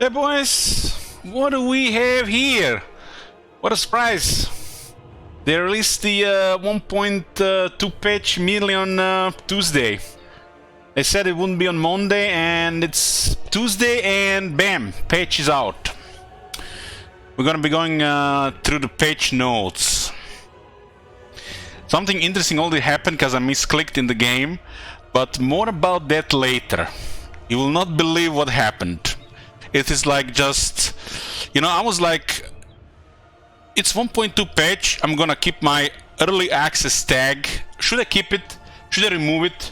Hey boys, what do we have here? What a surprise! They released the 1.2 patch merely on Tuesday. They said it wouldn't be on Monday, and it's Tuesday, and bam, patch is out. We're gonna be going through the patch notes. Something interesting already happened because I misclicked in the game, but more about that later. You will not believe what happened. It is like just, you know, I was like, it's 1.2 patch, I'm gonna keep my early access tag. Should I keep it? Should I remove it?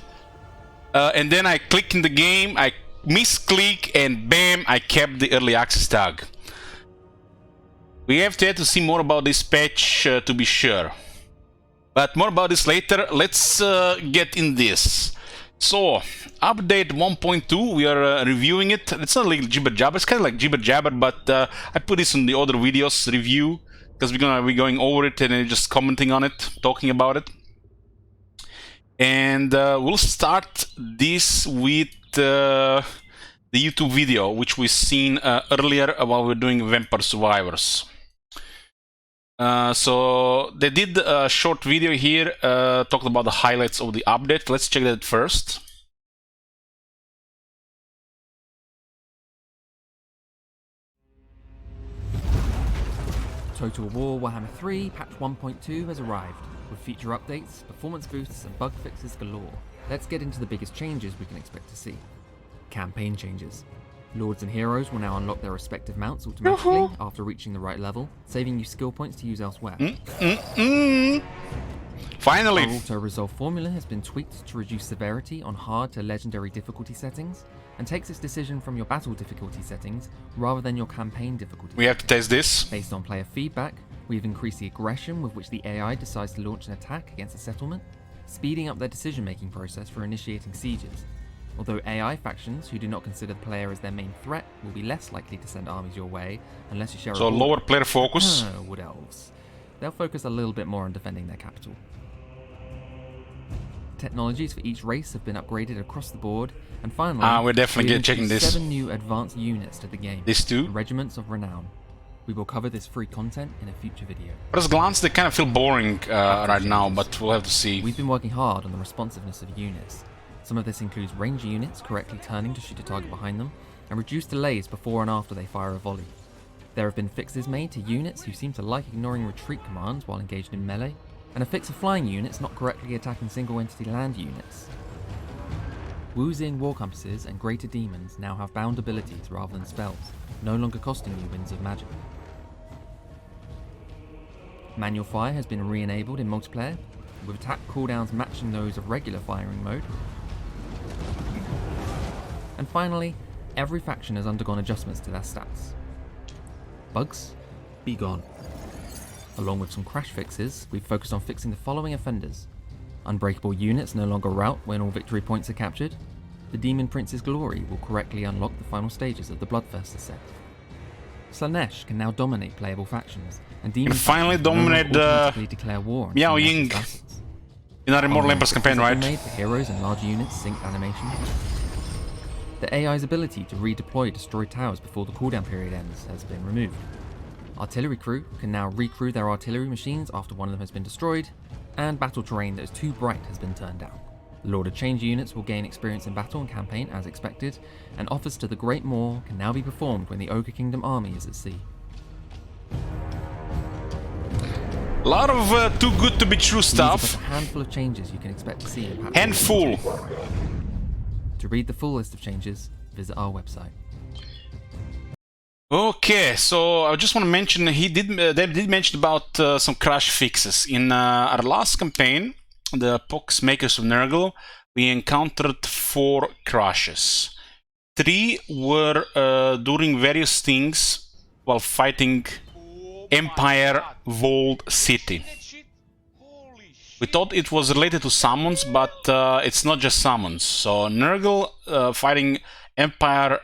And then I click in the game, I misclick, and bam, I kept the early access tag. We have to see more about this patch to be sure. But more about this later. Let's get in this. So, update 1.2, we are reviewing it. It's not like jibber jabber, it's kind of like jibber jabber, but I put this in the other videos review because we're gonna be going over it and just commenting on it, talking about it. And we'll start this with the YouTube video, which we've seen earlier while we were doing Vampire Survivors. So they did a short video here, talked about the highlights of the update. Let's check that first. Total War Warhammer 3 patch 1.2 has arrived, with feature updates, performance boosts and bug fixes galore. Let's get into the biggest changes we can expect to see. Campaign changes. Lords and heroes will now unlock their respective mounts automatically after reaching the right level, saving you skill points to use elsewhere. Finally! Our auto-resolve formula has been tweaked to reduce severity on hard to legendary difficulty settings, and takes its decision from your battle difficulty settings rather than your campaign difficulty. We have to test this. Based on player feedback, we've increased the aggression with which the AI decides to launch an attack against a settlement, speeding up their decision-making process for initiating sieges. Although AI factions who do not consider the player as their main threat will be less likely to send armies your way unless you share So a lower player focus. Would Elves. They'll focus a little bit more on defending their capital. Technologies for each race have been upgraded across the board, and finally, we're definitely checking this. 7 new advanced units to the game. This too. Regiments of Renown. We will cover this free content in a future video. At first glance, they kind of feel boring right now, but we'll have to see. We've been working hard on the responsiveness of units. Some of this includes range units correctly turning to shoot a target behind them, and reduced delays before and after they fire a volley. There have been fixes made to units who seem to like ignoring retreat commands while engaged in melee, and a fix of flying units not correctly attacking single entity land units. Wu-Xing war compasses and greater demons now have bound abilities rather than spells, no longer costing you winds of magic. Manual fire has been re-enabled in multiplayer, with attack cooldowns matching those of regular firing mode. And finally, every faction has undergone adjustments to their stats. Bugs? Be gone. Along with some crash fixes, we've focused on fixing the following offenders. Unbreakable units no longer rout when all victory points are captured. The Demon Prince's Glory will correctly unlock the final stages of the Bloodthirster set. Slaanesh can now dominate playable factions, and Demon finally dominate automatically declare war on Miao Slaanesh's Ying vassals. in our Immortal Emperor's campaign, right? Made for heroes and large units sync animation. The AI's ability to redeploy destroyed towers before the cooldown period ends has been removed. Artillery crew can now recrew their artillery machines after one of them has been destroyed, and battle terrain that is too bright has been turned down. Lord of Change units will gain experience in battle and campaign as expected, and offers to the Great Maw can now be performed when the Ogre Kingdom army is at sea. A lot of too good to be true stuff. These are but a handful of changes you can expect to see in patch. Handful. To read the full list of changes, visit our website. Okay, so I just want to mention they did mention about some crash fixes in our last campaign, the Pox Makers of Nergal. We encountered 4 crashes. 3 were during various things while fighting Empire Walled City. We thought it was related to summons, but it's not just summons. So Nergal fighting Empire.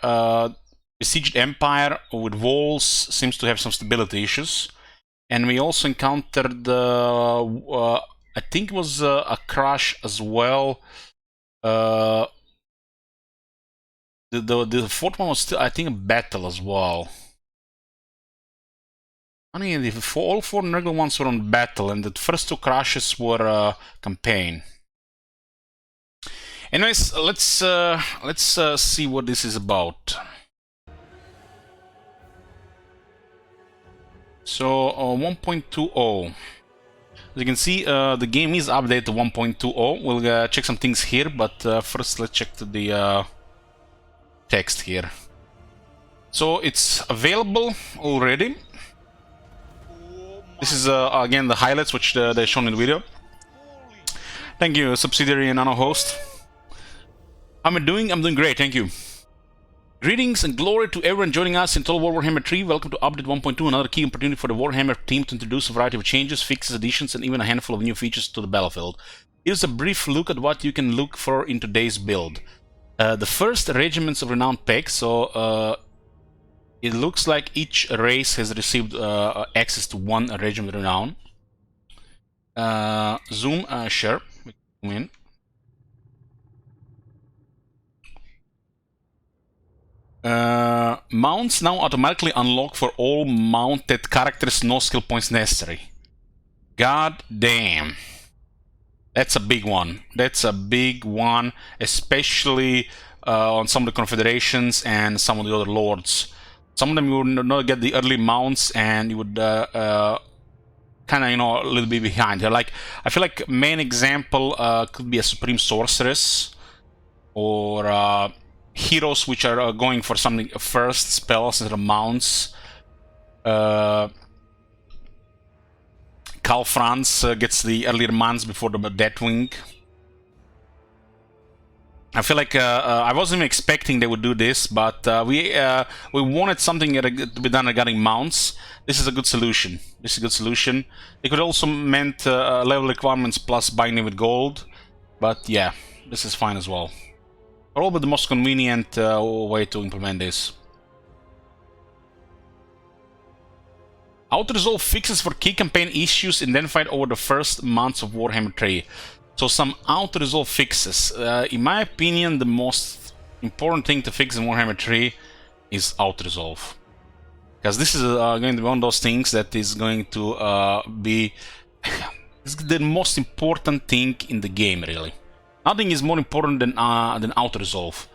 Besieged Empire with walls seems to have some stability issues, and we also encountered I think it was a crash as well The fourth one was still, I think, a battle as well. I mean, all four Nergal ones were on battle, and the first two crashes were campaign. Anyways, let's see what this is about. So 1.20. As you can see, the game is updated to 1.20. We'll check some things here, but first let's check the text here. So it's available already. This is again the highlights which they're shown in the video. Thank you, subsidiary and nano host. How am I doing? I'm doing great, thank you. Greetings and glory to everyone joining us in Total War Warhammer 3. Welcome to Update 1.2, another key opportunity for the Warhammer team to introduce a variety of changes, fixes, additions, and even a handful of new features to the battlefield. Here's a brief look at what you can look for in today's build. The first, Regiments of Renown pack. So it looks like each race has received access to one Regiment of Renown. Zoom, sure. Zoom in. Mounts now automatically unlock for all mounted characters, no skill points necessary. God damn. That's a big one. That's a big one, especially on some of the confederations and some of the other lords. Some of them you would not get the early mounts, and you would kind of, you know, a little bit behind. Like, I feel like main example could be a Supreme Sorceress, or heroes which are going for something first, spells instead of mounts. Karl Franz gets the earlier mounts before the Deathwing. I feel like I wasn't even expecting they would do this, but we wanted something to be done regarding mounts. This is a good solution. This is a good solution. It could also meant level requirements plus binding with gold, but yeah, this is fine as well. Probably the most convenient way to implement this. Auto-resolve fixes for key campaign issues identified over the first months of Warhammer 3. So some auto-resolve fixes. In my opinion, the most important thing to fix in Warhammer 3 is auto-resolve. Because this is going to be one of those things that is going to be the most important thing in the game, really. Nothing is more important than auto-resolve.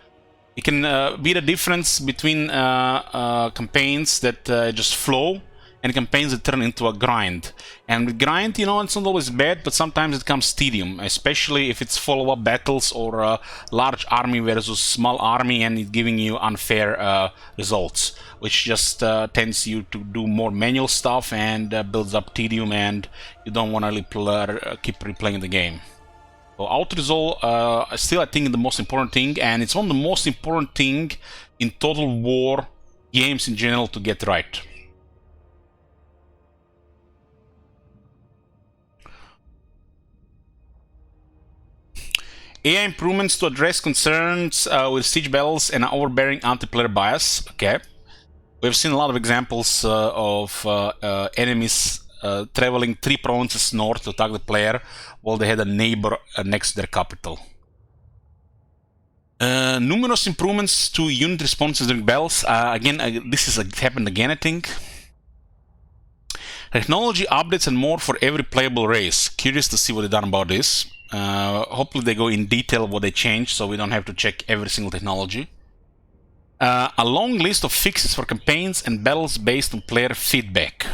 It can be the difference between campaigns that just flow and campaigns that turn into a grind. And with grind, you know, it's not always bad, but sometimes it becomes tedium, especially if it's follow-up battles or a large army versus small army and it's giving you unfair results, which just tends you to do more manual stuff and builds up tedium, and you don't want to keep replaying the game. So auto-resolve still, I think, the most important thing, and it's one of the most important thing in Total War games in general to get right. AI improvements to address concerns with siege battles and overbearing anti-player bias. Okay, we've seen a lot of examples of enemies traveling 3 provinces north to attack the player while they had a neighbor next to their capital. Numerous improvements to unit responses during battles. Again, this is happened again, I think. Technology updates and more for every playable race. Curious to see what they've done about this. Hopefully they go in detail what they changed, so we don't have to check every single technology. A long list of fixes for campaigns and battles based on player feedback.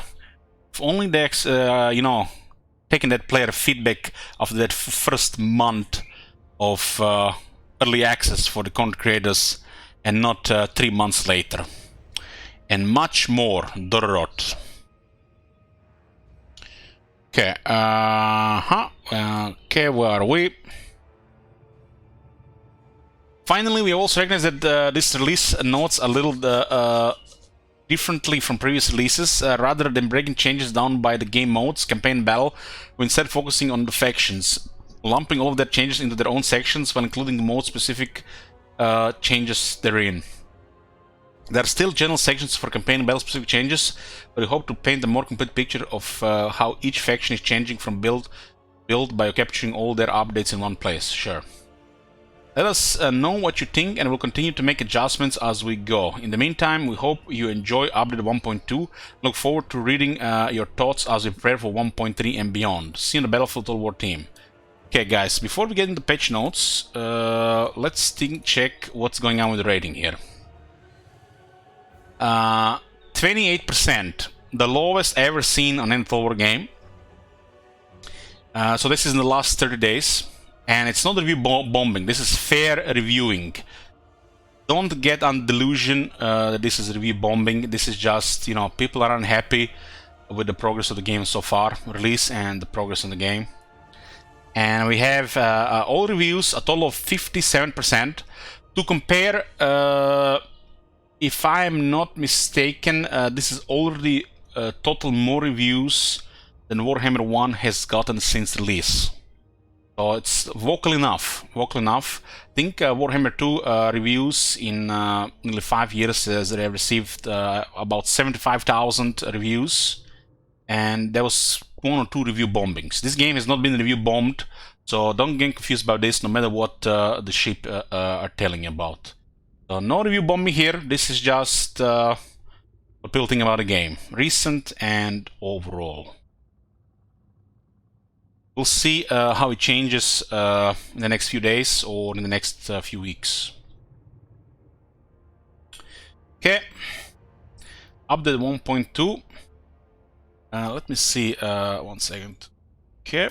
If only they, you know, taking that player feedback of that first month of early access for the content creators, and not 3 months later. And much more. Dorot. Okay, okay, where are we? Finally, we also recognize that this release notes a little differently from previous releases. Rather than breaking changes down by the game modes, campaign battle, we're instead focusing on the factions, lumping all of their changes into their own sections while including the mode-specific changes therein. There are still general sections for campaign and battle-specific changes, but we hope to paint a more complete picture of how each faction is changing from build by capturing all their updates in one place. Sure. Let us know what you think, and we'll continue to make adjustments as we go. In the meantime, we hope you enjoy update 1.2. Look forward to reading your thoughts as we prepare for 1.3 and beyond. See you in the Battlefield Total War team. Okay, guys, before we get into patch notes, let's check what's going on with the rating here. 28%, the lowest ever seen on any Total War game. So this is in the last 30 days. And it's not review bombing, this is fair reviewing. Don't get on delusion that this is review bombing. This is just, you know, people are unhappy with the progress of the game so far, release and the progress in the game. And we have all reviews, a total of 57%. To compare, if I'm not mistaken, this is already total more reviews than Warhammer 1 has gotten since release. So it's vocal enough. I think Warhammer 2 reviews in nearly 5 years they have received about 75,000 reviews, and there was 1 or 2 review bombings. This game has not been review bombed, so don't get confused about this, no matter what the sheep are telling you about. So no review bombing here. This is just what people think about the game, recent and overall. We'll see how it changes in the next few days or in the next few weeks. Okay, update 1.2. Let me see, 1 second. Okay,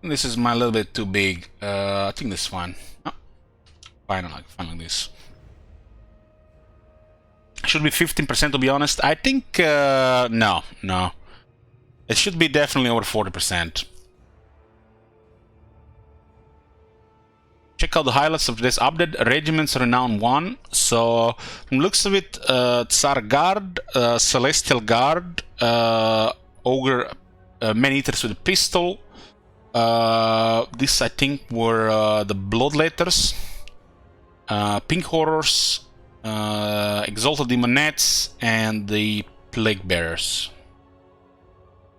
this is my little bit too big. I think this is fine. Oh, fine like this. Should be 15% to be honest. I think no. It should be definitely over 40%. Check out the highlights of today's update. Regiments Renown 1. So, from looks of it, Tsar Guard, Celestial Guard, Ogre Man-Eaters with a pistol. This, I think, were the Bloodletters. Pink Horrors, Exalted Demonettes, and the Plague Bearers.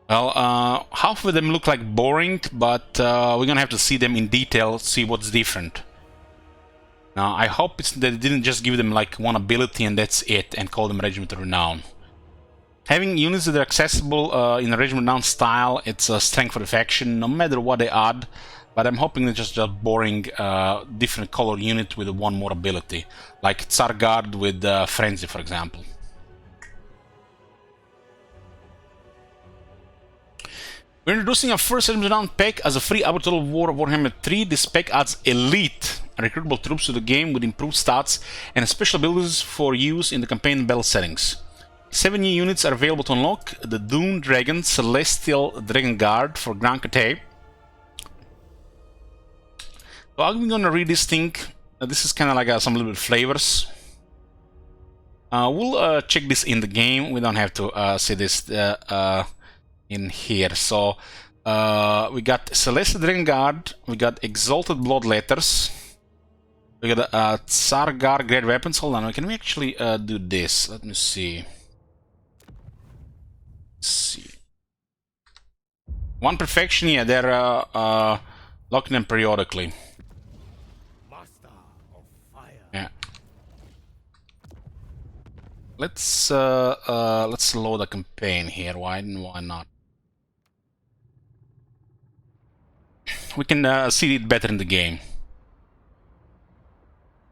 Well, half of them look like boring, but we're gonna have to see them in detail, see what's different. Now, I hope it's that they didn't just give them like one ability and that's it, and call them Regiment of Renown. Having units that are accessible in a Regiment of Renown style, it's a strength for the faction, no matter what they add. But I'm hoping it's just a boring, different color unit with one more ability, like Tsar Guard with Frenzy, for example. We're introducing our first Regiment Renown pack as a free update Total War Warhammer 3. This pack adds elite recruitable troops to the game with improved stats and special abilities for use in the campaign and battle settings. 7 new units are available to unlock: the Dune Dragon, Celestial Dragon Guard for Grand Cate. So I'm gonna read this thing. This is kind of like some little bit flavors. We'll check this in the game. We don't have to see this in here. So we got Celestial Dragon Guard, we got Exalted Bloodletters, we got Tsar Guard Great Weapons. Hold on, can we actually do this? Let me see. Let's see. 1 perfection, yeah, they're locking them periodically. Yeah. Let's load a campaign here. Why not? We can see it better in the game.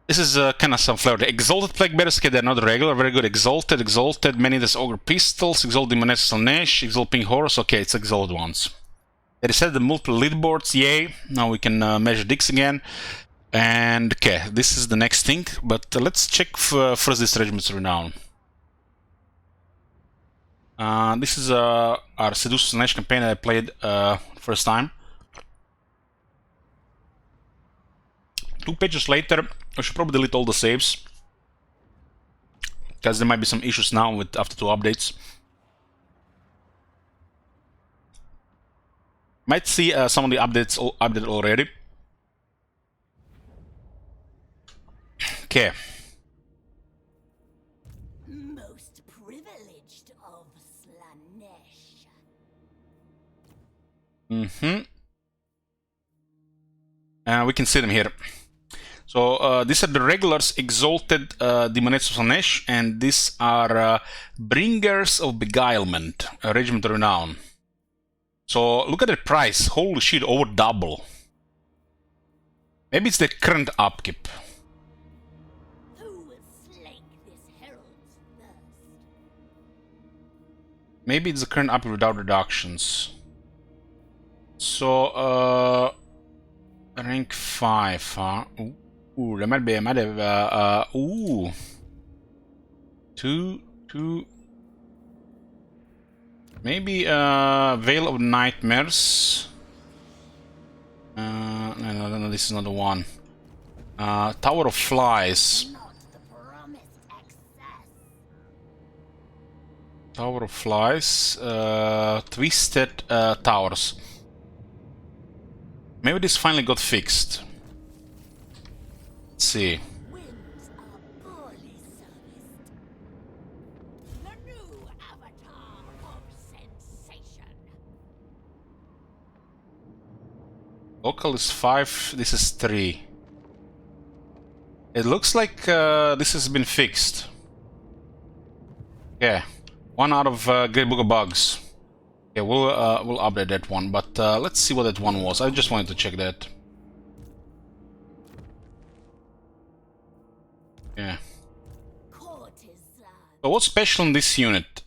This is kind of some flavor. The Exalted Plague Bearers, okay, they're not regular, very good. Exalted, Man-Eaters Ogre Pistols, Exalted Demonettes Slanesh, Exalted Pink Horrors, okay, it's Exalted ones. They reset the multiple leaderboards, yay. Now we can measure dicks again. And, okay, this is the next thing, but let's check first this Regiment's Renown. This is our Seduce Slanesh campaign that I played first time. 2 pages later, I should probably delete all the saves, because there might be some issues now with after 2 updates. Might see some of the updates updated already. Okay. Most privileged of Slanesh. Mm-hmm. We can see them here. So these are the regulars, Exalted Demonets of Slanesh, and these are Bringers of Beguilement, a Regiment of Renown. So look at the price, holy shit, over double. Maybe it's the current upkeep. Who will slake this herald's thirst? Maybe it's the current upkeep without reductions. So, rank 5, huh? Ooh, there might be, I might have, ooh. Two. Maybe, Veil of Nightmares. No, this is not the one. Tower of Flies. Not the promised excess. Tower of Flies. Twisted Towers. Maybe this finally got fixed. Let's see. Winds are poorly serviced. The new avatar of sensation. Local is 5, this is 3. It looks like this has been fixed. Yeah, 1 out of Great Book of Bugs. Yeah, we'll update that one, but let's see what that one was. I just wanted to check that. Yeah. Courtesan. So what's special in this unit?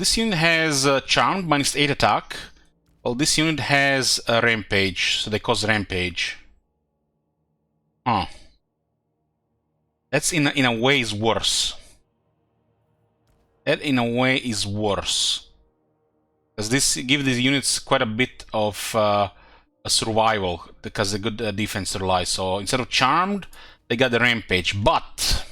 This unit has Charmed -8 attack. Well, this unit has a Rampage, so they cause Rampage. Huh. That's in a way is worse. That in a way is worse. Because this gives these units quite a bit of a survival, because the good defense relies. So instead of Charmed, they got the Rampage. But,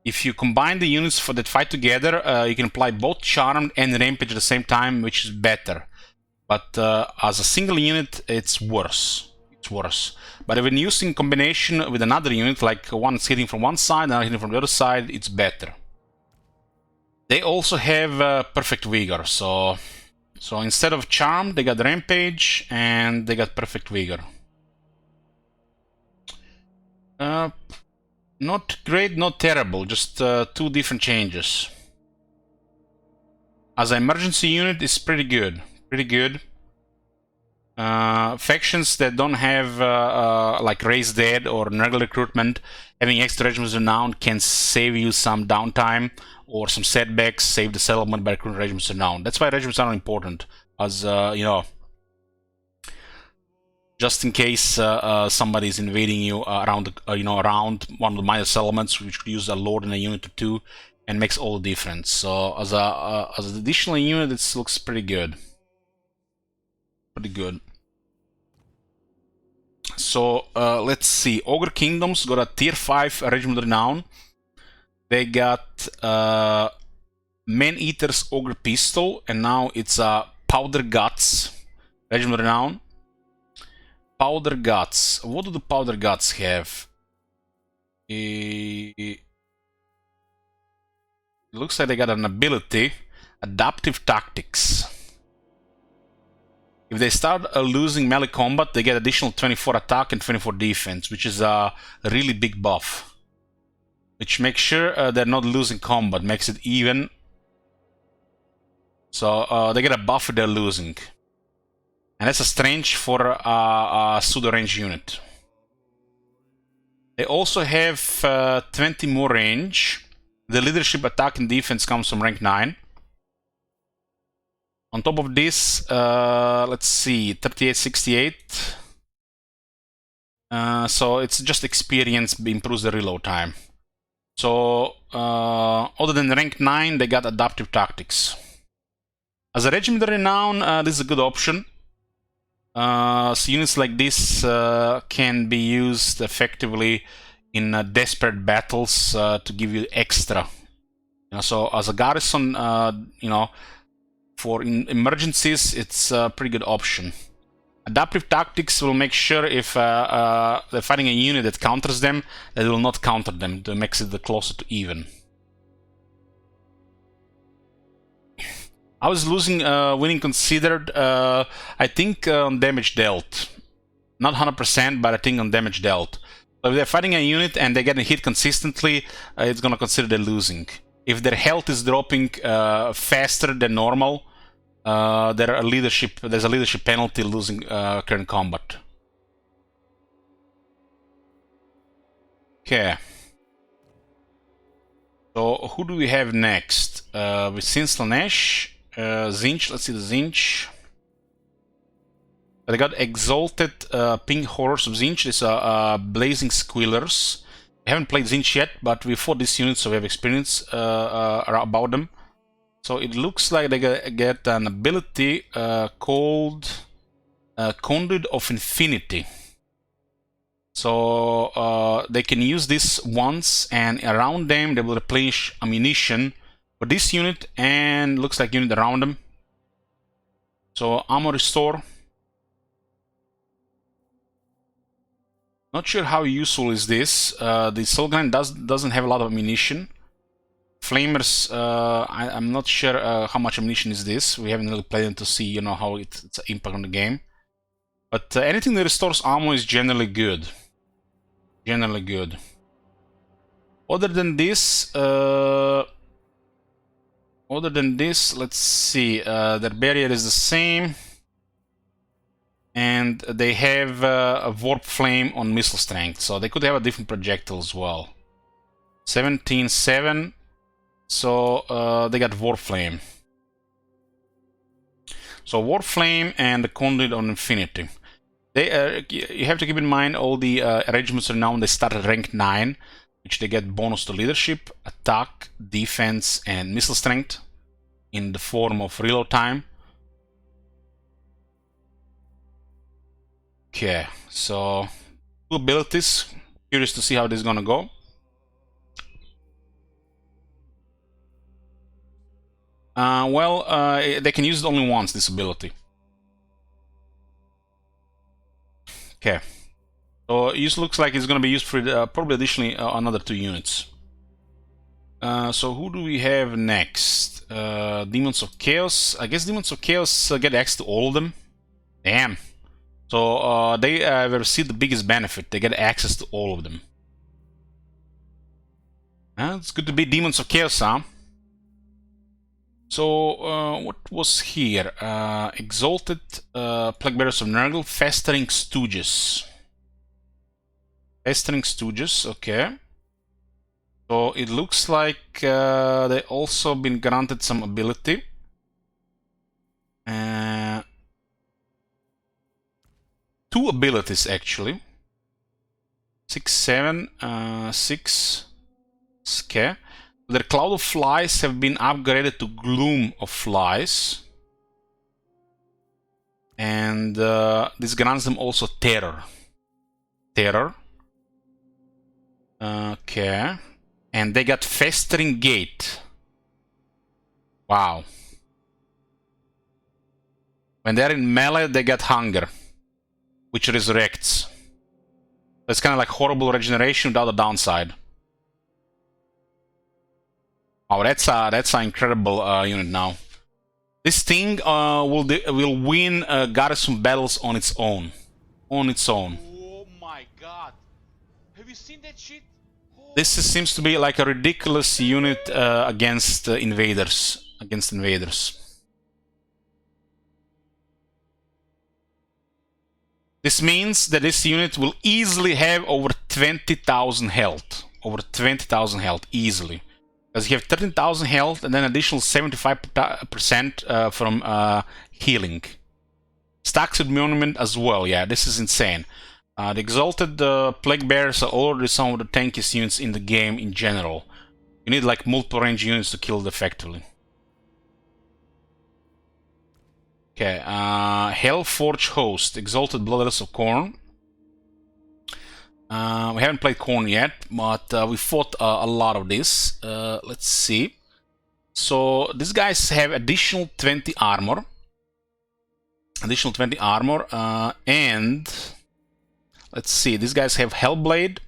if you combine the units for that fight together, you can apply both Charmed and Rampage at the same time, which is better. But as a single unit, it's worse. It's worse. But when used in combination with another unit, like one's hitting from one side, another hitting from the other side, it's better. They also have Perfect Vigor, so instead of Charm, they got Rampage, and they got Perfect Vigor. Not great, not terrible, just 2 different changes. As an emergency unit, it's pretty good. Factions that don't have like Raised Dead or Nergal recruitment, having extra regiments of renown can save you some downtime or some setbacks, save the settlement by recruiting regiments of renown. That's why regiments are important, as you know, just in case somebody's invading you around around one of the minor settlements, which could use a lord in a unit or 2, and makes all the difference. So as an additional unit, this looks pretty good. So let's see. Ogre Kingdoms got a tier 5 regiment of renown. They got Man-Eater's Ogre Pistol, and now it's a Powder Guts regiment of renown. Powder Guts. What do the Powder Guts have? It looks like they got an ability, Adaptive Tactics. If they start losing melee combat, they get additional 24 attack and 24 defense, which is a really big buff. Which makes sure they're not losing combat, makes it even. So they get a buff if they're losing. And that's a strange for a pseudo-range unit. They also have 20 more range. The leadership attack and defense comes from rank 9. On top of this, let's see, 38, 68. So it's just experience improves the reload time. So other than rank 9, they got Adaptive Tactics. As a regiment of renown, this is a good option. So units like this can be used effectively in desperate battles to give you extra. So as a garrison, for emergencies, it's a pretty good option. Adaptive Tactics will make sure if they're fighting a unit that counters them, that it will not counter them, to make it closer to even. I was losing, winning considered, I think on damage dealt. Not 100%, but I think on damage dealt. So if they're fighting a unit and they're getting hit consistently, it's gonna consider they're losing. If their health is dropping faster than normal, there's a leadership penalty losing current combat. Okay. So who do we have next? With Slanesh, Zinch. Let's see the Zinch. They got Exalted Pink Horrors of Zinch. These are Blazing Squealers. We haven't played Zinch yet, but we fought this unit, so we have experience about them. So it looks like they get an ability called Conduit of Infinity. So they can use this once, and around them they will replenish ammunition for this unit and looks like unit around them. So armor restore. Not sure how useful is this. The Soul Gun doesn't have a lot of ammunition. Flamers, I'm not sure how much ammunition is this. We haven't really played it to see, you know, how it's impact on the game. But anything that restores ammo is generally good. Generally good. Other than this, let's see. Their barrier is the same. And they have a Warp Flame on missile strength, so they could have a different projectile as well. 17-7, so they got Warp Flame. So Warp Flame and the Conduit on Infinity. They you have to keep in mind all the regiments are now, they start at rank 9, which they get bonus to leadership, attack, defense, and missile strength in the form of reload time. Okay, so 2 abilities. Curious to see how this is gonna go. They can use it only once, this ability. Okay, so it looks like it's gonna be used for probably additionally another 2 units. So who do we have next? Demons of Chaos. I guess Demons of Chaos get access to all of them. Damn. So they will receive the biggest benefit. They get access to all of them. It's good to be Demons of Chaos, huh? So what was here? Exalted Plaguebearers of Nergal, Festering Stooges. Festering Stooges, okay. So it looks like they also been granted some ability. 2 abilities actually. 6-7, 6. Okay. Their Cloud of Flies have been upgraded to Gloom of Flies. And this grants them also Terror. Terror. Okay. And they got Festering Gate. Wow. When they're in melee, they get Hunger, which resurrects. It's kind of like horrible regeneration without a downside. Oh, that's an incredible unit now. This thing will win garrison battles on its own. On its own. Oh my god! Have you seen that shit? This seems to be like a ridiculous unit against invaders. This means that this unit will easily have over 20,000 health. Over 20,000 health, easily. Because you have 13,000 health and then additional 75% from healing. Stacks with Monument as well, yeah, this is insane. The Exalted Plague Bearers are already some of the tankiest units in the game in general. You need like multiple range units to kill it effectively. Okay, Hellforge Host, Exalted Bloodless of Khorne. We haven't played Khorne yet, but we fought a lot of this. Let's see. So these guys have additional 20 armor. Additional 20 armor, and let's see. These guys have Hellblade,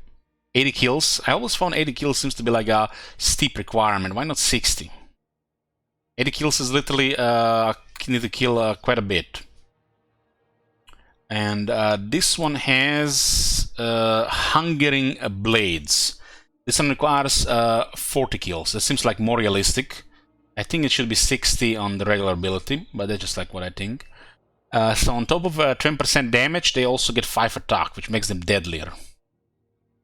80 kills. I always found 80 kills seems to be like a steep requirement. Why not 60? 80 kills is literally you need to kill quite a bit. And this one has Hungering Blades. This one requires 40 kills. That seems like more realistic. I think it should be 60 on the regular ability, but that's just like what I think. So on top of 20% damage, they also get 5 attack, which makes them deadlier.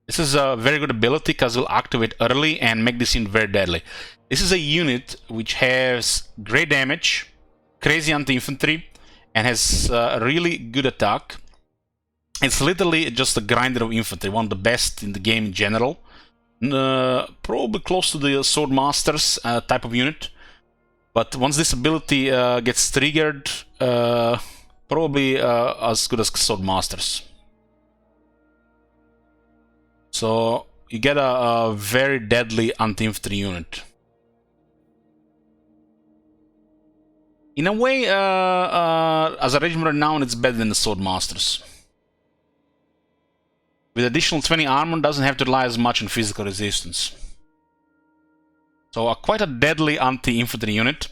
This is a very good ability because it will activate early and make this unit very deadly. This is a unit which has great damage, crazy anti-infantry, and has really good attack. It's literally just a grinder of infantry, one of the best in the game in general. Probably close to the Sword Masters type of unit. But once this ability gets triggered, probably as good as Sword Masters. So you get a very deadly anti-infantry unit. In a way, as a Regiment Renown, it's better than the Sword Masters. With additional 20 armor, doesn't have to rely as much on physical resistance. So quite a deadly anti-infantry unit.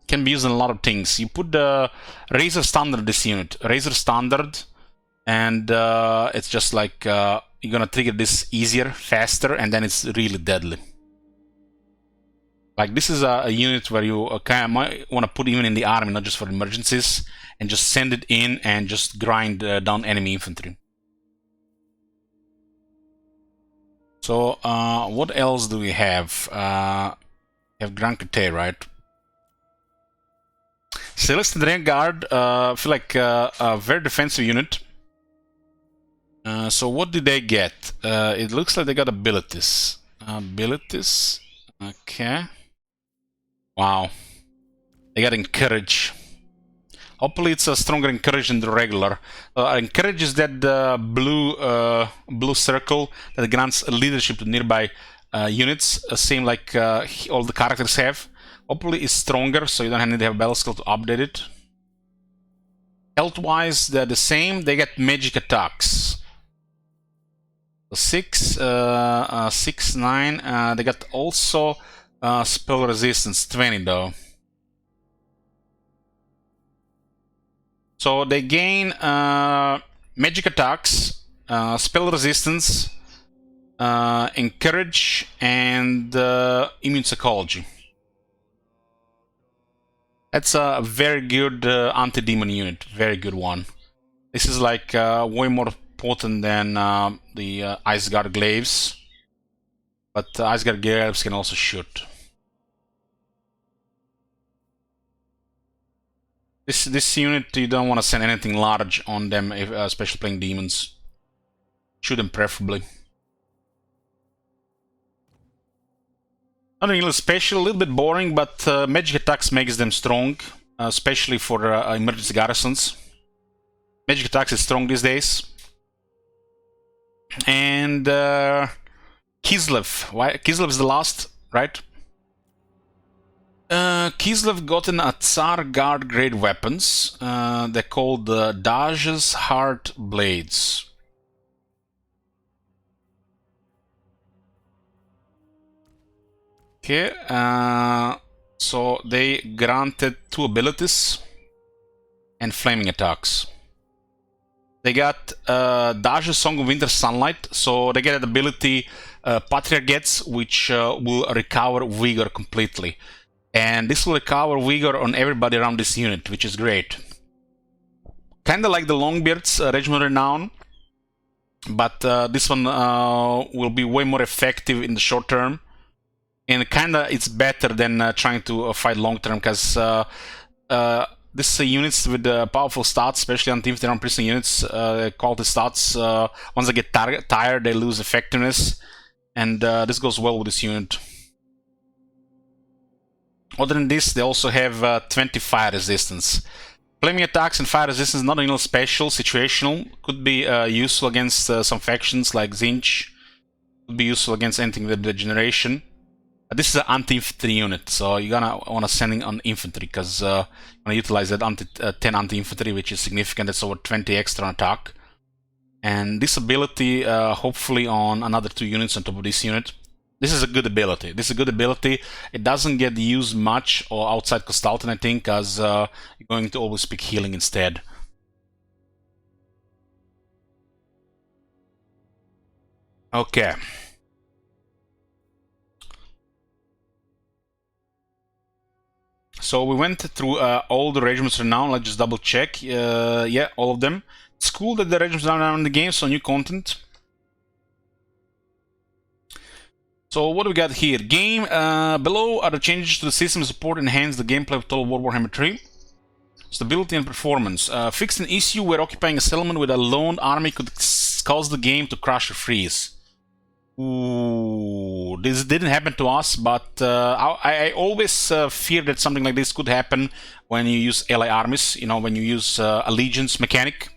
Can be used in a lot of things. You put the Razor Standard this unit. Razor Standard, and it's just like you're gonna trigger this easier, faster, and then it's really deadly. Like this is a unit where you kind of might want to put even in the army, not just for emergencies, and just send it in and just grind down enemy infantry. So what else do we have? We have Grand Crete, right? Celestial Vanguard, I feel like a very defensive unit. So what did they get? It looks like they got abilities. Abilities. Okay. Wow. They got Encourage. Hopefully it's a stronger Encourage than the regular. Encourage is that blue circle that grants leadership to nearby units, same like all the characters have. Hopefully it's stronger, so you don't need to have a battle skill to update it. Health-wise, they're the same. They get magic attacks. 6, 9. They got also spell resistance, 20 though. So they gain magic attacks, spell resistance, encourage, and immune psychology. That's a very good anti-demon unit, very good one. This is like way more potent than the Iceguard Glaives, but Iceguard Glaives can also shoot. This unit, you don't want to send anything large on them, especially playing demons. Shoot them preferably. Nothing really special, a little bit boring, but magic attacks makes them strong, especially for emergency garrisons. Magic attacks is strong these days. And Kislev. Why? Kislev is the last, right? Kislev gotten a Tsar Guard grade weapons. They're called the Daj's Heart Blades. Okay, so they granted 2 abilities and flaming attacks. They got Daj's Song of Winter Sunlight, so they get an ability Patriarch gets, which will recover vigor completely. And this will recover vigor on everybody around this unit, which is great. Kinda like the Longbeard's Regiment Renown, but this one will be way more effective in the short term. And kinda it's better than trying to fight long term, because this units with powerful stats, especially on teams that are prison units, quality stats, once they get tired, they lose effectiveness, and this goes well with this unit. Other than this, they also have 20 fire resistance. Flaming attacks and fire resistance, not only special, situational, could be useful against some factions like Zinch, could be useful against anything with regeneration. This is an anti-infantry unit, so you're gonna want to send in on infantry, because you're gonna utilize that 10 anti-infantry, which is significant. That's over 20 extra attack. And this ability, hopefully on another 2 units on top of this unit. This is a good ability. This is a good ability. It doesn't get used much or outside Costalton, I think, because you're going to always pick healing instead. Okay. So we went through all the regiments renown. Let's just double check. Yeah, all of them. It's cool that the regiments are now in the game, so new content. So what do we got here? Game below are the changes to the system support enhance the gameplay of Total War Warhammer 3. Stability and performance. Fixed an issue where occupying a settlement with a lone army could cause the game to crash or freeze. Ooh, this didn't happen to us, but I always fear that something like this could happen when you use ally armies, you know, when you use allegiance mechanic.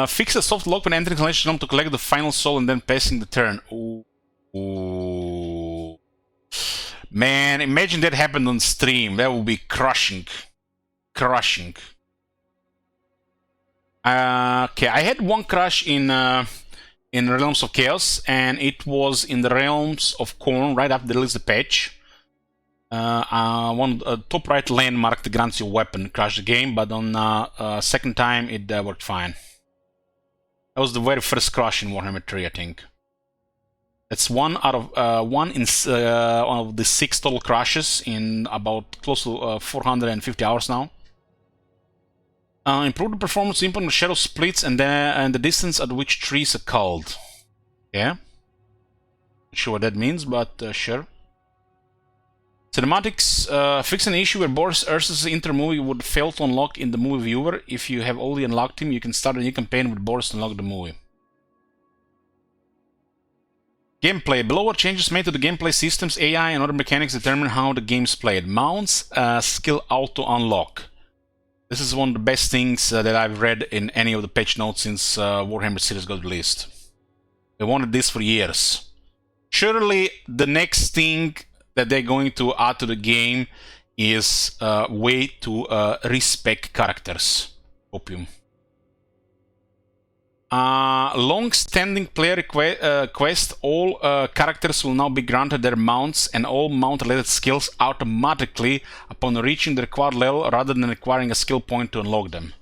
Fix a soft lock when entering Celestial Realm to collect the final soul and then passing the turn. Ooh. Man, imagine that happened on stream. That would be crushing. Crushing. Okay, I had one crash in Realms of Chaos, and it was in the Realms of Khorne right after they released the patch. One top right landmark that grants you a weapon crashed the game, but on second time it worked fine. That was the very first crash in Warhammer 3, I think. That's one out of one of the 6 total crashes in about close to 450 hours now. Improve the performance input on shadow splits and the distance at which trees are culled. Yeah. Not sure what that means, but sure. Cinematics. Fix an issue where Boris Ursus' inter-movie would fail to unlock in the movie viewer. If you have already unlocked him, you can start a new campaign with Boris to unlock the movie. Gameplay. Below are changes made to the gameplay systems, AI, and other mechanics determine how the game is played. Mounts, skill auto unlock. This is one of the best things that I've read in any of the patch notes since Warhammer series got released. They wanted this for years. Surely the next thing that they're going to add to the game is a way to respec characters. Opium. Long-standing player quest. All characters will now be granted their mounts and all mount-related skills automatically upon reaching the required level rather than requiring a skill point to unlock them.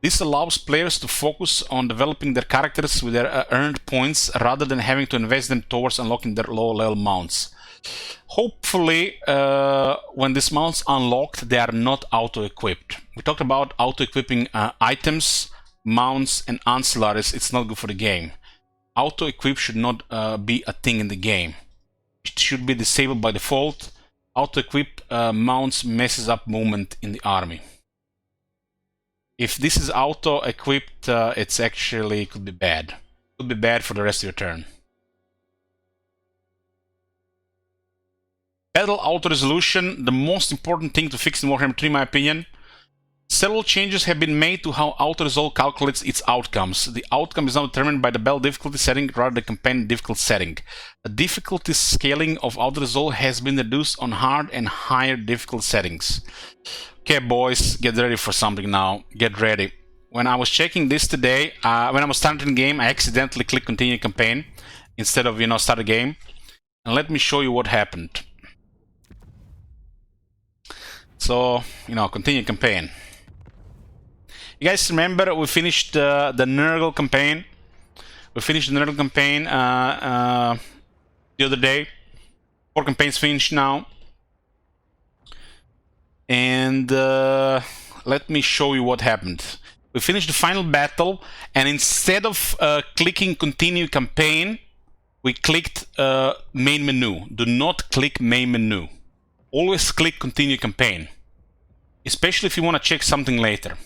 This allows players to focus on developing their characters with their earned points rather than having to invest them towards unlocking their low-level mounts. Hopefully, when these mounts unlocked, they are not auto-equipped. We talked about auto-equipping items, mounts, and ancillaries. It's not good for the game. Auto-equip should not be a thing in the game. It should be disabled by default. Auto-equip mounts messes up movement in the army. If this is auto-equipped, it's actually could be bad. Could be bad for the rest of your turn. Battle auto-resolution, the most important thing to fix in Warhammer 3, in my opinion. Several changes have been made to how auto-resolve calculates its outcomes. The outcome is now determined by the battle difficulty setting rather than the campaign difficulty setting. The difficulty scaling of auto-resolve has been reduced on hard and higher difficulty settings. Okay, boys, get ready for something now. Get ready. When I was checking this today, when I was starting the game, I accidentally clicked continue campaign instead of, start a game. And let me show you what happened. So, continue campaign. You guys remember we finished the Nergal campaign? We finished the Nergal campaign the other day. 4 campaigns finished now. And let me show you what happened. We finished the final battle, and instead of clicking continue campaign, we clicked main menu. Do not click main menu. Always click continue campaign, especially if you want to check something later.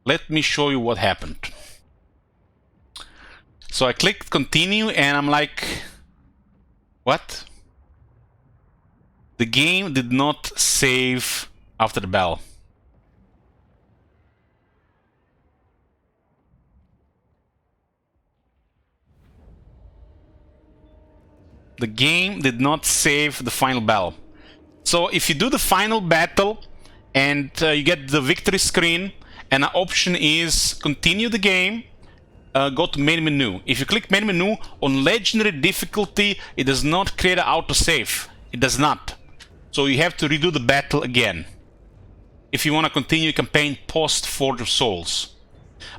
Let me show you what happened. So I clicked continue and I'm like, what? The game did not save after the battle. The game did not save the final battle. So if you do the final battle and you get the victory screen and the option is continue the game, go to main menu. If you click main menu on legendary difficulty, it does not create an autosave. It does not. So you have to redo the battle again if you want to continue campaign post Forge of Souls.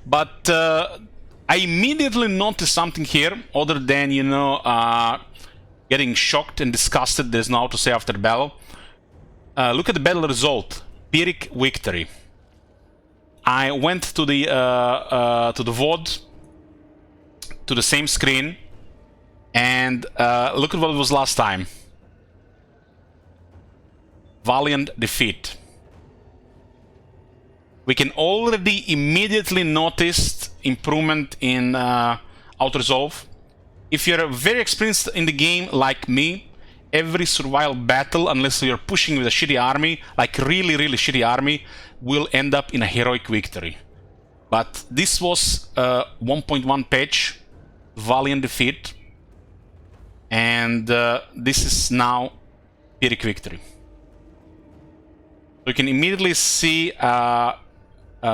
But I immediately noticed something here, other than, you know, getting shocked and disgusted. There's no autosave after the battle. Look at the battle result. Pyrrhic victory. I went to the VOD, to the same screen, and look at what it was last time. Valiant defeat. We can already immediately notice improvement in auto-resolve. If you're very experienced in the game like me, every survival battle, unless you're pushing with a shitty army, like really shitty army, will end up in a heroic victory. But this was 1.1 patch, Valiant defeat, and this is now Pyrrhic victory. You can immediately see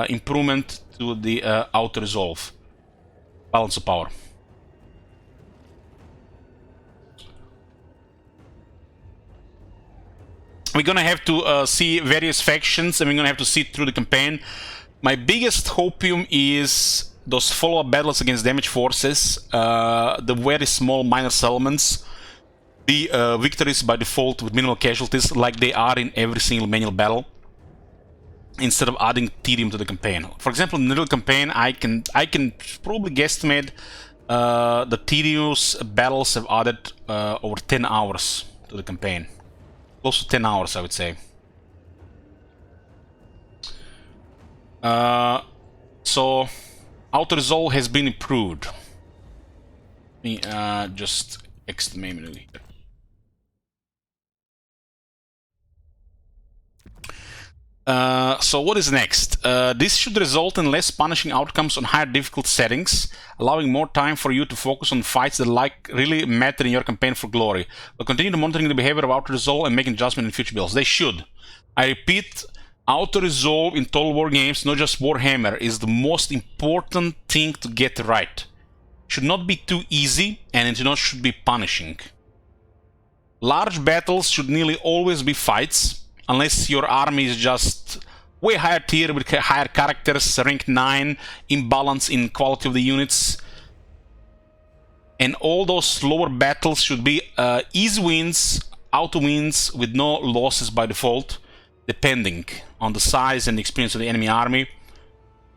improvement to the auto-resolve, balance of power. We're gonna have to see various factions, and we're gonna have to see through the campaign. My biggest hopium is those follow-up battles against damage forces, the very small minor settlements, the victories by default with minimal casualties, like they are in every single manual battle, instead of adding tedium to the campaign. For example, in the Nergal campaign, I can probably guesstimate the tedious battles have added over 10 hours to the campaign. Close to 10 hours, I would say. So, auto-resolve has been improved. Let me just exit the main menu here. So what is next? This should result in less punishing outcomes on higher difficult settings, allowing more time for you to focus on fights that really matter in your campaign for glory. We'll continue to monitoring the behavior of auto-resolve and making adjustments in future builds. They should. I repeat, auto-resolve in Total War games, not just Warhammer, is the most important thing to get right. Should not be too easy, and it should be punishing. Large battles should nearly always be fights, unless your army is just way higher tier with higher characters, rank 9, imbalance in quality of the units. And all those lower battles should be easy wins, auto wins with no losses by default, depending on the size and experience of the enemy army.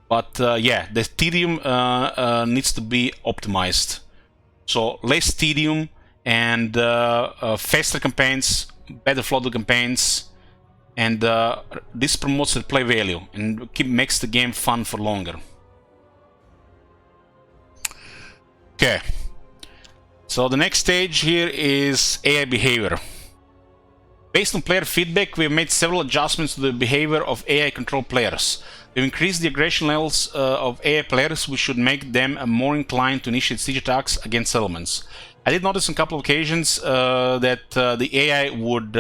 But yeah, the tedium needs to be optimized. So less tedium and faster campaigns, better flooded campaigns, and this promotes the play value and makes the game fun for longer. Okay, so the next stage here is AI behavior. Based on player feedback, we have made several adjustments to the behavior of AI control players. We've increased the aggression levels of AI players, which should make them more inclined to initiate siege attacks against settlements. I did notice on a couple of occasions that the AI would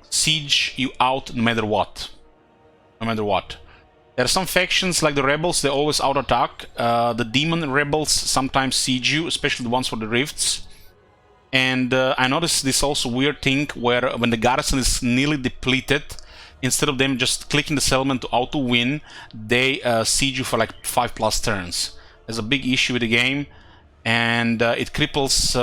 siege you out no matter what. No matter what. There are some factions like the rebels, they always out-attack. The demon rebels sometimes siege you, especially the ones for the rifts. And I noticed this also weird thing where when the garrison is nearly depleted, instead of them just clicking the settlement to auto-win, they siege you for like 5+ turns. There's a big issue with the game, and it cripples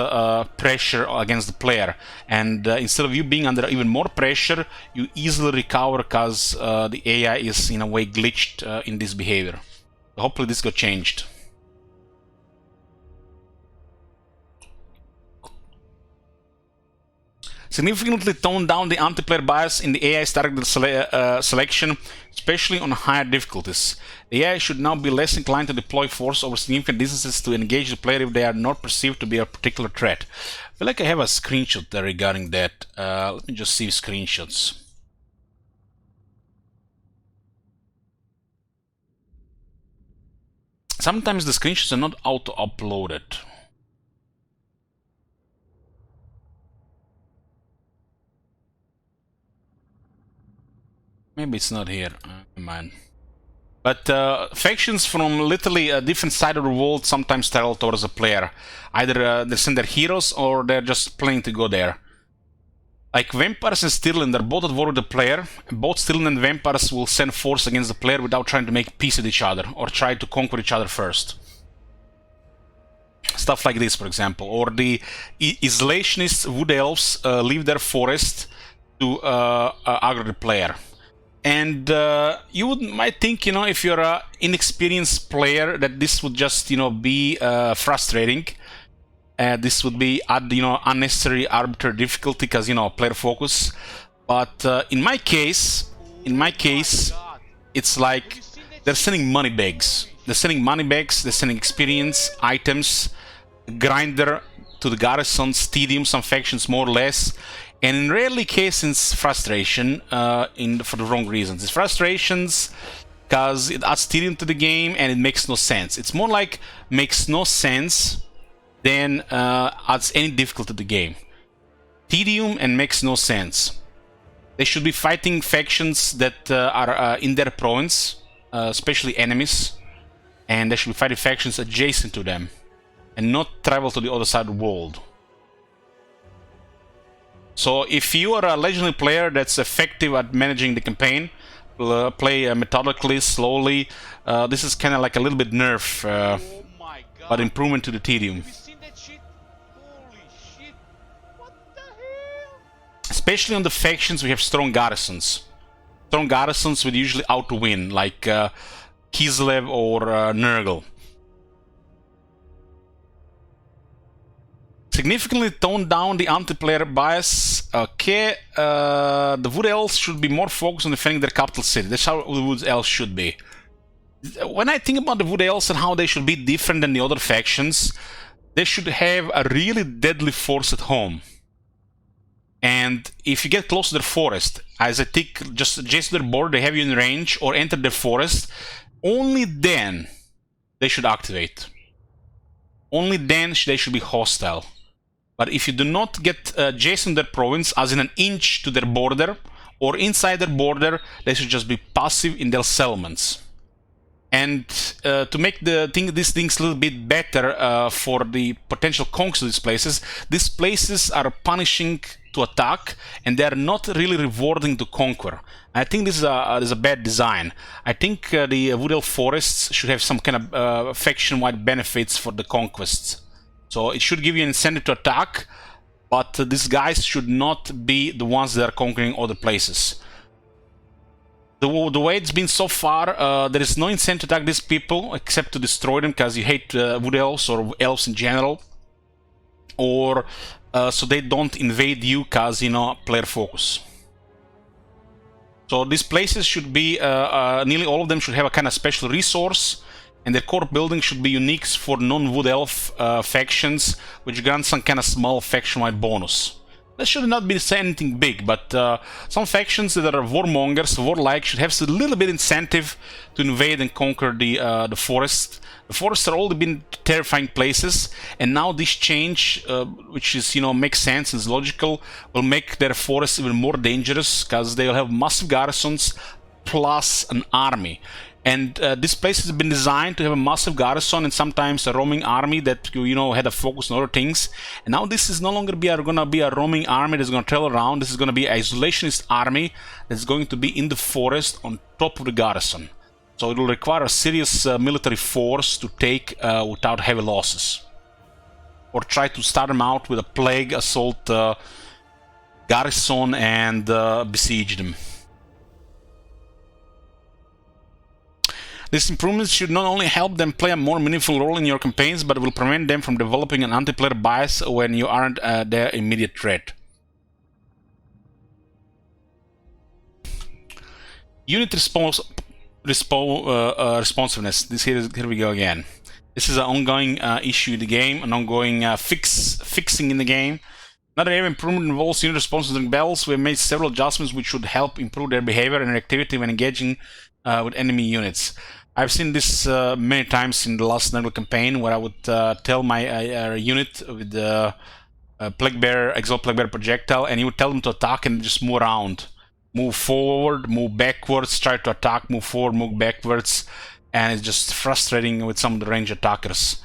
pressure against the player. And instead of you being under even more pressure, you easily recover because the AI is in a way glitched in this behavior. Hopefully this got changed. Significantly toned down the anti-player bias in the AI's target selection, especially on higher difficulties. The AI should now be less inclined to deploy force over significant distances to engage the player if they are not perceived to be a particular threat. I feel like I have a screenshot there regarding that. Let me just see screenshots. Sometimes the screenshots are not auto-uploaded. Maybe it's not here. Man. But factions from literally a different side of the world sometimes travel towards a player. Either they send their heroes or they're just planning to go there. Like vampires and Stirland, they're both at war with the player. Both Stirland and vampires will send force against the player without trying to make peace with each other or try to conquer each other first. Stuff like this, for example. Or the isolationist wood elves leave their forest to aggro the player. And you might think, if you're an inexperienced player, that this would just, be frustrating. This would be unnecessary arbitrary difficulty because, player focus. But in my case, it's like they're sending money bags. They're sending experience, items, grinder to the garrisons, tedium, some factions more or less. And in rarely cases, frustration for the wrong reasons. It's frustrations because it adds tedium to the game and it makes no sense. It's more like makes no sense than adds any difficulty to the game. Tedium and makes no sense. They should be fighting factions that are in their province, especially enemies, and they should be fighting factions adjacent to them, and not travel to the other side of the world. So if you are a legendary player that's effective at managing the campaign, play methodically, slowly, this is kind of like a little bit nerf, Oh my god. but improvement to the tedium. Have you seen that shit? Holy shit. What the hell? Especially on the factions we have strong garrisons. Strong garrisons would usually out to win, like Kislev or Nergal. Significantly tone down the anti-player bias. Okay, the Wood Elves should be more focused on defending their capital city. That's how the Wood Elves should be. When I think about the Wood Elves and how they should be different than the other factions, they should have a really deadly force at home. And if you get close to their forest, as I think just adjacent to their border, they have you in range or enter their forest, only then they should activate. Only then they should be hostile. But if you do not get adjacent to their province, as in an inch to their border, or inside their border, they should just be passive in their settlements. And to make these things a little bit better for the potential conquest of these places are punishing to attack, and they are not really rewarding to conquer. I think this is a bad design. I think the Wood Elf forests should have some kind of faction-wide benefits for the conquests. So it should give you an incentive to attack, but these guys should not be the ones that are conquering other places. The way it's been so far, there is no incentive to attack these people except to destroy them because you hate Wood Elves or Elves in general, or so they don't invade you because, player focus. So these places should be, nearly all of them should have a kind of special resource, and their core building should be unique for non-Wood Elf factions, which grants some kind of small faction-wide bonus. That should not be anything big, but some factions that are warmongers, warlike, should have a little bit incentive to invade and conquer the forest. The forests have already been terrifying places, and now this change, which is makes sense and is logical, will make their forests even more dangerous because they will have massive garrisons plus an army. And this place has been designed to have a massive garrison and sometimes a roaming army that had a focus on other things. And now this is no longer going to be a roaming army that's going to travel around. This is going to be an isolationist army that's going to be in the forest on top of the garrison. So it will require a serious military force to take without heavy losses. Or try to start them out with a plague assault garrison and besiege them. These improvements should not only help them play a more meaningful role in your campaigns, but will prevent them from developing an anti-player bias when you aren't their immediate threat. Unit responsiveness. Here we go again. This is an ongoing issue in the game, an ongoing fixing in the game. Another area of improvement involves unit responsiveness during battles. We have made several adjustments which should help improve their behavior and activity when engaging with enemy units. I've seen this many times in the last Nergal campaign, where I would tell my unit with the Exalt Plague Bear projectile, and he would tell them to attack and just move around. move forward, move backwards, try to attack, move forward, move backwards, and it's just frustrating with some of the range attackers.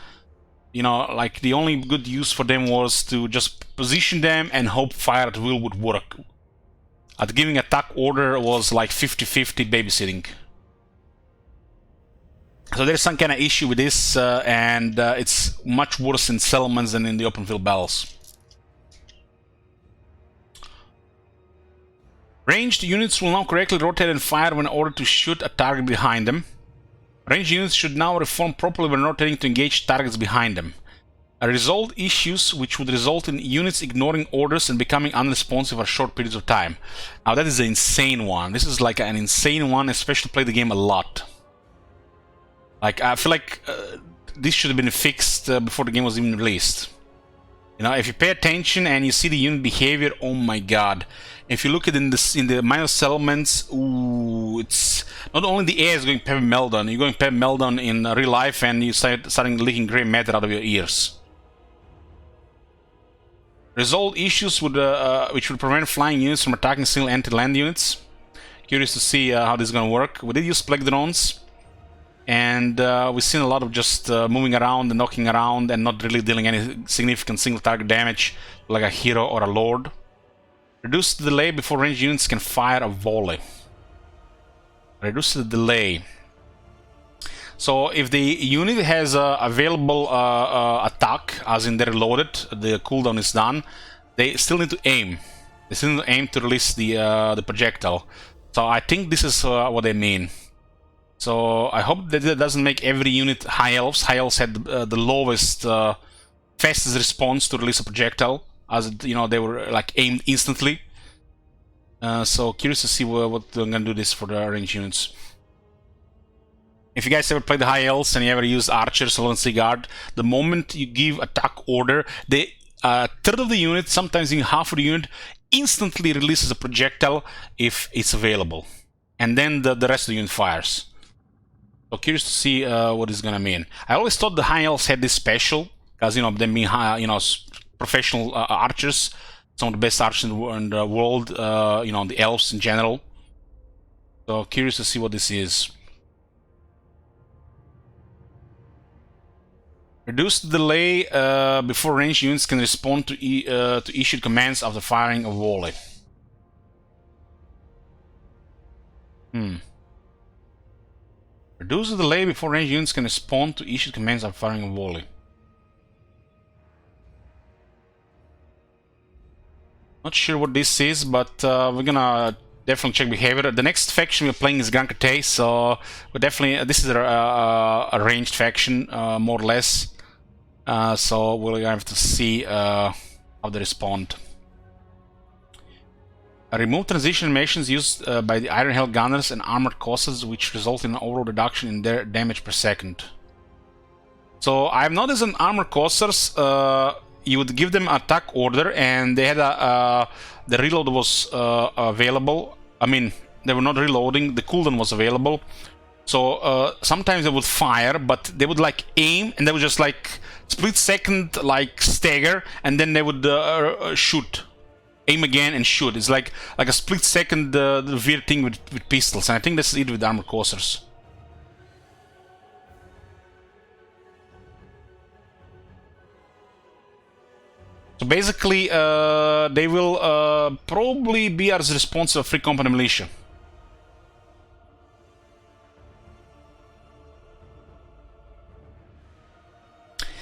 You know, like the only good use for them was to just position them and hope fire at will would work. Giving attack order was like 50-50 babysitting. So there's some kind of issue with this, and it's much worse in settlements than in the open field battles. Ranged units will now correctly rotate and fire when ordered to shoot a target behind them. Ranged units should now reform properly when rotating to engage targets behind them. Resolve issues which would result in units ignoring orders and becoming unresponsive for short periods of time. Now that is an insane one. This is like an insane one, especially play the game a lot. Like, I feel like this should have been fixed before the game was even released. You know, if you pay attention and you see the unit behavior, oh my god. If you look at in the minor settlements, ooh, it's not only the air is going pepper meltdown, you're going pepper meltdown in real life, and you starting leaking grey matter out of your ears. Resolve issues would, which would prevent flying units from attacking single anti-land units. Curious to see how this is going to work. We did use plague drones, and we've seen a lot of just moving around and knocking around and not really dealing any significant single target damage like a hero or a lord. Reduce the delay before ranged units can fire a volley. Reduce the delay. So if the unit has available attack, as in they're loaded, the cooldown is done, they still need to aim. They still need to aim to release the projectile. So I think this is what they mean. So I hope that it doesn't make every unit high elves. High elves had the lowest, fastest response to release a projectile, as you know they were like aimed instantly. So curious to see what they're gonna do this for the ranged units. If you guys ever played the high elves and you ever used archers or Sea Guard, the moment you give attack order, the third of the unit, sometimes even half of the unit, instantly releases a projectile if it's available, and then the rest of the unit fires. So curious to see what it's gonna mean. I always thought the high elves had this special, because you know them being professional archers, some of the best archers in the world. You know, the elves in general. So curious to see what this is. Reduce the delay before ranged units can respond to issued commands after firing a volley. Reduce the delay before ranged units can respond to issued commands after firing a volley. Not sure what this is, but we're gonna definitely check behavior. The next faction we're playing is Grand Crate, so we're definitely this is a ranged faction, more or less. So we're gonna have to see how they respond. Remove transition animations used by the Iron Hell Gunners and Armored Cossacks, which result in an overall reduction in their damage per second. So I've noticed in Armored Cossacks, you would give them attack order, and they had the reload was available. I mean, they were not reloading. The cooldown was available. So sometimes they would fire, but they would like aim, and they would just like split second like stagger, and then they would shoot. Aim again and shoot. It's like a split second weird thing with pistols, and I think that's it with Armored Cossacks. So basically, they will probably be as responsive Free Company Militia.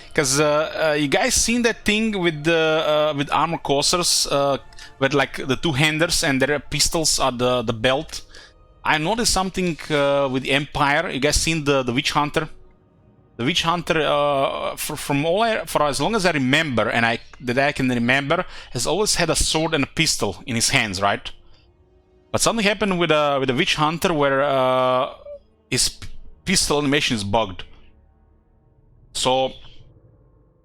Because you guys seen that thing with Armored Cossacks, with like the two-handers and their pistols at the belt? I noticed something with the Empire. You guys seen the Witch Hunter? The Witch Hunter, for as long as I remember, and I can remember, has always had a sword and a pistol in his hands, right? But something happened with the Witch Hunter where his pistol animation is bugged. So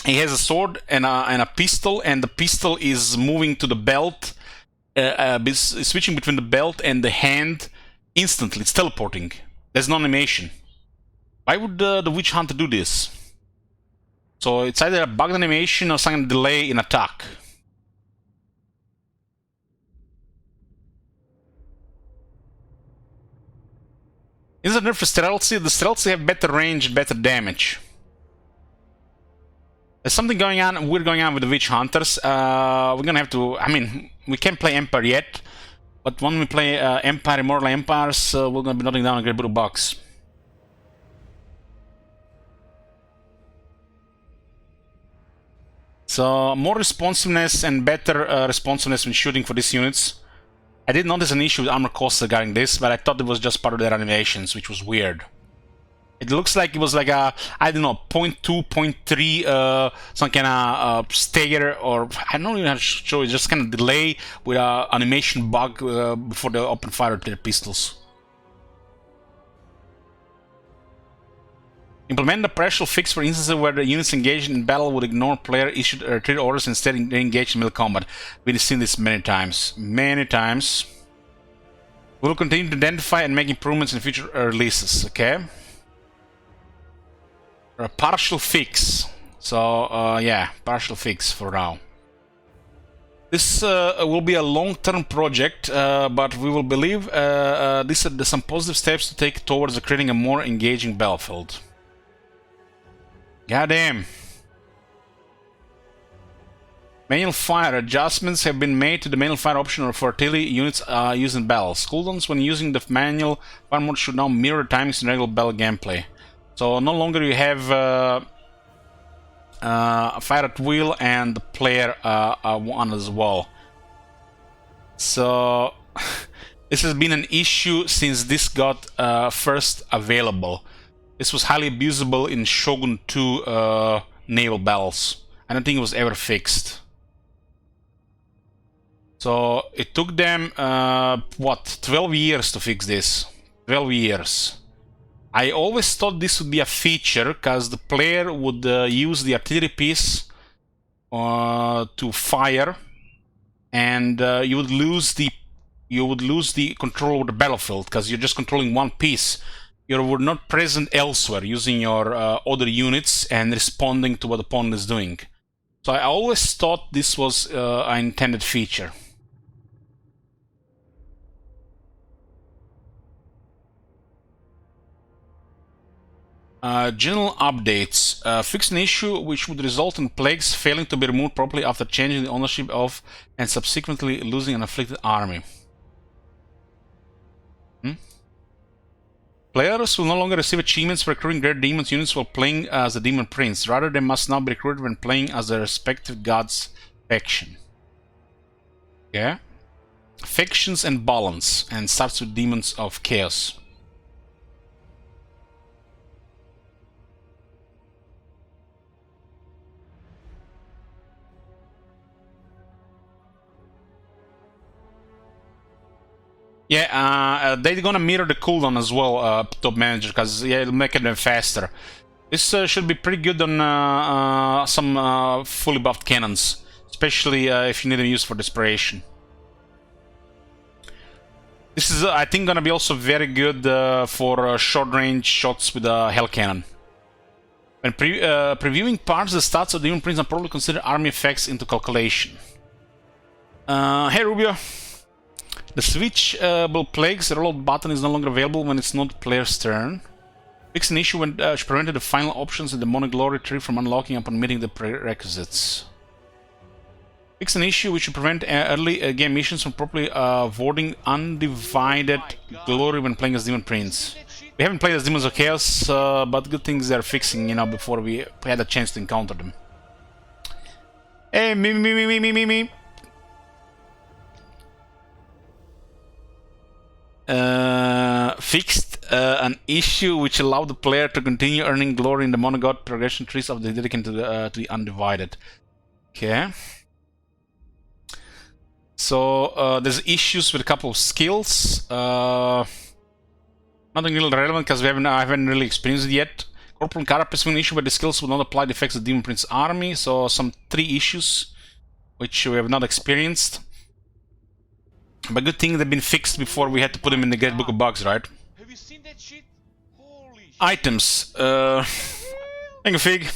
he has a sword and a pistol, and the pistol is moving to the belt, switching between the belt and the hand instantly. It's teleporting. There's no animation. Why would the Witch Hunter do this? So it's either a bugged animation or some delay in attack. Is it nerf for Streltsy? The Streltsy have better range, better damage. There's something going on, weird going on with the Witch Hunters. We're gonna have to, I mean, we can't play Empire yet, but when we play Empire, Immortal Empires, we're gonna be noting down a Great Blue Box. So, more responsiveness and better responsiveness when shooting for these units. I did notice an issue with armor costs regarding this, but I thought it was just part of their animations, which was weird. It looks like it was like a, I don't know, 0.2, 0.3, some kind of stagger, or I don't even know how to show it, just kind of delay with an animation bug before they open fire with their pistols. Implement a partial fix for instances where the units engaged in battle would ignore player-issued retreat orders and instead engage in melee combat. We've seen this many times. Many times. We will continue to identify and make improvements in future releases, okay? A partial fix. So, yeah, partial fix for now. This will be a long-term project, but we will believe there's some positive steps to take towards creating a more engaging battlefield. Goddamn. Manual fire adjustments have been made to the manual fire option for artillery units used in battles. Cooldowns when using the manual fire mode should now mirror timings in regular battle gameplay. So no longer you have fire at will and the player one as well. So this has been an issue since this got first available. This was highly abusable in Shogun 2 naval battles. I don't think it was ever fixed. So it took them, what, 12 years to fix this. 12 years. I always thought this would be a feature, because the player would use the artillery piece to fire, and you would lose the control over the battlefield, because you're just controlling one piece. You were not present elsewhere, using your other units and responding to what the opponent is doing. So I always thought this was an intended feature. General updates. Fix an issue which would result in plagues failing to be removed properly after changing the ownership of and subsequently losing an afflicted army. Players will no longer receive achievements for recruiting great demons units while playing as the Demon Prince. Rather, they must now be recruited when playing as their respective god's faction. Yeah. Factions and balance, and starts with Demons of Chaos. Yeah, they're gonna mirror the cooldown as well, Top Manager, because yeah, it'll make it faster. This should be pretty good on some fully buffed cannons, especially if you need them used for desperation. This is, I think, gonna be also very good for short-range shots with a Hell Cannon. When previewing parts, the stats of the Demon Prince are probably consider army effects into calculation. Hey Rubio. The switchable plagues reload button is no longer available when it's not the player's turn. Fix an issue when which prevented the final options in the Monoglory tree from unlocking upon meeting the prerequisites. Fix an issue which should prevent early game missions from properly avoiding undivided glory when playing as Demon Prince. We haven't played as Demons of Chaos, but good things they're fixing, you know, before we had a chance to encounter them. Hey, me. Fixed an issue which allowed the player to continue earning glory in the monogod progression trees of the dedicated to the undivided. Okay. So there's issues with a couple of skills. Nothing really relevant because I haven't really experienced it yet. Corporal and Carapace an issue where the skills will not apply the effects of Demon Prince army. So some 3 issues which we have not experienced. But good thing they've been fixed before we had to put them in the Great Book of Bugs, right? Have you seen that shit? Holy shit. Items. Thank you, Fig.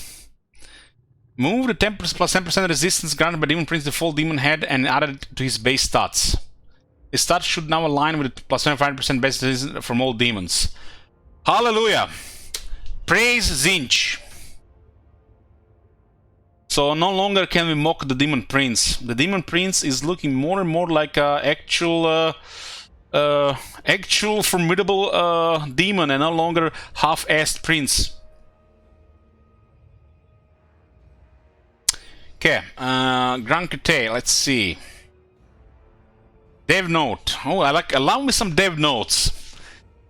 Move the 10% plus 10% resistance granted by Demon Prince default demon head and add it to his base stats. His stats should now align with the plus 25% base resistance from all demons. Hallelujah! Praise Zinch! So no longer can we mock the Demon Prince. The Demon Prince is looking more and more like a actual formidable demon and no longer half-assed prince. Okay, Grand Crete, let's see. Dev note. Oh, allow me some dev notes.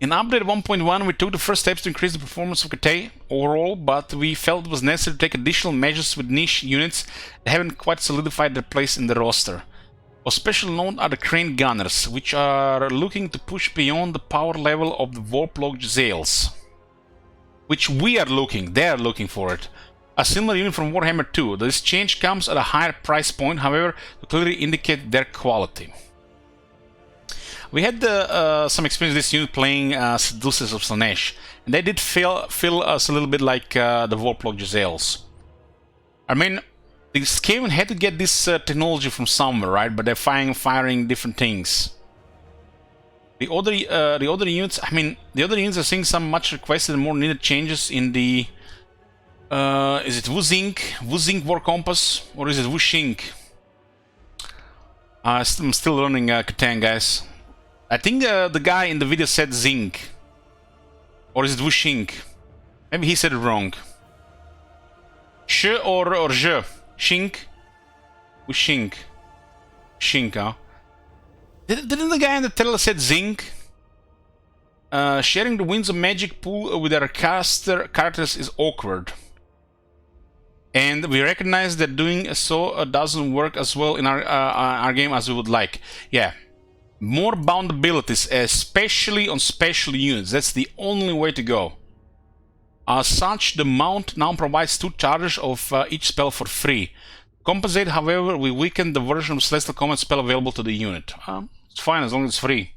In update 1.1, we took the first steps to increase the performance of Crete overall, but we felt it was necessary to take additional measures with niche units that haven't quite solidified their place in the roster. Of special note are the Crane Gunners, which are looking to push beyond the power level of the Warplogged Zales. Which they are looking for it. A similar unit from Warhammer 2. This change comes at a higher price point, however, to clearly indicate their quality. We had some experience with this unit playing Seducers of Slaanesh, and they did feel us a little bit like the Warplogged Zales. I mean, the Skaven had to get this technology from somewhere, right? But they're firing different things. The other units, I mean, the other units are seeing some much requested and more needed changes in the... is it Wuzink War Compass? Or is it Wushink? I'm still learning Catan, guys. I think the guy in the video said Zinc. Or is it Wushink? Maybe he said it wrong. Sh or Je? Shink? Wushink. Shink, huh? Didn't the guy in the trailer said Zinc? Sharing the Winds of Magic pool with our characters is awkward. And we recognize that doing so doesn't work as well in our game as we would like. Yeah. More bound abilities, especially on special units. That's the only way to go. As such, the mount now provides 2 charges of each spell for free. To compensate, however, we weaken the version of Celestial Command spell available to the unit. It's fine as long as it's free.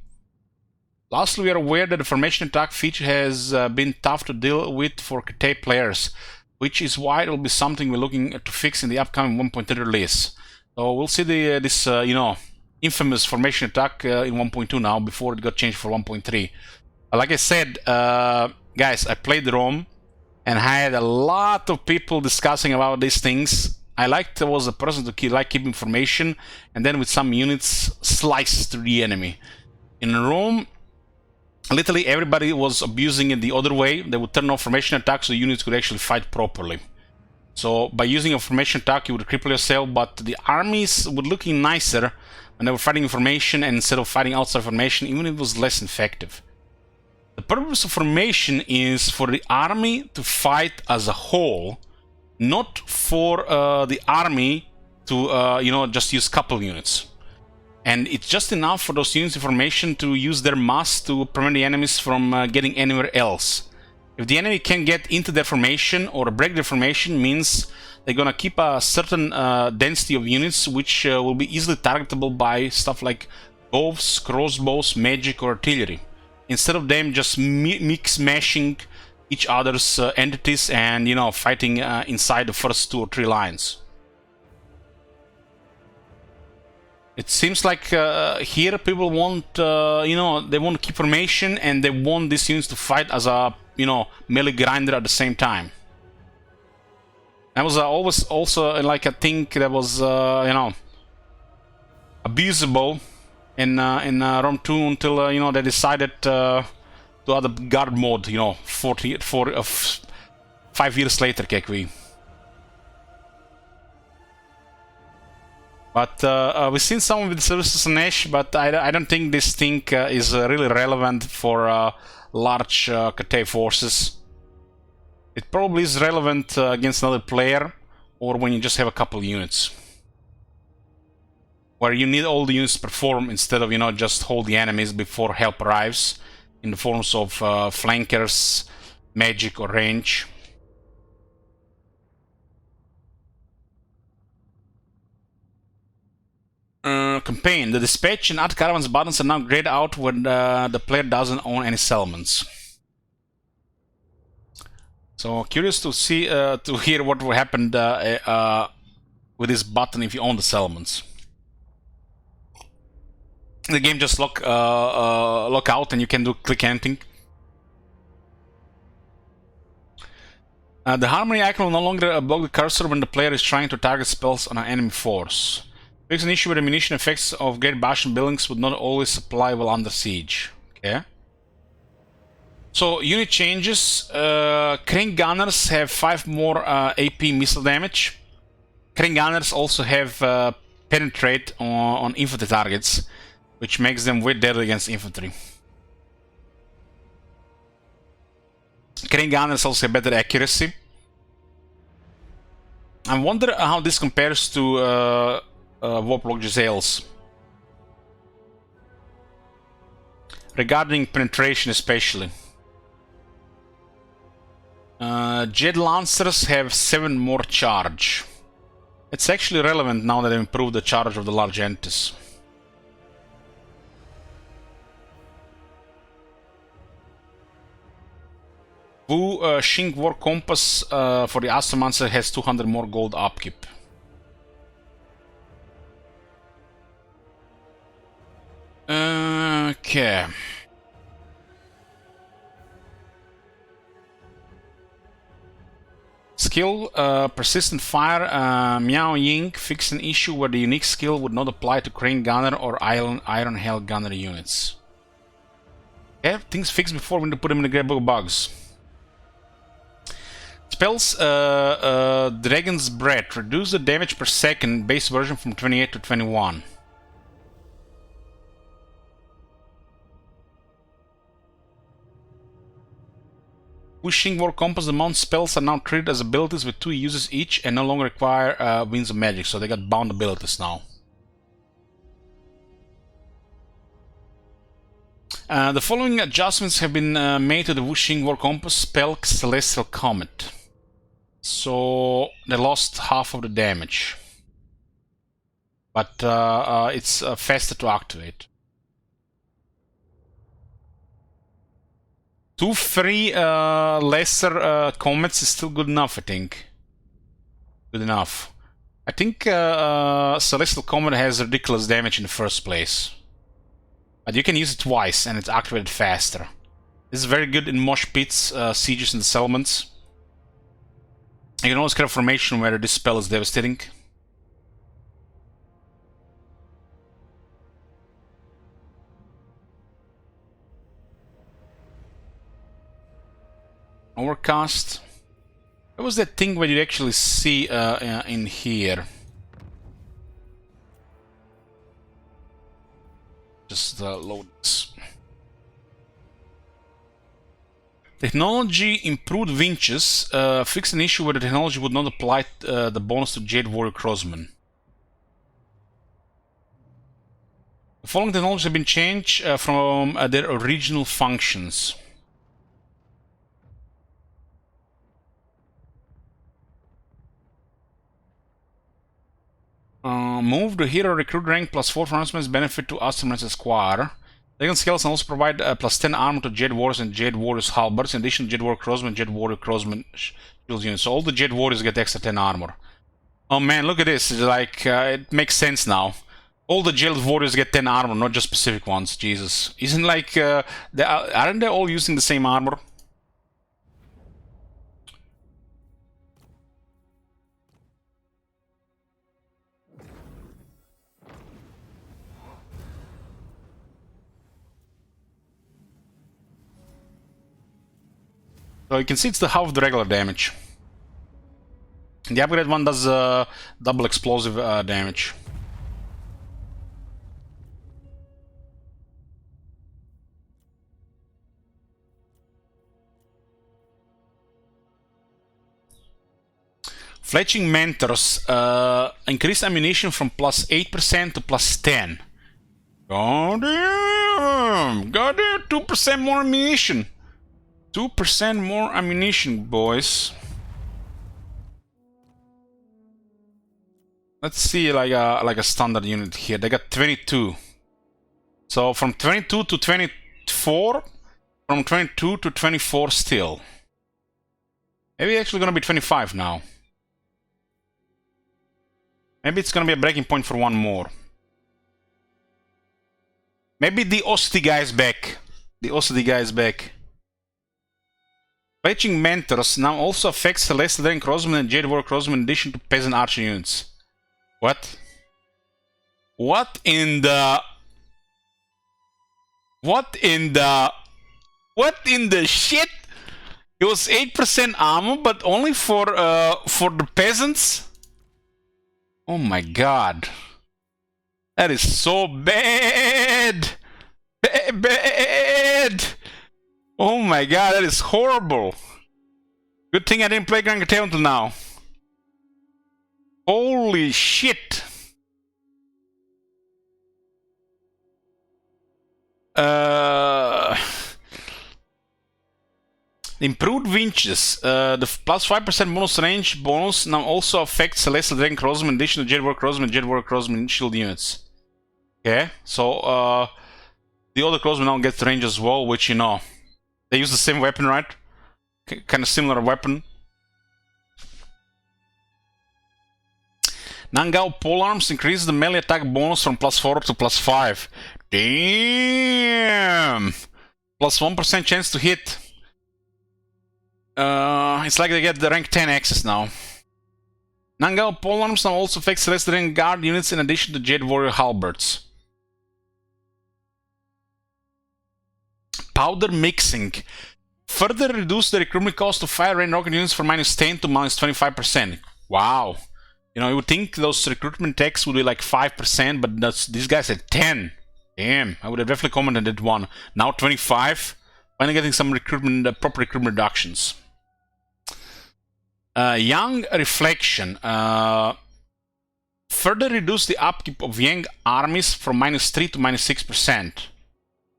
Lastly, we are aware that the formation attack feature has been tough to deal with for Crete players, which is why it will be something we're looking to fix in the upcoming 1.3 release. So we'll see this, you know, infamous formation attack in 1.2 now, before it got changed for 1.3. Like I said, guys, I played the ROM, and I had a lot of people discussing about these things. I was a person to keep information, and then with some units slice through the enemy. In Rome, literally everybody was abusing it the other way. They would turn off formation attack so units could actually fight properly. So by using a formation attack, you would cripple yourself, but the armies would look nicer when they were fighting in formation, and instead of fighting outside formation, even if it was less effective. The purpose of formation is for the army to fight as a whole, not for the army to, you know, just use couple units. And it's just enough for those units in formation to use their mass to prevent the enemies from getting anywhere else. If the enemy can get into their formation or break their formation, means they're gonna keep a certain density of units, which will be easily targetable by stuff like bows, crossbows, magic, or artillery, instead of them just mix-mashing each other's entities and, you know, fighting inside the first 2 or 3 lines. It seems like here people want, you know, they want to keep formation, and they want these units to fight as a, you know, melee grinder at the same time. That was always also like a thing that was, you know, abusable in Rome 2 until, you know, they decided to add a guard mode, you know, 5 years later, Kekwi. But we've seen some of the services on Ash, but I don't think this thing is really relevant for large Crete forces. It probably is relevant against another player, or when you just have a couple units, where you need all the units to perform instead of, you know, just hold the enemies before help arrives in the forms of flankers, magic, or range. Campaign. The dispatch and add caravans buttons are now grayed out when the player doesn't own any settlements. So curious to see, to hear what will happen with this button if you own the settlements. The game just lock out and you can do click anything. The Harmony icon will no longer block the cursor when the player is trying to target spells on an enemy force. Fix an issue where the ammunition effects of Great Bastion buildings would not always apply while under siege. Okay. So, unit changes. Crane Gunners have 5 more AP missile damage. Crane Gunners also have Penetrate on infantry targets, which makes them way deadly against infantry. Crane Gunners also have better accuracy. I wonder how this compares to Warplug Elves. Regarding penetration especially. Jet Lancers have 7 more charge. It's actually relevant now that they've improved the charge of the large entities. Wu Xing War Compass for the Astromancer has 200 more gold upkeep. Okay. Skill, Persistent Fire, Miao Ying fixed an issue where the unique skill would not apply to Crane Gunner or Iron Hell Gunner units. Okay, things fixed before we need to put them in the Grey Book of Bugs. Spells, Dragon's Breath, reduce the damage per second, base version from 28 to 21. Pushing War Compass, the mount spells are now treated as abilities with 2 uses each and no longer require Winds of Magic, so they got bound abilities now. The following adjustments have been made to the Wuxing War Compass spell Celestial Comet. So they lost half of the damage. But it's faster to activate. 2 free lesser comets is still good enough, I think. Good enough. I think Celestial Comet has ridiculous damage in the first place. But you can use it twice and it's activated faster. This is very good in mosh pits, sieges and settlements. You can always get a formation where this spell is devastating. Overcast. What was that thing where you actually see in here? Just load this. Technology improved winches. Fixed an issue where the technology would not apply the bonus to Jade Warrior Crossman. The following technologies have been changed from their original functions. Move the hero recruit rank +4 pronouncements benefit to Astroman's Esquire. Dragon Scales can also provide +10 armor to Jade Warriors and Jade Warriors Halberds, in addition to Jade Warrior Crossman and Jade Warrior Crossman shield units. So all the Jade Warriors get extra 10 armor. Oh man, look at this. It's like, it makes sense now. All the Jade Warriors get 10 armor, not just specific ones. Jesus. Isn't like, aren't they all using the same armor? So you can see it's the half of the regular damage. The upgrade one does double explosive damage. Fletching Mentors increase ammunition from +8% to +10. Goddamn! Goddamn! 2% more ammunition! 2% more ammunition, boys. Let's see like a standard unit here. They got 22. So from 22 to 24, from 22 to 24 still. Maybe it's actually gonna be 25 now. Maybe it's gonna be a breaking point for one more. Maybe the Osti guy is back. The Osti guy is back. Fletching Mentors now also affects Celestial Dragon Crossmen and Jade Warrior Crossmen in addition to Peasant Archer units. What? What in the... What in the... What in the shit? It was 8% armor, but only for the peasants? Oh my god. That is so bad! Bad! Oh my god, that is horrible! Good thing I didn't play Grand Cartel until now. Holy shit! Improved winches. The plus 5% bonus range bonus now also affects Celestial Dragon Crossmen in addition to Jade Warrior Crossmen and Jade Warrior Crossmen shield units. Okay, so the other Crossmen now get range as well, which you know. They use the same weapon, right? Kind of similar weapon. Nergal polearms increase the melee attack bonus from plus 4 to plus 5. Damn! Plus 1% chance to hit. It's like they get the rank 10 access now. Nergal polearms now also affect Celestial Dragon Guard units in addition to Jade Warrior halberds. Powder mixing. Further reduce the recruitment cost of fire rain rocket units from -10 to -25%. Wow. You know, you would think those recruitment techs would be like 5%, but these guys at 10. Damn, I would have definitely commented that one. Now 25. Finally getting some recruitment, proper recruitment reductions. Young Reflection. Further reduce the upkeep of young armies from -3 to -6%.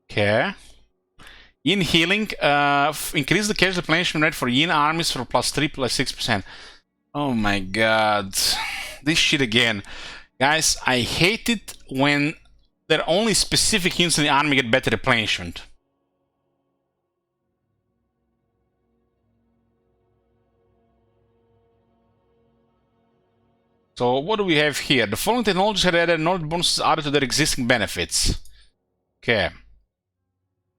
Okay. Yin Healing. Increase the cash replenishment rate for Yin armies for +3, +6%. Oh my god. This shit again. Guys, I hate it when there are only specific units in the army get better replenishment. So what do we have here? The following technologies have added knowledge bonuses added to their existing benefits. Okay.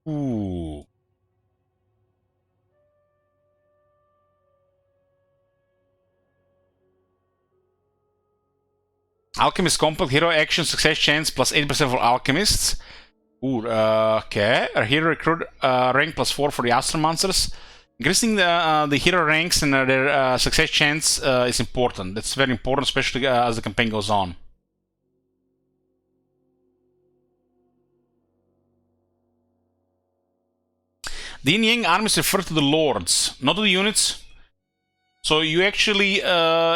Ooh. Alchemist Complex, Hero Action, Success Chance, plus 8% for Alchemists. Ooh, okay. A Hero Recruit rank plus 4 for the Astromancers. Increasing the hero ranks and their success chance is important. That's very important, especially as the campaign goes on. The Yin Yang armies refer to the lords, not to the units. So you actually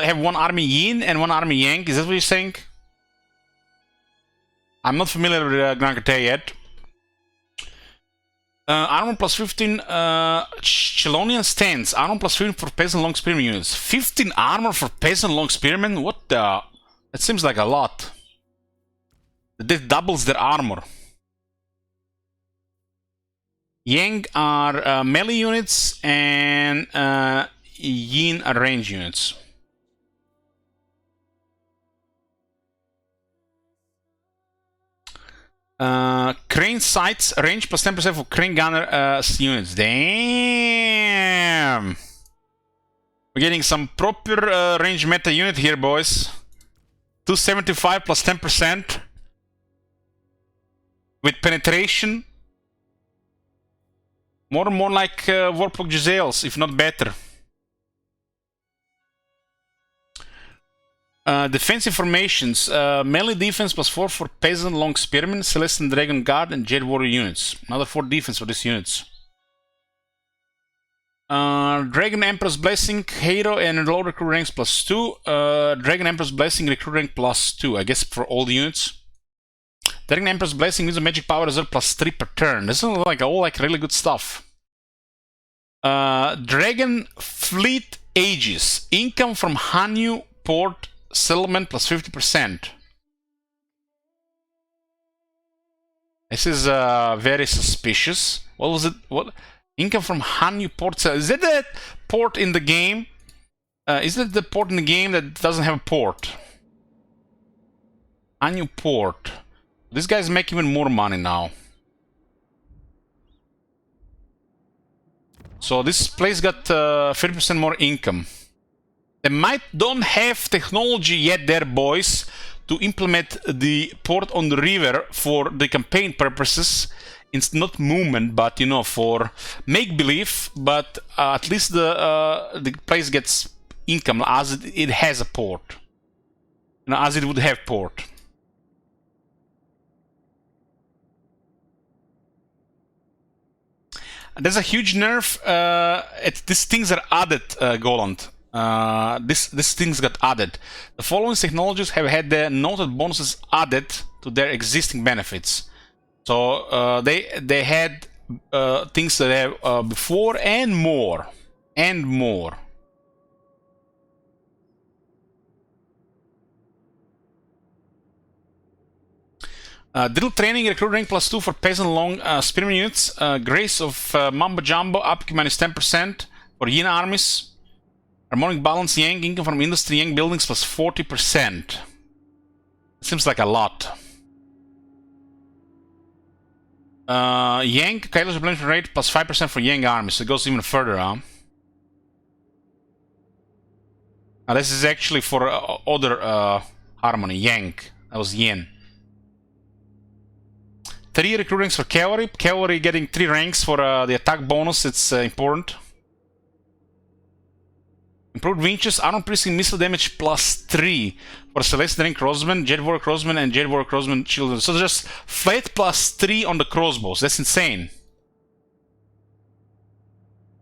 have one army Yin and one army Yang. Is that what you're saying? I'm not familiar with Grand Cartel yet. Armor plus 15, Chelonian Stance. Armor plus 15 for Peasant Long Spearman units. 15 armor for Peasant Long Spearman? What the? That seems like a lot. That doubles their armor. Yang are melee units and Yin are range units. Crane sights range plus 10% for crane gunner units. Damn! We're getting some proper range meta unit here, boys. 275 plus 10% with penetration. More and more like Warplock Giselles, if not better. Defensive formations. Melee defense plus 4 for Peasant Long Spearmen, Celestial Dragon Guard, and Jade Warrior units. Another 4 defense for these units. Dragon Emperor's Blessing, Hero and low recruit ranks plus 2. Dragon Emperor's Blessing, recruit rank plus 2, I guess for all the units. Dragon Emperor's Blessing uses magic power reserve plus 3 per turn. This is like all like really good stuff. Dragon Fleet Aegis. Income from Hanyu Port Settlement plus 50%. This is very suspicious. What was it? What? Income from Hanyu Port Settlement. Is that the port in the game? Is it the port in the game that doesn't have a port? Hanyu Port. This guy's making even more money now. So this place got 30% more income. They don't have technology yet there, boys, to implement the port on the river for the campaign purposes. It's not movement, but you know, for make-believe. But at least the place gets income as it has a port, you know, as it would have port. There's a huge nerf. These things are added, Goland. These things got added. The following technologies have had their noted bonuses added to their existing benefits. So they had things that they have before and more. Drill training, recruit rank +2 for peasant long spearman units. Grace of Mambo Jumbo up minus 10% for Yin armies. Harmonic balance Yang income from industry Yang buildings plus 40%. Seems like a lot. Yang Kailash replenishment rate plus 5% for Yang armies, so it goes even further, huh? Now this is actually for other harmony, Yang. That was Yin. 3 recruit ranks for cavalry. Cavalry getting 3 ranks for the attack bonus, it's important. Improved winches, armor piercing missile damage plus 3 for Celestial Rank Crossman, Jet Warrior Crossman, and Jet Warrior Crossman children. So just flat plus 3 on the crossbows. That's insane.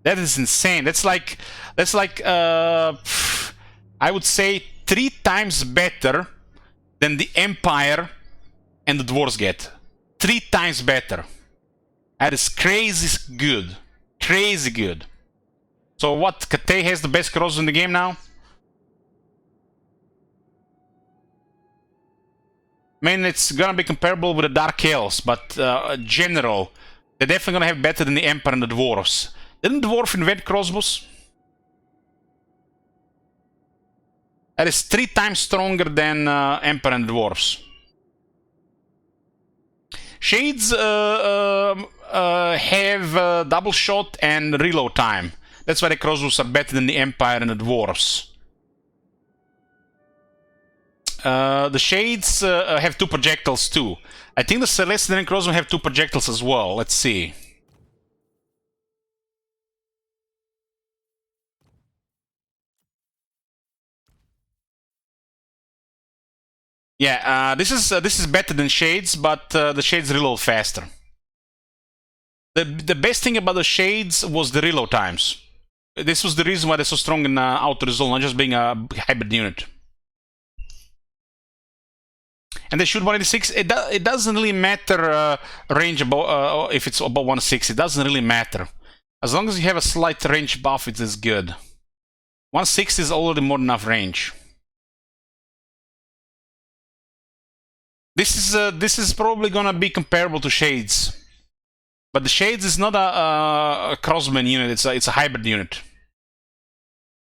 That is insane. That's like I would say 3 times better than the Empire and the Dwarves get. 3 times better. That is crazy good. Crazy good. So what, Kate has the best crossbows in the game now? I mean, it's gonna be comparable with the Dark Elves, but general, they're definitely gonna have better than the Emperor and the Dwarves. Didn't the Dwarf invent crossbows? That is 3 times stronger than Emperor and the Dwarves. Shades have double shot and reload time. That's why the crossbows are better than the Empire and the Dwarves. The Shades have 2 projectiles too. I think the Celestial and Crossbow have 2 projectiles as well. Let's see. Yeah, this is better than Shades, but the Shades reload faster. The best thing about the Shades was the reload times. This was the reason why they're so strong in auto-resolve, not just being a hybrid unit. And they shoot 186. It doesn't really matter range above, if it's above 160. It doesn't really matter. As long as you have a slight range buff, it is good. 160 is already more than enough range. This is probably gonna be comparable to Shades. But the Shades is not a crossman unit, it's a hybrid unit.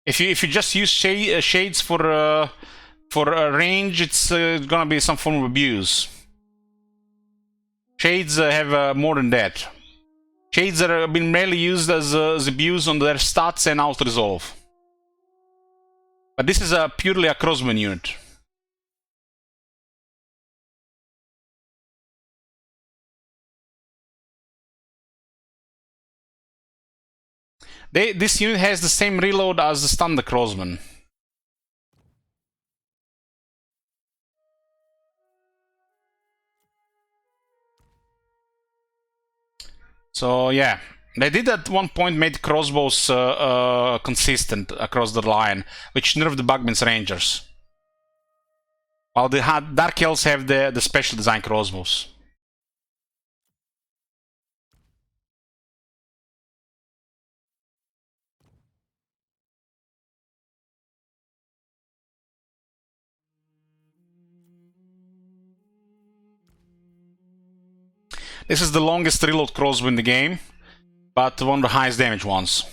If you just use Shades for range, it's gonna be some form of abuse. Shades have more than that. Shades have been mainly used as abuse on their stats and auto-resolve. But this is purely a crossman unit. This unit has the same reload as the standard crossman. So yeah, they did at one point made crossbows consistent across the line, which nerfed the Blackman Rangers. While the Dark Elves have the special design crossbows. This is the longest reload crossbow in the game, but one of the highest damage ones.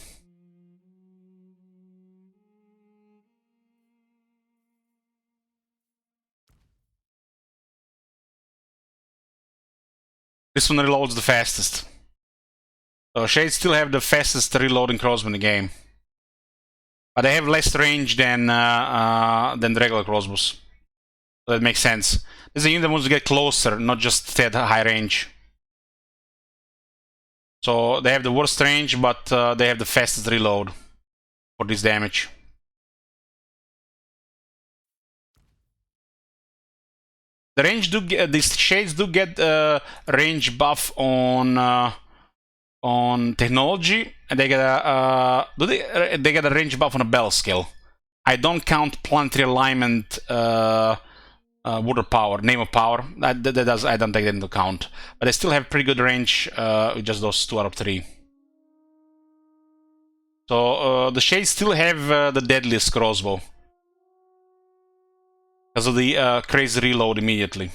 This one reloads the fastest. So Shades still have the fastest reloading crossbow in the game. But they have less range than the regular crossbows. So that makes sense. This is a unit that wants to get closer, not just at high range. So they have the worst range, but they have the fastest reload for this damage. The range do get, these Shades do get range buff on technology, and they get a they get a range buff on a battle skill. I don't count planetary alignment, water power, name of power. I don't take that into account, but they still have pretty good range with just those 2 out of 3. So the Shades still have the deadliest crossbow because of the crazy reload immediately.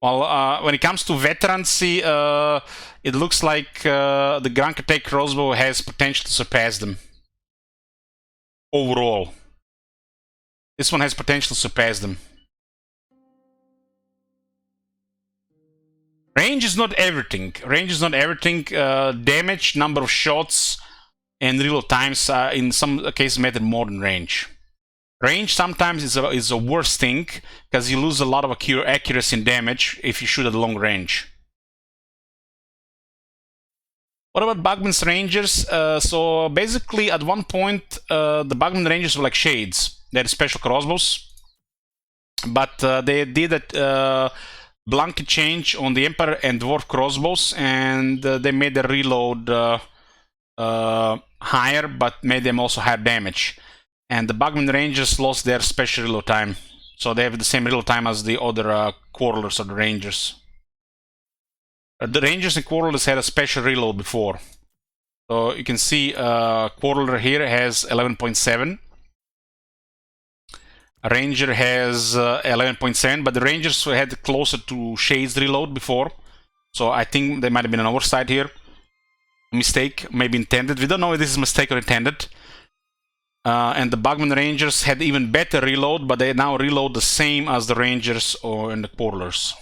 Well, when it comes to veterancy, it looks like the Gryphon crossbow has potential to surpass them. Overall. This one has potential to surpass them. Range is not everything. Range is not everything. Damage, number of shots, and reload times in some cases matter more than range. Range sometimes is a worse thing, because you lose a lot of accuracy and damage if you shoot at long range. What about Blackman Rangers? So basically at one point the Blackman Rangers were like Shades. They had special crossbows, but they did a blanket change on the Emperor and Dwarf crossbows, and they made the reload higher, but made them also higher damage. And the Blackman Rangers lost their special reload time, so they have the same reload time as the other Quarrelers or the Rangers. The Rangers and Quarrelers had a special reload before. So you can see Quarreler here has 11.7. Ranger has 11.7, but the Rangers had closer to Shades reload before. So I think there might have been an oversight here. Mistake, maybe intended. We don't know if this is mistake or intended. And the Blackman Rangers had even better reload, but they now reload the same as the Rangers and the Quarrelers.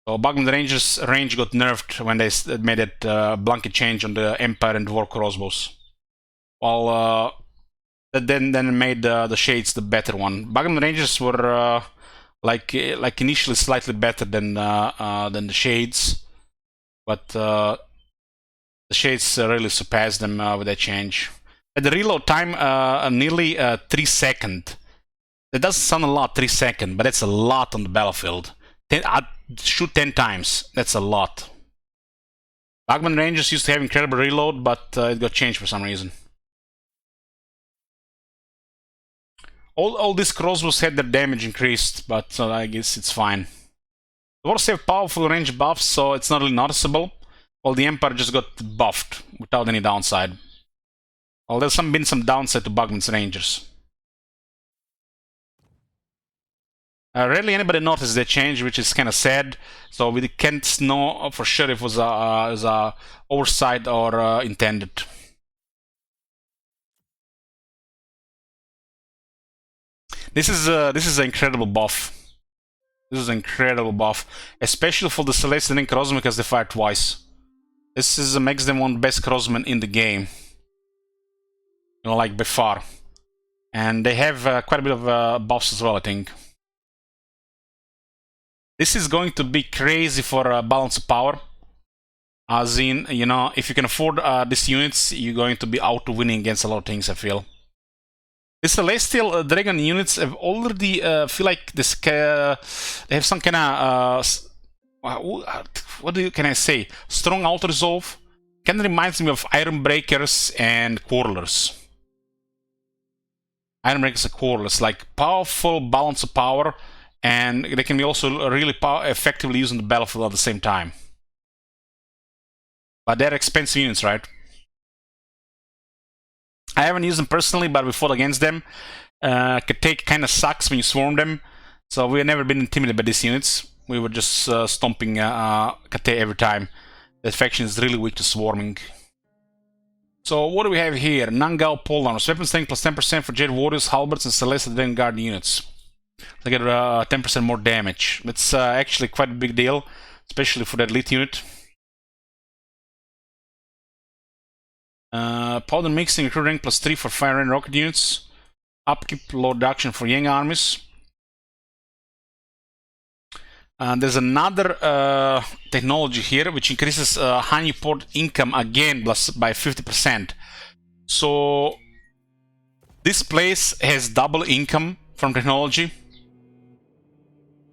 So Blackman Rangers range got nerfed when they made that blanket change on the Empire and Dwarf crossbows. While that then made the Shades the better one. Blackman Rangers were like initially slightly better than the Shades, but the Shades really surpassed them with that change. At the reload time, nearly 3 seconds. That doesn't sound a lot, 3 seconds, but that's a lot on the battlefield. I'd shoot 10 times. That's a lot. Blackman Rangers used to have incredible reload, but it got changed for some reason. All these crossbows had their damage increased, but I guess it's fine. The Dwarves have powerful range buffs, so it's not really noticeable. While the Empire just got buffed without any downside. Well, there's been some downside to Blackman's Rangers. Rarely anybody noticed that change, which is kind of sad. So we can't know for sure if it was a oversight or intended. This is an incredible buff. This is an incredible buff, especially for the Celestial and Crossmen because they fire twice. This makes them one of the best crossmen in the game. You know, like by far. And they have quite a bit of buffs as well, I think. This is going to be crazy for balance of power. As in, you know, if you can afford these units, you're going to be out to winning against a lot of things, I feel. The Celestial Dragon units have already, feel like this, they have some kind of, what can I say? Strong auto resolve. Kind of reminds me of Iron Breakers and Quarrelers. Iron Breakers and Quarrelers, like powerful balance of power, and they can be also really effectively used on the battlefield at the same time. But they're expensive units, right? I haven't used them personally, but we fought against them. Kate kind of sucks when you swarm them, so we've never been intimidated by these units. We were just stomping Kate every time. That faction is really weak to swarming. So what do we have here? Nergal Polearms. Weapon strength plus 10% for Jet Warriors, Halberds, and Celestial Dragon Guard units. They get 10% more damage. That's actually quite a big deal, especially for that elite unit. Powder mixing, recruit rank +3 for fire and rocket units. Upkeep load reduction for Yang armies. There's another technology here which increases honey port income again plus by 50%. So this place has double income from technology.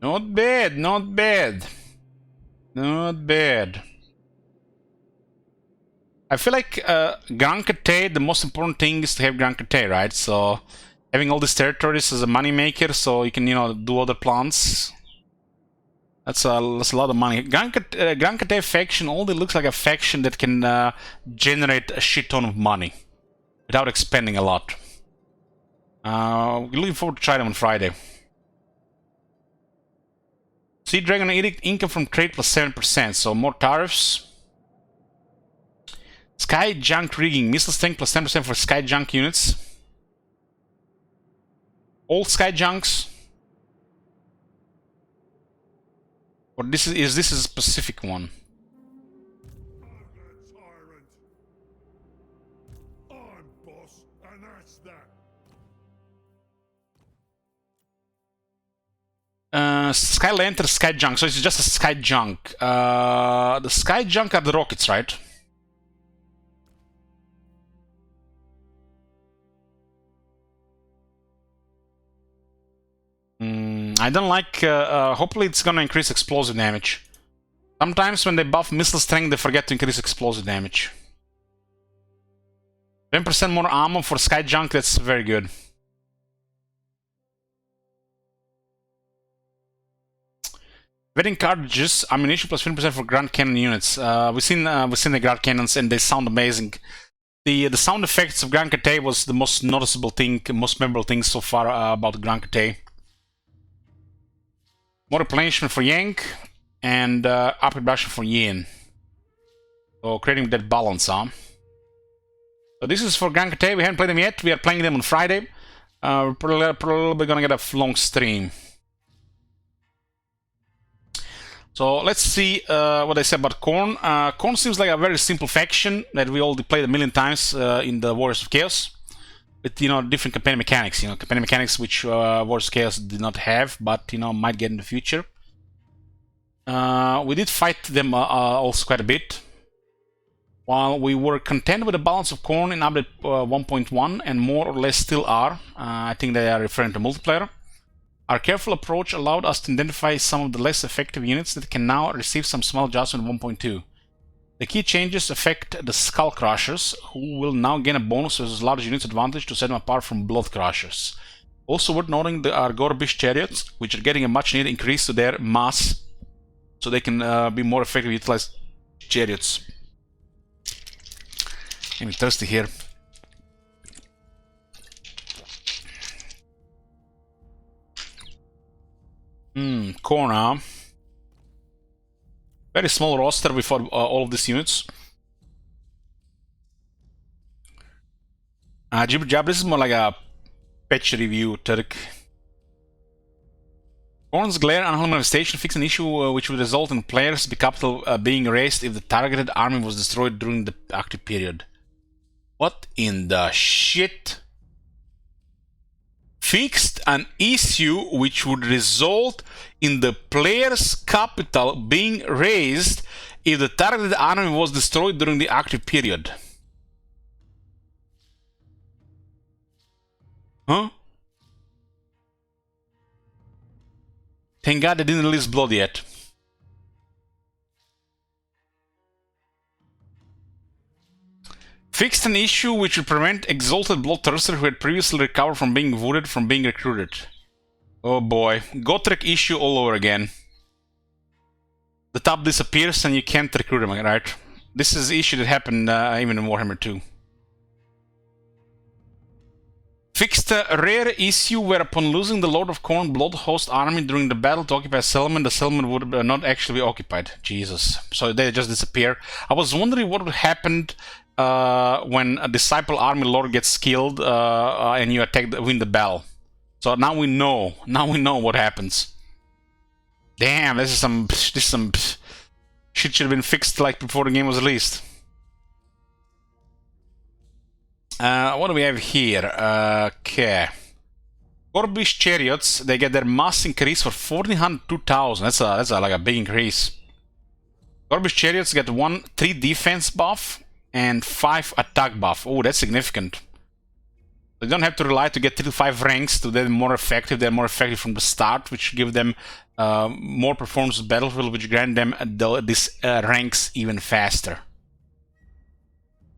Not bad, not bad. Not bad. I feel like Grand Cate, the most important thing is to have Grand Cate, right? So having all these territories is a money maker, so you can, you know, do other plans. That's a lot of money. Grand Cate faction only looks like a faction that can generate a shit ton of money without expending a lot. We're looking forward to try them on Friday. Sea Dragon Edict income from trade +7%, so more tariffs. Sky Junk Rigging, missile tank +10% for Sky Junk units. All Sky Junks. Or this is a specific one? I'm boss, and that's that. Sky Lantern, Sky Junk. So it's just a Sky Junk. The Sky Junk are the rockets, right? I don't like... hopefully it's gonna increase explosive damage. Sometimes when they buff missile strength, they forget to increase explosive damage. 10% more ammo for Sky Junk, that's very good. Wedding cartridges, ammunition +15% for Grand Cannon units. We've seen the Grand Cannons and they sound amazing. The sound effects of Grand Cate was the most noticeable thing, most memorable thing so far about Grand Cate. More replenishment for Yang and up reduction for Yin. So creating that balance, huh? So this is for Grand Cate. We haven't played them yet. We are playing them on Friday. We're probably gonna get a long stream. So let's see what they say about Khorne. Khorne seems like a very simple faction that we already played a million times in the Warriors of Chaos. With, you know, different campaign mechanics, you know, campaign mechanics which Warriors of Chaos did not have, but, you know, might get in the future. We did fight them also quite a bit. While we were content with the balance of Khorne in update 1.1, and more or less still are, I think they are referring to multiplayer, our careful approach allowed us to identify some of the less effective units that can now receive some small adjustment in 1.2. The key changes affect the Skull Crushers, who will now gain a bonus versus large units advantage to set them apart from Blood Crushers. Also worth noting are Orbeez Chariots, which are getting a much needed increase to their mass, so they can be more effectively utilized chariots. I'm thirsty here. Khorne. Very small roster with all of these units. Jibber Jab, this is more like a patch review, Turk. Khorne's Glare Unholy Manifestation fixed an issue which would result in players' capital being raised if the targeted army was destroyed during the active period. What in the shit? Fixed an issue which would result in the player's capital being raised if the targeted army was destroyed during the active period. Huh? Thank God they didn't release Blood yet. Fixed an issue which would prevent Exalted Bloodthirster who had previously recovered from being wounded from being recruited. Oh boy. Gotrek issue all over again. The top disappears and you can't recruit him, right? This is the issue that happened even in Warhammer 2. Fixed a rare issue where upon losing the Lord of Khorne Blood Host army during the battle to occupy a settlement, the settlement would not actually be occupied. Jesus. So they just disappear. I was wondering what would happen when a Disciple Army Lord gets killed and you win the battle. So now we know. Now we know what happens. Damn, this is some shit should have been fixed like before the game was released. What do we have here? Okay. Orbeez Chariots, they get their mass increase for 1400 2000. That's like a big increase. Orbeez Chariots get 3 defense buff and 5 attack buff. Oh, that's significant. They don't have to rely to get 3 to 5 ranks to get more effective. They're more effective from the start, which give them more performance battlefield, which grant them these ranks even faster.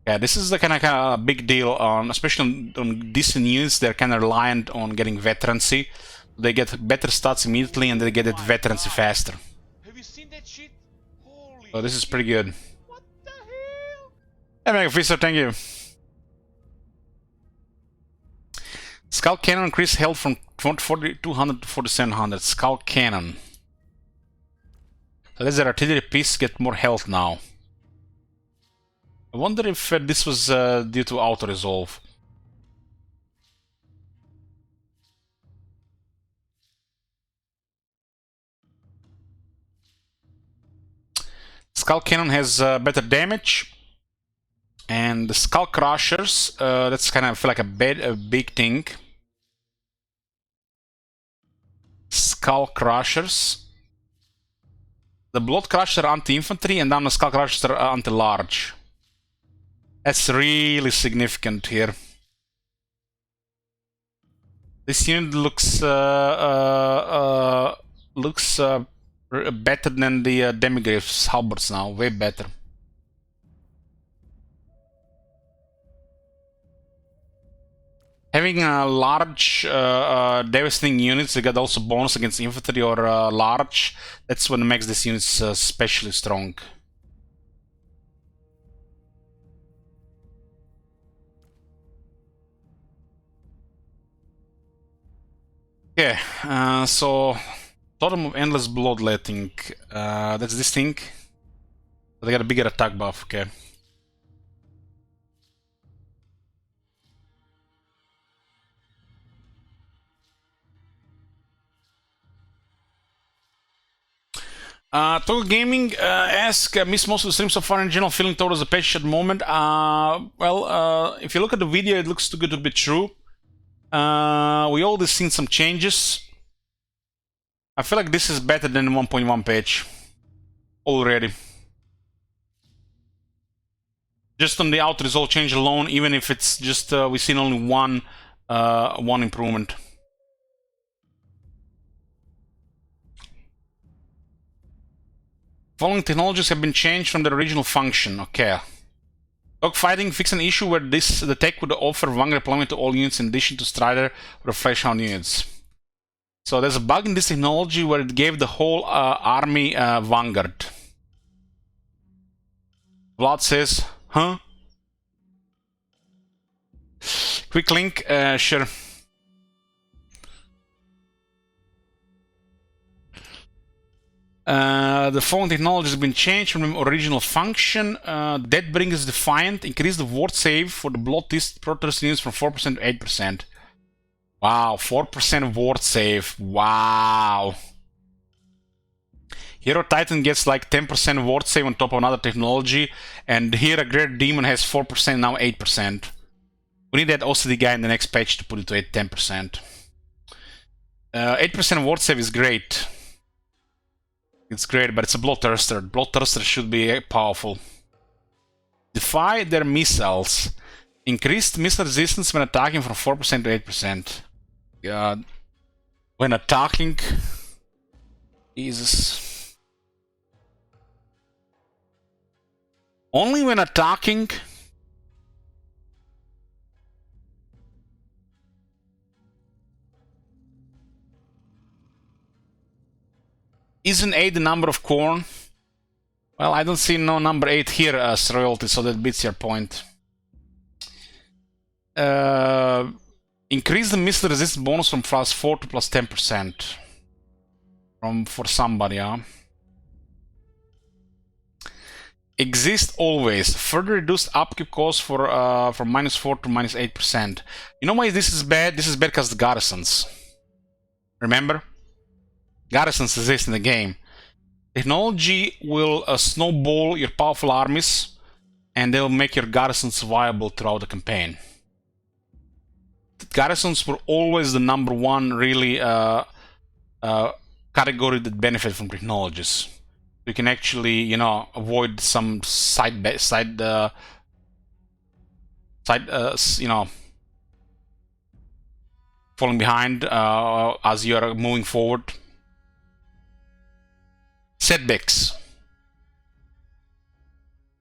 Yeah, this is the kind of big deal, especially on decent units. They're kind of reliant on getting veterancy. They get better stats immediately, and they get that veterancy faster. Have you seen that shit? Holy So this is shit. pretty good. What the hell? Hey, Mega Fister, thank you. Skull Cannon increase health from 4200 to 4700. Skull Cannon. So that's their artillery piece, get more health now. I wonder if this was due to auto-resolve. Skull Cannon has better damage. And the Skull Crushers, that's kind of feel like a big thing. Skull Crushers. The Blood Crushers are anti-infantry, and then the Skull Crushers are anti-large. That's really significant here. This unit looks better than the Demigryph's halberds now, way better. Having large devastating units, they get also bonus against infantry or large. That's what makes these units especially strong. Okay, so Totem of Endless Bloodletting. That's this thing. They got a bigger attack buff, okay. Total Gaming missed most of the stream so far in general, feeling towards the patch at the moment. If you look at the video, it looks too good to be true. We already seen some changes. I feel like this is better than the 1.1 patch already. Just on the out result change alone, even if it's just we've seen only one improvement. Following technologies have been changed from their original function. Okay. Dogfighting fixed an issue where the tech would offer Vanguard deployment to all units in addition to Strider or Fleshhound units. So there's a bug in this technology where it gave the whole army Vanguard. Vlad says, huh? Quick link, sure. The following technology has been changed from the original function. Deathbringer is Defiant. Increase the ward save for the Bloodthirst Protest units from 4% to 8%. Wow, 4% ward save. Wow. Hero Titan gets like 10% ward save on top of another technology. And here a Great Demon has 4%, now 8%. We need that OCD guy in the next patch to put it to 10%. 8% ward save is great. It's great, but it's a Bloodthirster. Bloodthirster should be powerful. Defy their missiles. Increased missile resistance when attacking from 4% to 8%. God. When attacking... Jesus. Only when attacking... Isn't 8 the number of corn? Well, I don't see no number 8 here as royalty, so that beats your point. Increase the missile resistance bonus from +4 to +10%. For somebody, huh? Exist always. Further reduced upkeep cost from -4 to -8%. You know why this is bad? This is bad because the garrisons. Remember? Garrisons exist in the game. Technology will snowball your powerful armies, and they'll make your garrisons viable throughout the campaign. garrisons were always the #1 really category that benefit from technologies. You can actually, you know, avoid some you know, falling behind as you are moving forward. Setbacks.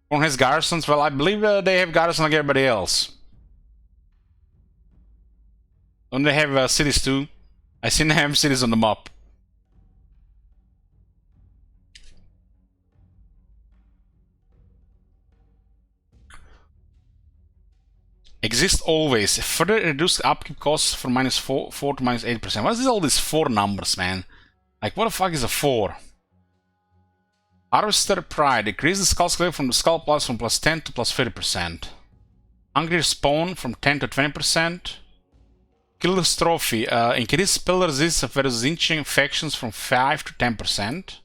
Khorne has garrisons. Well, I believe they have garrisons like everybody else. Don't they have cities too? I seen they have cities on the map. Exist always. Further reduce upkeep costs from -4 to -8%. What is all these 4 numbers, man? Like, what the fuck is a 4? Harvester Pride. Increase the skull scale from the skull plus from +10 to +30%. Hungry Spawn from 10 to 20%. Killer's Trophy. Increase spell resistance versus infections from 5 to 10%.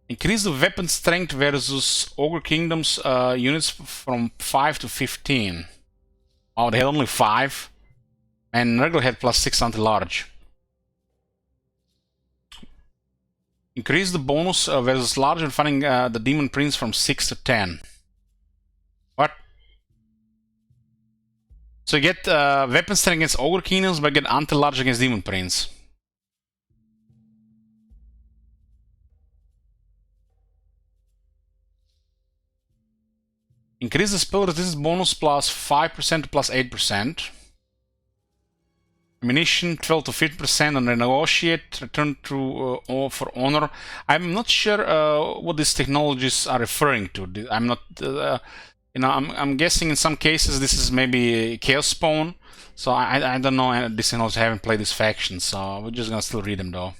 Increase the weapon strength versus Ogre Kingdoms units from 5 to 15. Oh, they had only 5. And Nergal had +6 anti-large. Increase the bonus versus large when fighting the Demon Prince from 6 to 10. What? So you get weapon strength against Ogre Kingdoms, but get anti-large against Demon Prince. Increase the spell resistance bonus +5% to +8%. Ammunition 12 to 50% on renegotiate. Return to for honor. I'm not sure what these technologies are referring to. I'm not. You know, I'm guessing in some cases this is maybe Chaos Spawn. So I don't know. These technologies, I haven't played this faction, so we're just gonna still read them though.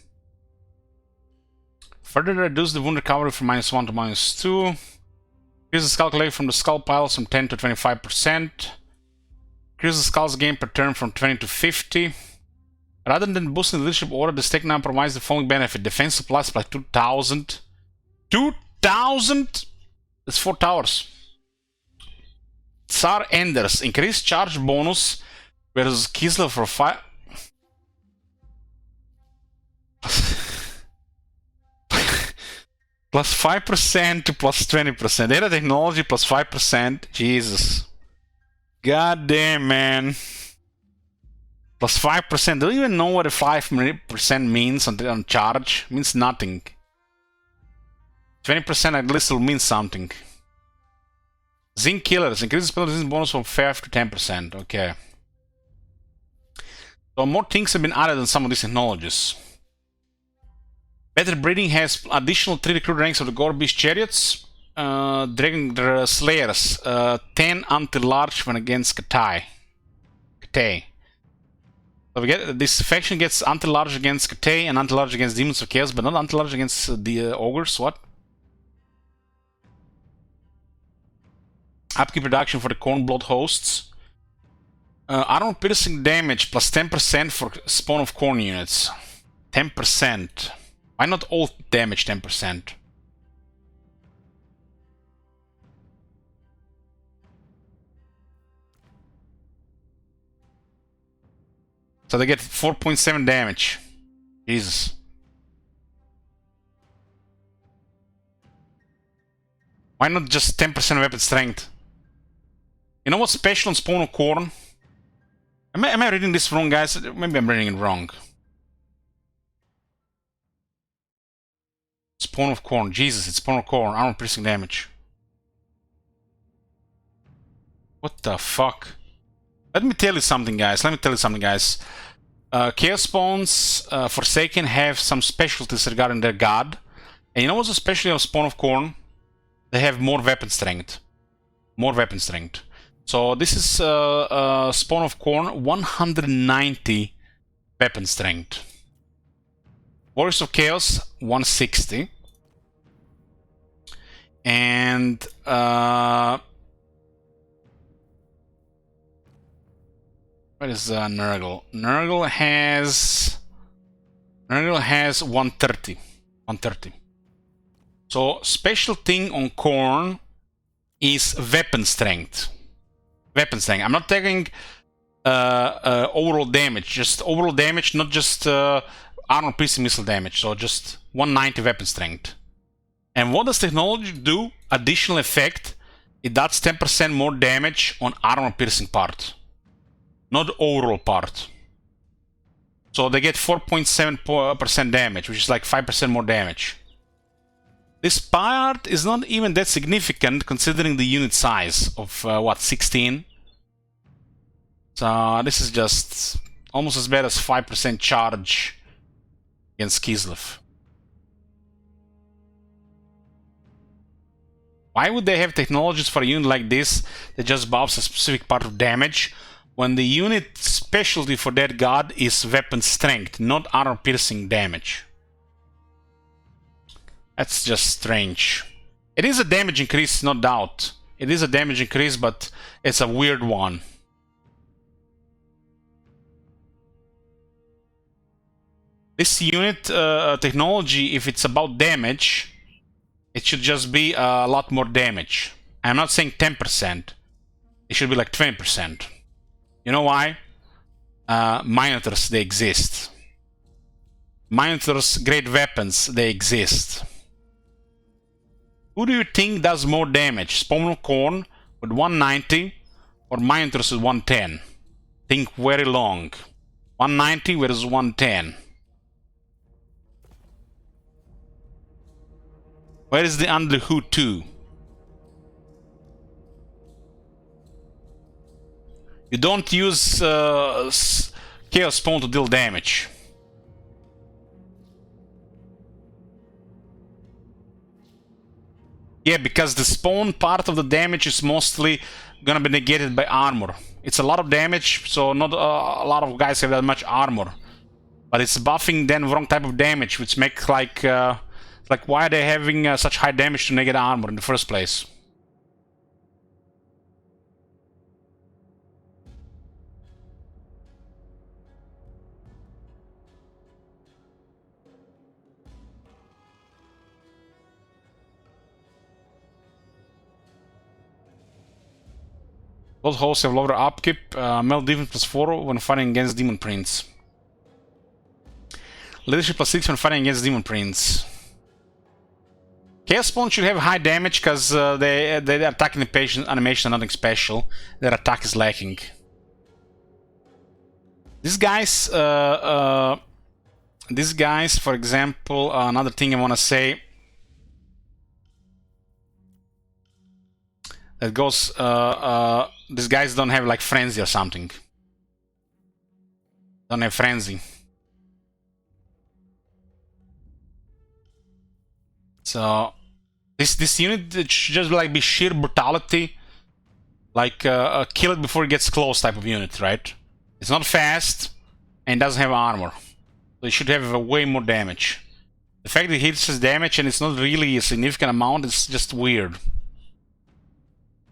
Further reduce the wound recovery from -1 to -2. Increase the skull collection from the skull piles from 10 to 25%. Increase the skulls gain per turn from 20 to 50. Rather than boosting the leadership order, this tech now provides the following benefit. Defense supplies by 2,000. 2,000? That's 4 towers. Tsar Enders. Increase charge bonus versus Kislev for 5. +5% to +20%. Data technology +5%. Jesus. God damn, man. +5%. Don't even know what a 5% means on charge. It means nothing. 20% at least will mean something. Zinc Killers. Increases spell resistance bonus from 5 to 10%. Okay. So more things have been added on some of these technologies. Better Breeding has additional 3 recruit ranks of the Orbeez Chariots. Dragon Slayers. 10 anti-large when against Katay. So we get this faction gets anti-large against Katay and anti-large against Demons of Chaos, but not anti-large against the Ogres. What? Upkeep reduction for the Cornblood hosts. Armor piercing damage +10% for Spawn of Khorne units. 10%. Why not all damage 10%? So they get 4.7 damage. Jesus. Why not just 10% weapon strength? You know what's special on Spawn of Khorne? Am I reading this wrong, guys? Maybe I'm reading it wrong. Spawn of Khorne. Jesus, it's Spawn of Khorne. Armor piercing damage. What the fuck? Let me tell you something, guys. Chaos Spawns, Forsaken, have some specialties regarding their god. And you know what's especially on Spawn of Khorne? They have more weapon strength. So this is Spawn of Khorne, 190 weapon strength. Warriors of Chaos, 160. And what is Nergal? Nergal has 130. So special thing on Khorne is weapon strength. I'm not taking overall damage. Just overall damage, not just armor piercing missile damage. So just 190 weapon strength. And what does technology do? Additional effect. It does 10% more damage on armor piercing part, not overall part. So they get 4.7% damage, which is like 5% more damage. This part is not even that significant considering the unit size of what, 16? So this is just almost as bad as 5% charge against Kislev. Why would they have technologies for a unit like this that just buffs a specific part of damage when the unit specialty for that god is weapon strength, not armor piercing damage? That's just strange. It is a damage increase, no doubt. It is a damage increase, but it's a weird one. This unit technology, if it's about damage, it should just be a lot more damage. I'm not saying 10%. It should be like 20%. You know why? Minotaurs, they exist. Minotaurs, great weapons, they exist. Who do you think does more damage? Spawn of Corn with 190 or Minotaurs with 110? Think very long. 190 versus 110. Where is the Under Hood 2? You don't use Chaos Spawn to deal damage. Yeah, because the spawn part of the damage is mostly gonna be negated by armor. It's a lot of damage, so not a lot of guys have that much armor. But it's buffing then wrong type of damage, which makes like why are they having such high damage to negate armor in the first place? Both hosts have lower upkeep, meld defense +4 when fighting against Demon Prince. Leadership +6 when fighting against Demon Prince. Chaos Spawn should have high damage because their attack animation are nothing special. Their attack is lacking. These guys, for example, another thing I want to say that goes, these guys don't have like frenzy or something. Don't have frenzy. So this unit should just like be sheer brutality, like kill it before it gets close type of unit, right? It's not fast and doesn't have armor, so it should have way more damage. The fact that it hits his damage and it's not really a significant amount is just weird.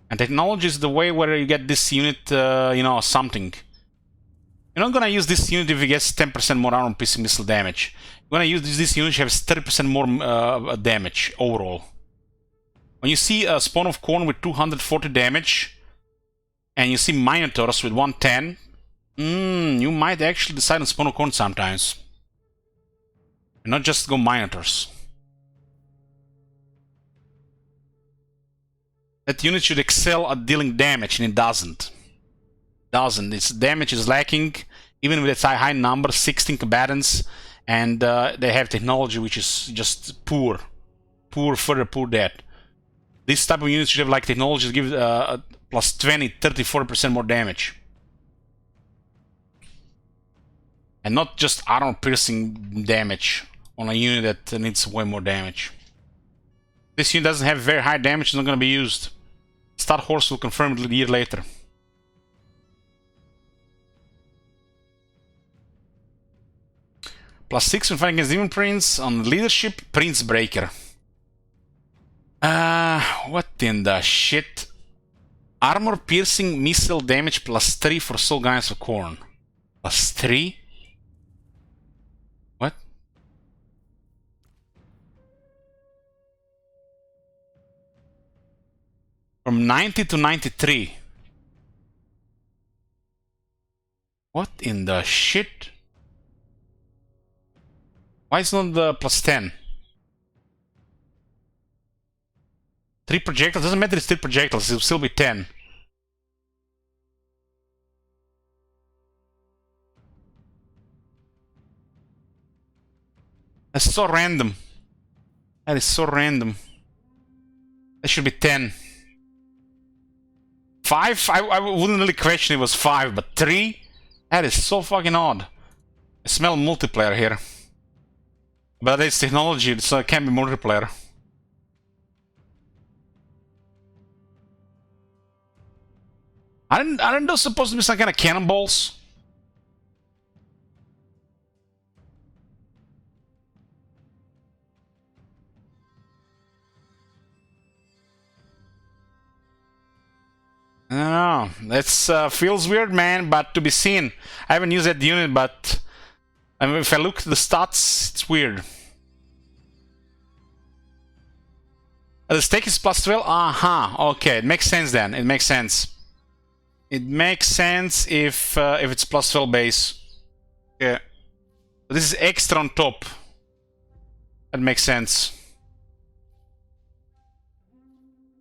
And technology is the way where you get this unit, you know, something. You're not gonna use this unit if it gets 10% more armor piercing missile damage. You're gonna use this unit which has 30% more damage overall. When you see a Spawn of Corn with 240 damage, and you see Minotaurs with 110, you might actually decide on Spawn of Corn sometimes. And not just go Minotaurs. That unit should excel at dealing damage, and it doesn't. Its damage is lacking, even with its high number, 16 combatants, and they have technology which is just poor. Further poor that. This type of units should have like technology to give plus 20, 30, 40% more damage. And not just armor piercing damage on a unit that needs way more damage. This unit doesn't have very high damage, it's not going to be used. Star Horse will confirm it a year later. +6 when fighting against Demon Prince. On leadership, Prince Breaker. What in the shit? Armor piercing missile damage +3 for Soul Guardians of Corn. +3? What? From 90 to 93. What in the shit? Why is not the plus 10? 3 projectiles? Doesn't matter, it's 3 projectiles, it'll still be 10. That's so random. That is so random. That should be 10. 5? I wouldn't really question it was 5, but 3? That is so fucking odd. I smell multiplayer here. But it's technology, so it can't be multiplayer. Aren't those supposed to be some kind of cannonballs? I don't know. That feels weird, man, but to be seen. I haven't used that unit, but I mean, if I look at the stats, it's weird. The stake is plus 12? Okay, it makes sense then. It makes sense. It makes sense if it's plus 12 base. Yeah. This is extra on top. That makes sense.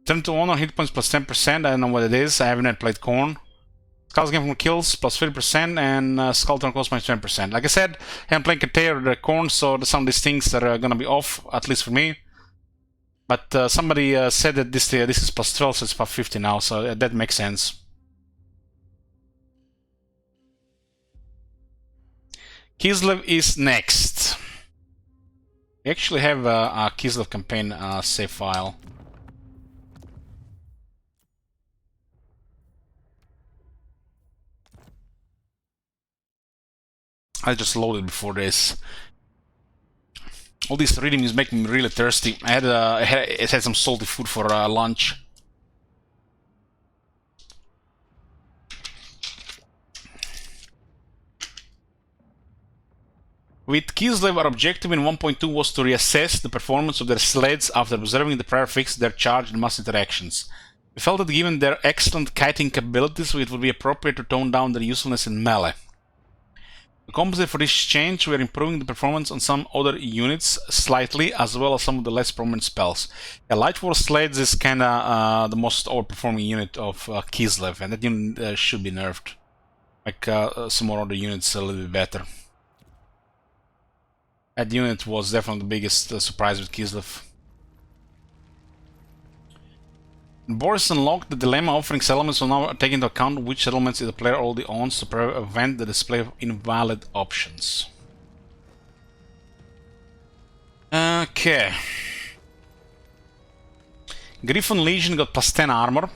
Turn to honor, hit points plus 10%. I don't know what it is. I haven't played Corn. Skulls gain from kills plus 50% and Skull turn cost minus 20%. Like I said, I'm playing Kateir or Corn, so some of these things are gonna be off, at least for me. But somebody said that this is plus 12, so it's plus 50 now, so that makes sense. Kislev is next. We actually have a Kislev campaign save file. I just loaded before this. All this reading is making me really thirsty. I had some salty food for lunch. With Kislev, our objective in 1.2 was to reassess the performance of their sleds after observing the prior fix their charge and mass interactions. We felt that given their excellent kiting capabilities, it would be appropriate to tone down their usefulness in melee. To compensate for this change, we are improving the performance on some other units slightly, as well as some of the less prominent spells. Yeah, Light War Sleds is kinda the most overperforming unit of Kislev, and that unit should be nerfed. Like some more other units a little bit better. That unit was definitely the biggest surprise with Kislev. Boris unlocked the dilemma offering settlements will now take into account which settlements the player already owns to prevent the display of invalid options. Okay. Gryphon Legion got plus 10 armor.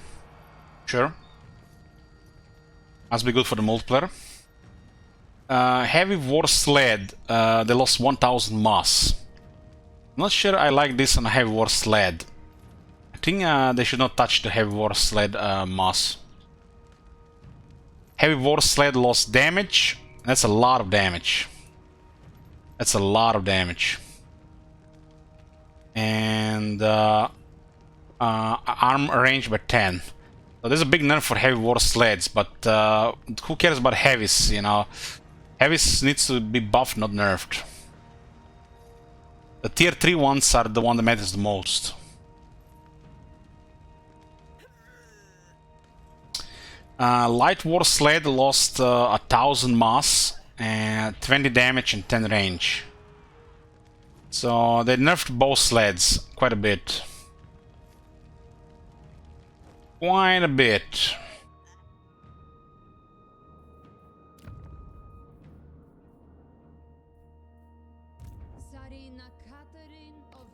Sure. Must be good for the multiplayer. Heavy War Sled, they lost 1000 mass. I'm not sure I like this on a Heavy War Sled. I think they should not touch the Heavy War Sled mass. Heavy War Sled lost damage. That's a lot of damage. That's a lot of damage. And arm range by 10. So there's a big nerf for Heavy War Sleds, but who cares about heavies, you know? Heavies needs to be buffed, not nerfed. The tier 3 ones are the one that matters the most. Light War Sled lost 1000 mass, and 20 damage and 10 range. So they nerfed both sleds quite a bit. Quite a bit.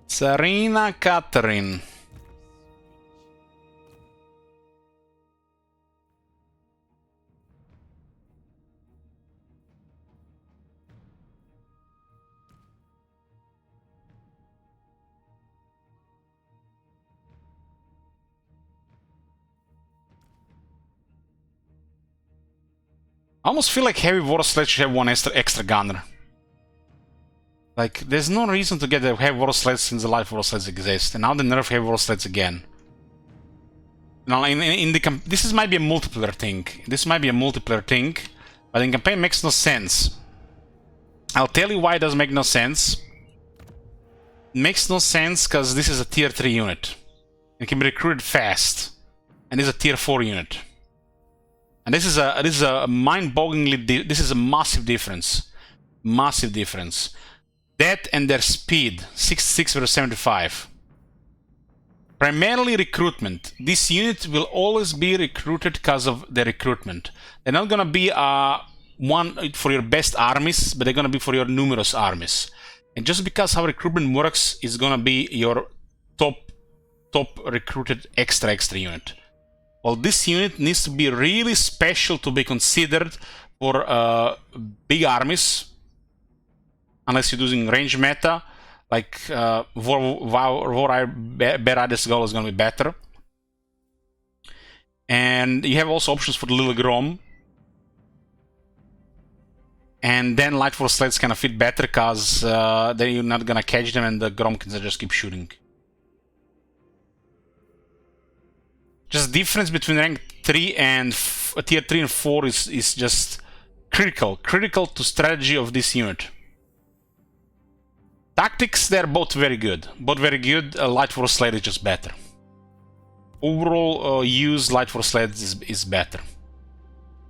Tsarina Catherine. I almost feel like Heavy War Sled should have one extra gunner. Like, there's no reason to get the Heavy War Sleds since the Light War Sleds exist, and now they nerf Heavy War Sleds again. Now, this might be a multiplayer thing. This might be a multiplayer thing, But in campaign, it makes no sense. I'll tell you why it doesn't make no sense. It makes no sense because this is a tier 3 unit. It can be recruited fast. And this is a tier 4 unit. And this is a mind-bogglingly... This is a massive difference. Massive difference. That and their speed. 66 versus 75. Primarily recruitment. This unit will always be recruited because of the recruitment. They're not gonna be one for your best armies, but they're gonna be for your numerous armies. And just because how recruitment works is gonna be your top recruited extra unit. Well, this unit needs to be really special to be considered for big armies, unless you're using range meta. Like Bear Rider's goal is going to be better. And you have also options for the Little Grom. And then Light Force Sleds kind of fit better because then you're not going to catch them and the Grom can just keep shooting. Just difference between rank 3 and tier 3 and 4 is just critical to strategy of this unit. Tactics, they're both very good. Light Force Sled is just better. Overall use Light Force Sled is better.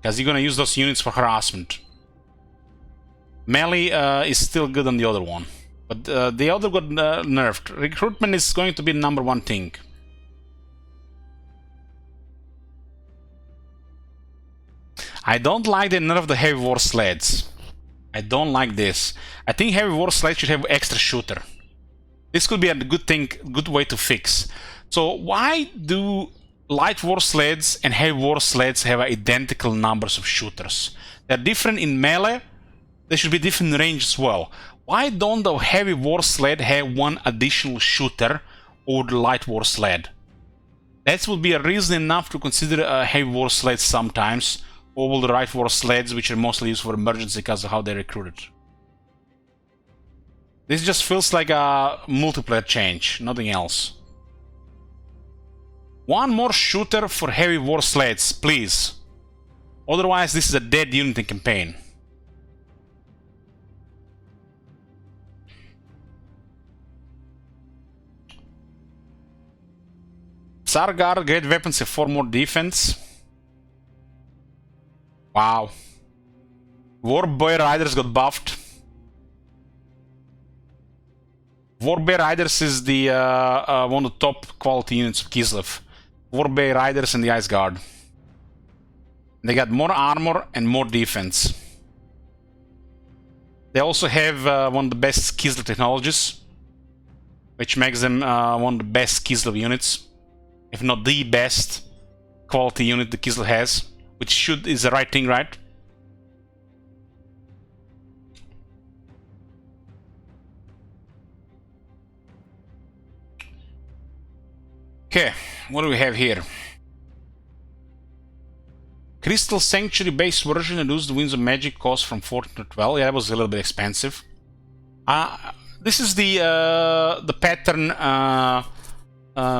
Because you're gonna use those units for harassment. Melee is still good on the other one. But the other got nerfed. Recruitment is going to be the #1 thing. I don't like the nerf of the Heavy War Sleds. I don't like this. I think Heavy War Sleds should have extra shooter. This could be a good way to fix. So why do Light War Sleds and Heavy War Sleds have identical numbers of shooters? They're different in melee. They should be different in range as well. Why don't the Heavy War Sled have one additional shooter over the Light War Sled? That would be a reason enough to consider a Heavy War Sled sometimes over the Light War Sleds, which are mostly used for emergency because of how they're recruited. This just feels like a multiplayer change, nothing else. One more shooter for Heavy War Sleds, please. Otherwise, this is a dead unit in campaign. Sargar, great weapons have 4 more defense. Wow. Warbear Riders got buffed. Warbear Riders is the one of the top quality units of Kislev. Warbear Riders and the Ice Guard. They got more armor and more defense. They also have one of the best Kislev technologies, which makes them one of the best Kislev units, if not the best quality unit the Kislev has. Which is the right thing, right? Okay, what do we have here? Crystal Sanctuary base version reduced the Winds of Magic cost from 14 to 12. Yeah, that was a little bit expensive. This is the pattern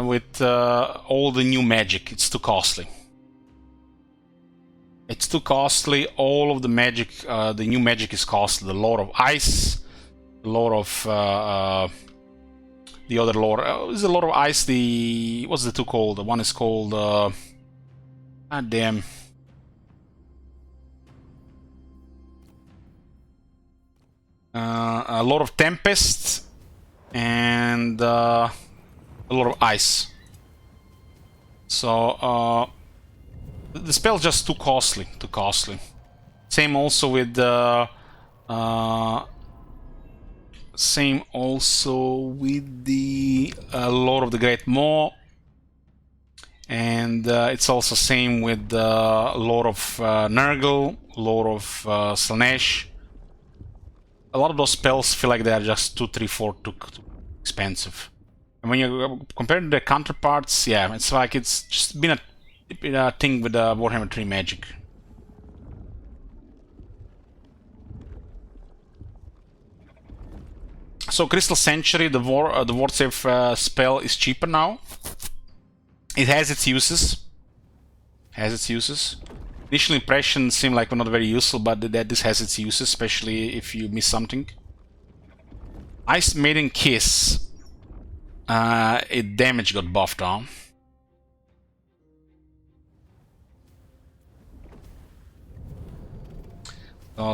with all the new magic. It's too costly. It's too costly. All of the magic, the new magic is costly. The Lord of Ice, the Lord of the other Lord. Is the Lord of Ice the what's the two called? The one is called damn. Lord of Tempest and a Lord of Ice. So the spell's just too costly, Same also with the Lord of the Great Maw, and it's also same with the Lord of Nergal, Lord of Slanesh. A lot of those spells feel like they are just 2, 3, 4 too expensive. And when you compare the counterparts, yeah, it's like it's just been a thing with Warhammer 3 magic. So Crystal Sanctuary, the ward save spell is cheaper now. It has its uses. This Initial impressions seem like not very useful, but that this has its uses, especially if you miss something. Ice Maiden Kiss. It damage got buffed on.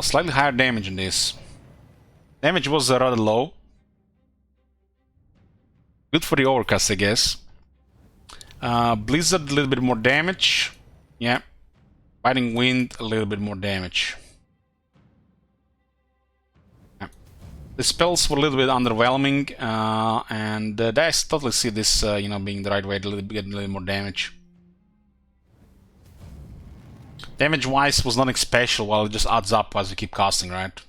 Slightly higher damage in this. Damage was rather low. Good for the overcast, I guess. Blizzard, a little bit more damage. Yeah. Fighting Wind, a little bit more damage. Yeah. The spells were a little bit underwhelming, and I totally see this, you know, being the right way to get a little more damage. Damage-wise was nothing special, well, it just adds up as you keep casting, right?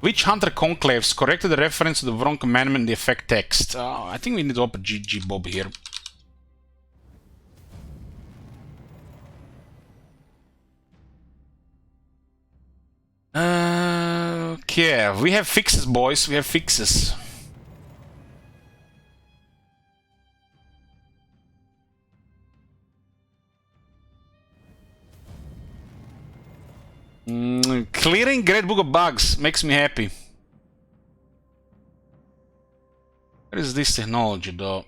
Witch Hunter Conclaves corrected the reference to the wrong commandment in the effect text. I think we need to open GG Bob here. Okay, we have fixes, boys. We have fixes. Clearing Great Book of Bugs makes me happy. What is this technology, though?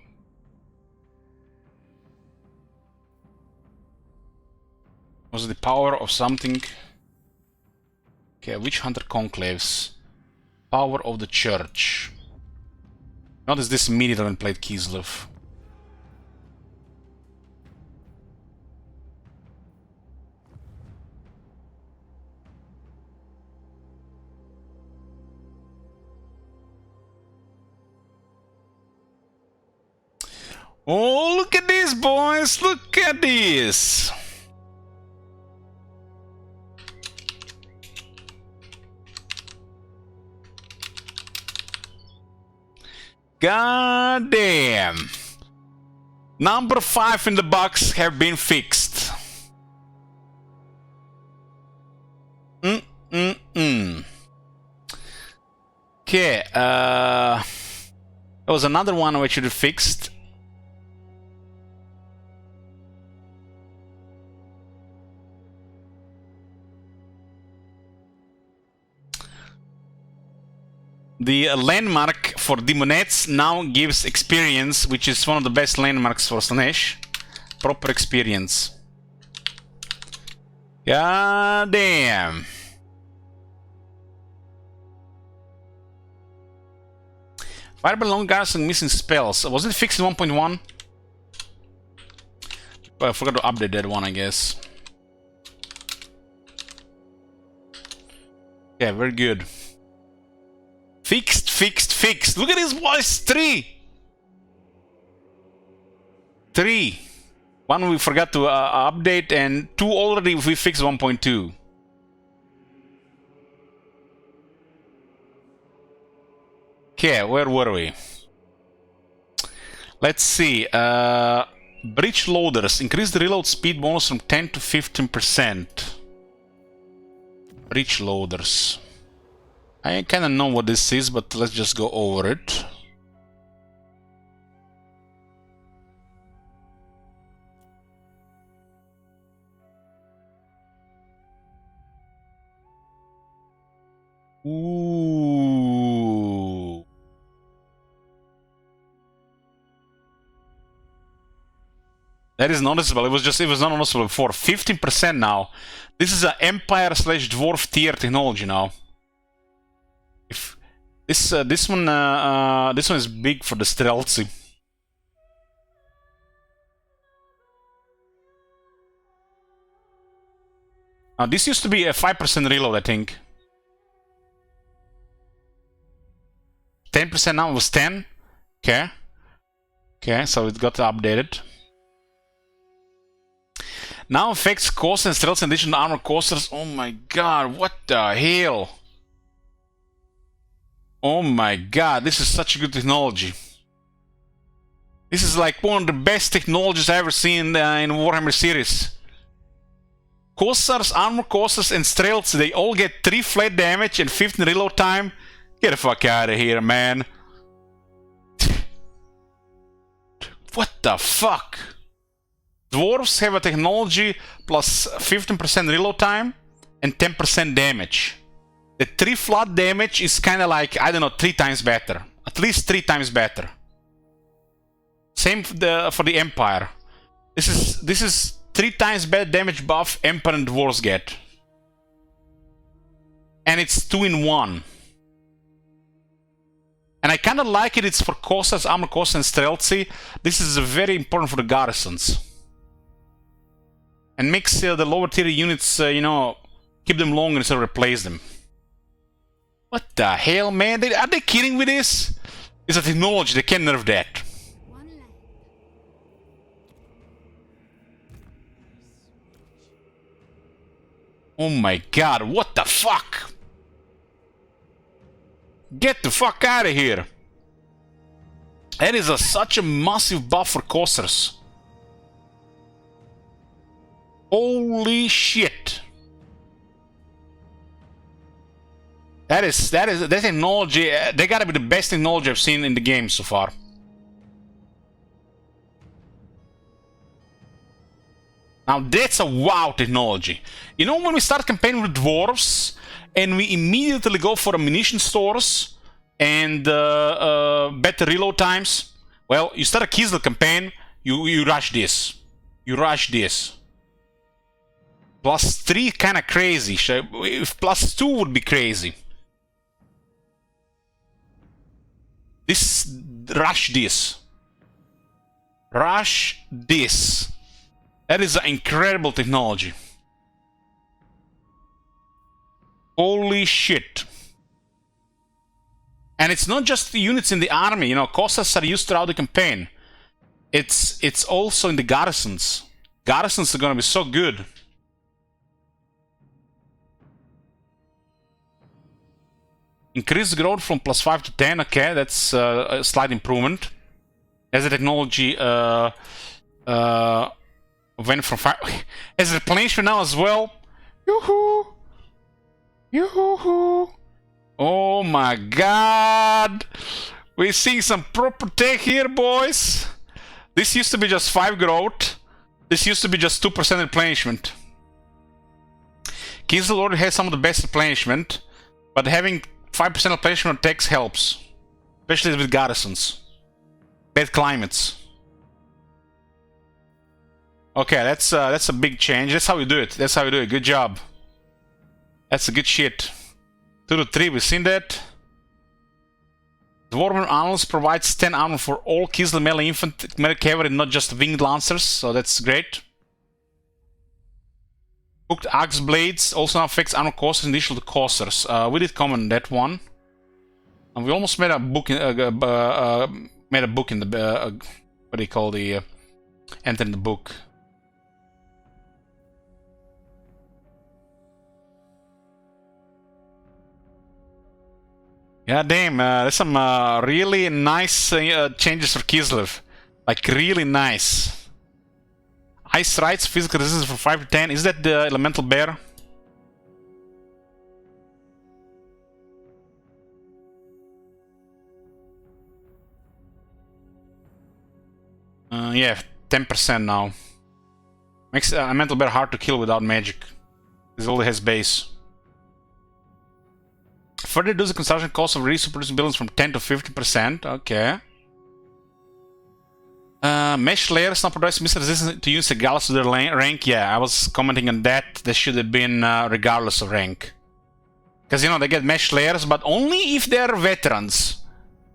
Was it the power of something? Okay, Witch Hunter Conclaves. Power of the Church. Notice this immediately when played Kislev. Oh, look at this, boys! Look at this! God damn! Number 5 in the box have been fixed. Okay, there was another one which should have fixed. The landmark for Demonettes now gives experience, which is one of the best landmarks for Slanesh. Proper experience. God damn. Fireball Long Guards and missing spells. Was it fixed in 1.1? Oh, I forgot to update that one, I guess. Yeah, very good. Fixed, fixed, fixed. Look at this, boys. 3. 3. One we forgot to update, and 2 already we fixed 1.2. Okay, where were we? Let's see. Breach loaders. Increase the reload speed bonus from 10 to 15%. Breach loaders. I kinda know what this is, but let's just go over it. Ooh. That is noticeable. It was not noticeable before. 15% now. This is an Empire/Dwarf tier technology now. If this one is big for the stealthy. Now this used to be a 5% reload, I think. 10% now, it was 10. Okay. Okay, so it got updated. Now affects cost and stealth in addition to armor coasters. Oh my god, what the hell? Oh my god, this is such a good technology. This is like one of the best technologies I've ever seen in Warhammer series. Coasters, armor coasters, and stealths, they all get 3 flat damage and 15 reload time. Get the fuck out of here, man. What the fuck? Dwarves have a technology plus 15% reload time and 10% damage. The 3 flat damage is kind of like, I don't know, 3 times better. At least 3 times better. Same for the Empire. This is 3 times better damage buff Empire and Dwarves get. And it's 2 in 1. And I kind of like it. It's for Cossacks, Armor Cossacks, and Streltsy. This is very important for the garrisons. And makes the lower tier units, you know, keep them longer instead of replace them. What the hell, man? Are they kidding with this? It's a technology. They can't nerf that. One leg. Oh my god, what the fuck? Get the fuck out of here. That is such a massive buff for Cossacks. Holy shit. That technology, they gotta be the best technology I've seen in the game so far. Now that's a wow technology. You know, when we start campaigning with dwarves and we immediately go for ammunition stores and better reload times, well, you start a Kislev campaign, you rush this. You rush this. +3 kinda crazy. If +2 would be crazy. Rush this. Rush this. That is an incredible technology. Holy shit. And it's not just the units in the army, you know, Cossacks are used throughout the campaign. It's also in the garrisons. Garrisons are gonna be so good. Increase growth from +5 to 10, okay, that's a slight improvement. As a technology went from 5... As a replenishment now as well. Yoo-hoo! Yoo-hoo! Oh my god! We're seeing some proper tech here, boys! This used to be just 5 growth. This used to be just 2% replenishment. Kislev already has some of the best replenishment, but having 5% replenishment on techs helps. Especially with garrisons. Bad climates. Okay, that's a big change. That's how we do it. That's how we do it. Good job. That's a good shit. 2 to 3, we've seen that. Dwarven Armors provides 10 armor for all Kislev melee infantry, melee cavalry, not just winged lancers, so that's great. Hooked axe blades also now affects armor costs in addition to Cossacks. We did comment that one, and we almost made a book in the what do you call the enter in the book. Yeah, damn, there's some really nice changes for Kislev. Like, really nice. Ice Rights, physical resistance from 5 to 10. Is that the elemental bear? Yeah, 10% now. Makes elemental bear hard to kill without magic. This only has base. Further reduce the construction cost of resupplying buildings from 10 to 50%. Okay. Mesh layers now provides missile resistance to units regardless of their rank. Yeah, I was commenting on that. They should have been regardless of rank. Because, you know, they get mesh layers, but only if they're veterans.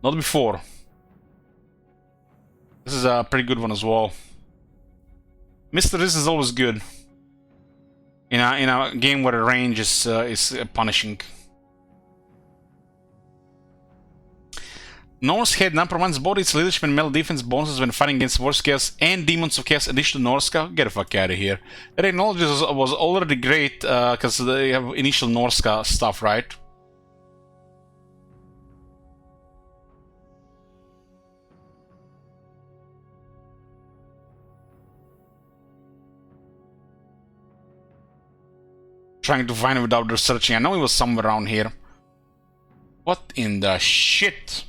Not before. This is a pretty good one as well. Missile resistance is always good. In a game where the range is punishing. Norse Head now provides both its leadership and melee defense bonuses when fighting against Worst Chaos and Demons of Chaos addition to Norska. Get the fuck out of here. The technology was already great because they have initial Norska stuff, right? Trying to find it without researching. I know it was somewhere around here. What in the shit?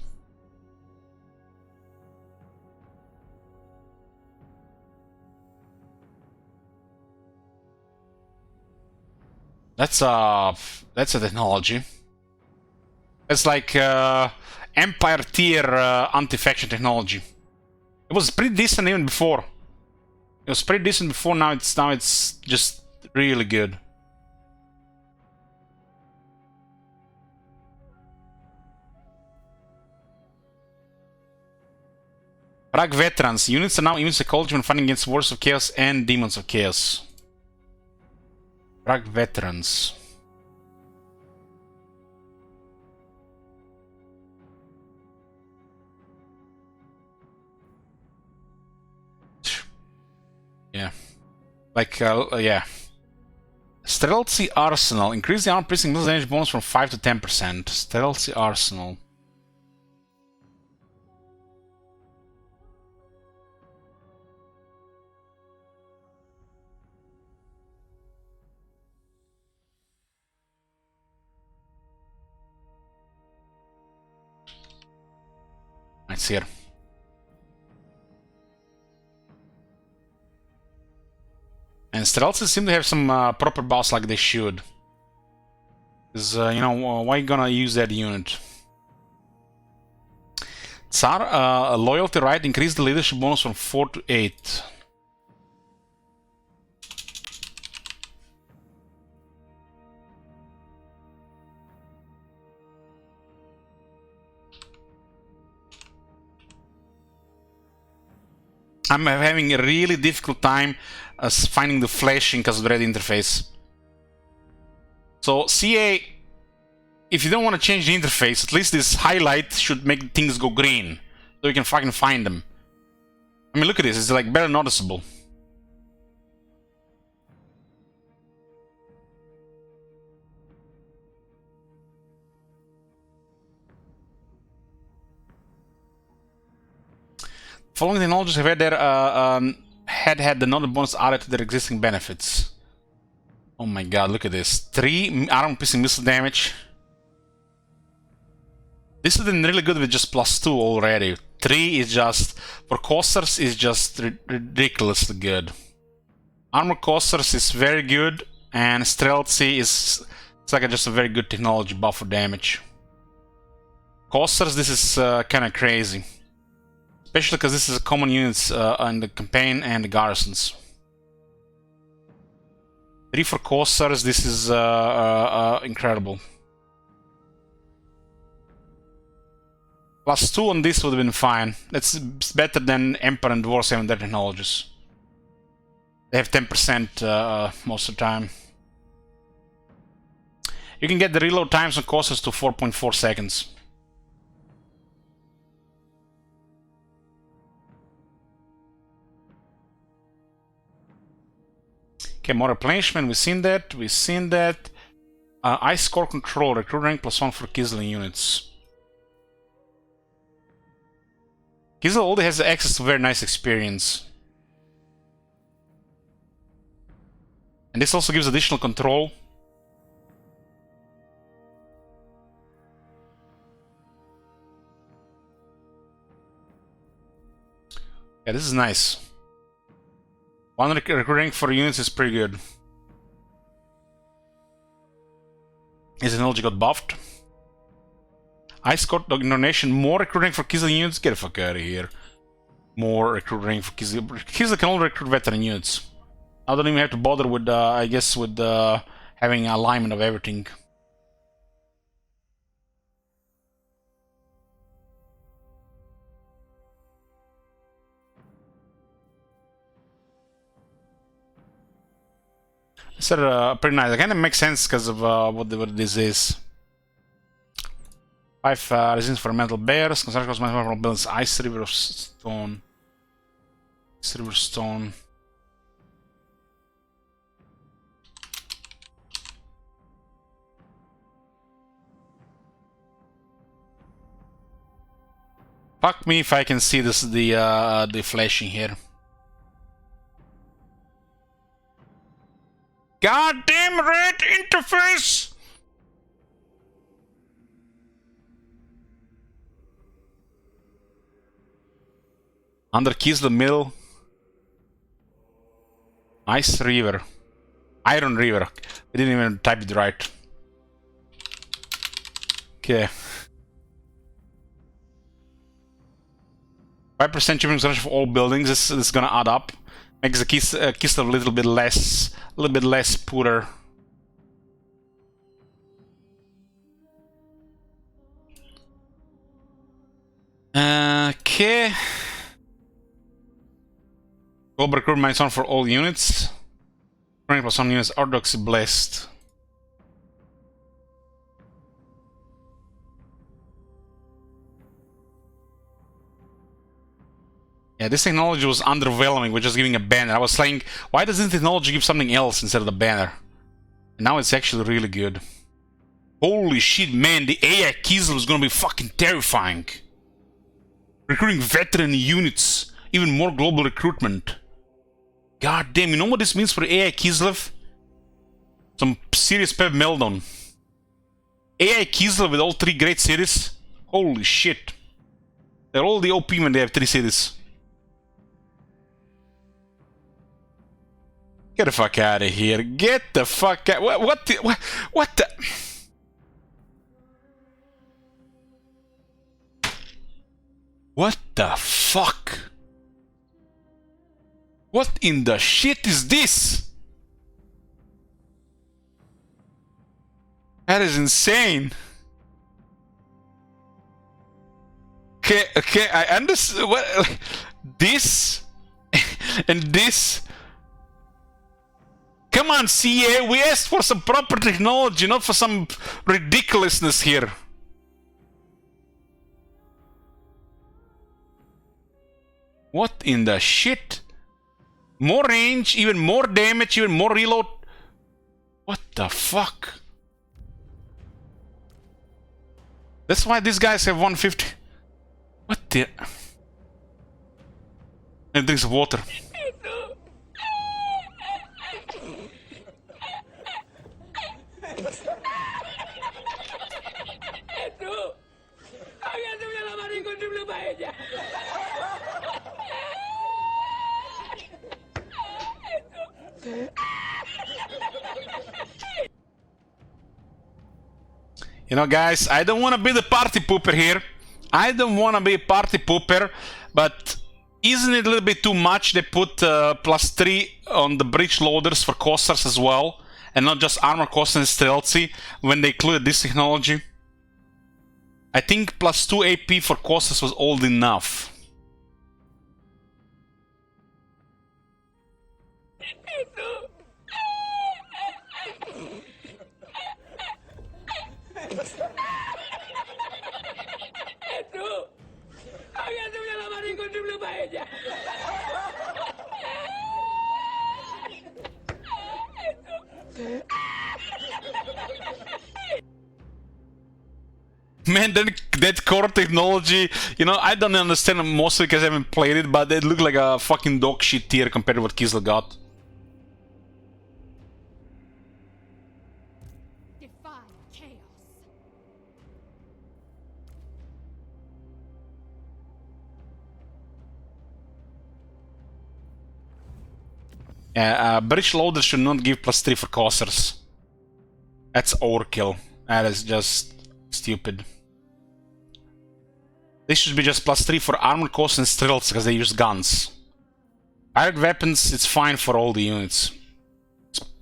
That's a technology. It's like Empire tier anti-faction technology. It was pretty decent even before. It was pretty decent before. Now it's just really good. Prague veterans. Units are now immune psychology when fighting against Warriors of Chaos and Demons of Chaos. Prague veterans. Yeah. Like, yeah. Streltsy Arsenal. Increase the armor piercing missile damage bonus from 5 to 10%. Streltsy Arsenal. It's here. And Streltsy seem to have some proper boss like they should. Because, you know, why you gonna use that unit? Tsar, loyalty right, increase the leadership bonus from 4 to 8. I'm having a really difficult time finding the flashing because of the red interface. So CA, if you don't want to change the interface, at least this highlight should make things go green, so you can fucking find them. I mean, look at this, it's like barely noticeable. Following technologies have had their had the node bonus added to their existing benefits. Oh my god, look at this. 3 armor piercing missile damage. This is really good with just +2 already. 3 is just, for Coasters, is just ridiculously good. Armor Coasters is very good, and Streltsy is it's like just a very good technology buff for damage. Coasters, this is kind of crazy. Especially because this is a common units in the campaign and the garrisons. 3 for Coasters, this is incredible. +2 on this would have been fine. That's better than Emperor and Dwarves having their technologies. They have 10% most of the time. You can get the reload times on Coasters to 4.4 seconds. Okay, more replenishment, we've seen that, Ice Core Control, recruit rank +1 for Kislev units. Kislev already has access to very nice experience. And this also gives additional control. Yeah, this is nice. 1 recruiting for units is pretty good. His technology got buffed. Ice Court donation, more recruiting for Kislev units? Get the fuck out of here. More recruiting for Kislev. Kislev can only recruit veteran units. I don't even have to bother with, I guess, with having alignment of everything. These are pretty nice. It kind of makes sense because of what this is. 5 resistance for metal bears. Construction cost metal builds Ice River of Stone. Ice River Stone. Fuck me if I can see this the flashing here. Goddamn red interface! Under Kislev Mill. Ice River. Iron River. I didn't even type it right. Okay. 5% shipping percentage for all buildings. This is gonna add up. Makes the Kislev a little bit less poorer. Okay. Global recruitment is on for all units. 20% units orthodoxy blessed. Yeah, this technology was underwhelming with just giving a banner. I was saying, why doesn't technology give something else instead of the banner? And now it's actually really good. Holy shit, man, the AI Kislev is gonna be fucking terrifying. Recruiting veteran units, even more global recruitment. God damn, you know what this means for AI Kislev? Some serious pep meltdown. AI Kislev with all 3 great cities? Holy shit. They're all the OP when they have 3 cities. Get the fuck out of here. Get the fuck out. What the... What the fuck? What in the shit is this? That is insane. Okay, I understand. What? This and this. Come on, CA, we asked for some proper technology, not for some ridiculousness here. What in the shit? More range, even more damage, even more reload. What the fuck? That's why these guys have 150. What the... And drinks water. You know, guys, I don't want to be the party pooper here. I don't want to be a party pooper, but isn't it a little bit too much they put +3 on the breach loaders for Cossars as well, and not just armor cost and stealthy when they included this technology? I think +2 AP for Cossars was old enough. Man, that core technology, you know, I don't understand mostly because I haven't played it, but it looked like a fucking dog shit tier compared to what Kislev got. Defy chaos. Yeah, breach loaders should not give +3 for Cossars. That's overkill. That is just stupid. This should be just +3 for armor cost and stealth because they use guns. Pirate weapons, it's fine for all the units.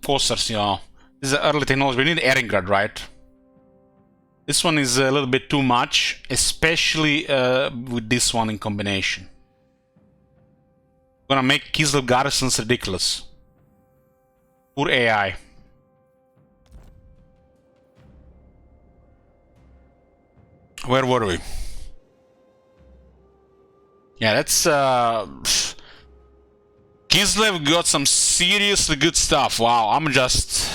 Cossars, you know. This is early technology. We need Erengrad, right? This one is a little bit too much, especially with this one in combination. Gonna make Kislev garrisons ridiculous. Poor AI. Where were we? Yeah, that's Kislev got some seriously good stuff. Wow, I'm just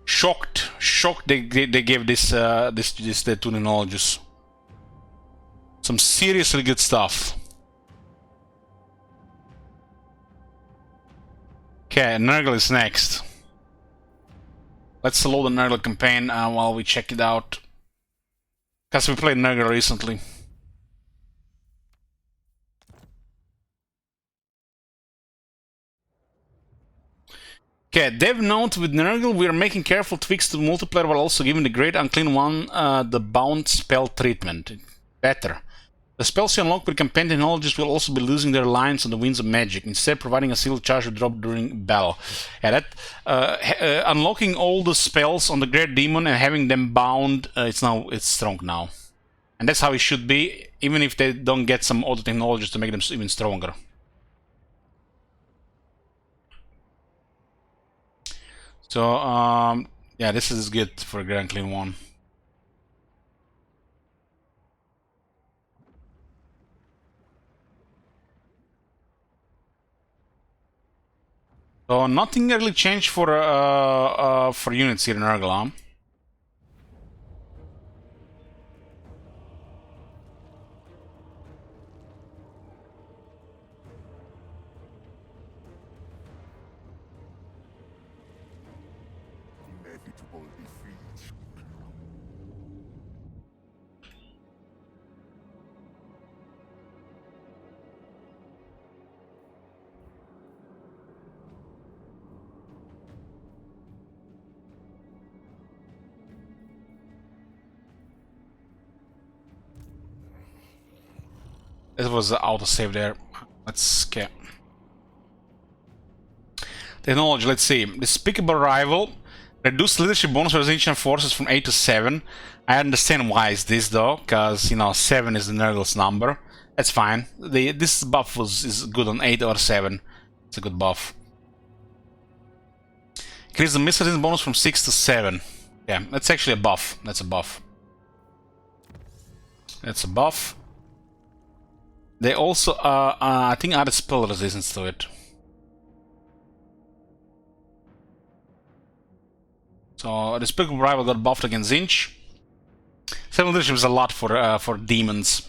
shocked they gave this the two technologies. Some seriously good stuff. Okay, Nergal is next. Let's load the Nergal campaign while we check it out. Because we played Nergal recently. Okay, dev note with Nergal, we are making careful tweaks to the multiplayer while also giving the Great Unclean One the bound spell treatment. Better. The spells you unlock with campaign technologies will also be losing their lines on the Winds of Magic, instead providing a sealed charge drop during battle. Yeah, that unlocking all the spells on the Great Demon and having them bound, it's strong now. And that's how it should be, even if they don't get some other technologies to make them even stronger. So, yeah, this is good for a Great Unclean One. So nothing really changed for units here in Nergal. Inevitable defeat. This was the autosave there. Let's get technology. Let's see. Despicable Rival. Reduce leadership bonus for Resident forces from 8 to 7. I understand why is this though, because you know 7 is the Nergal's number. That's fine. This buff is good on 8 or 7. It's a good buff. Increase the missile resistance bonus from 6 to 7. Yeah, that's actually a buff. That's a buff. That's a buff. They also, I think, added spell resistance to it. So, the Despicable Rival got buffed against Zinch. 7 leadership is a lot for demons.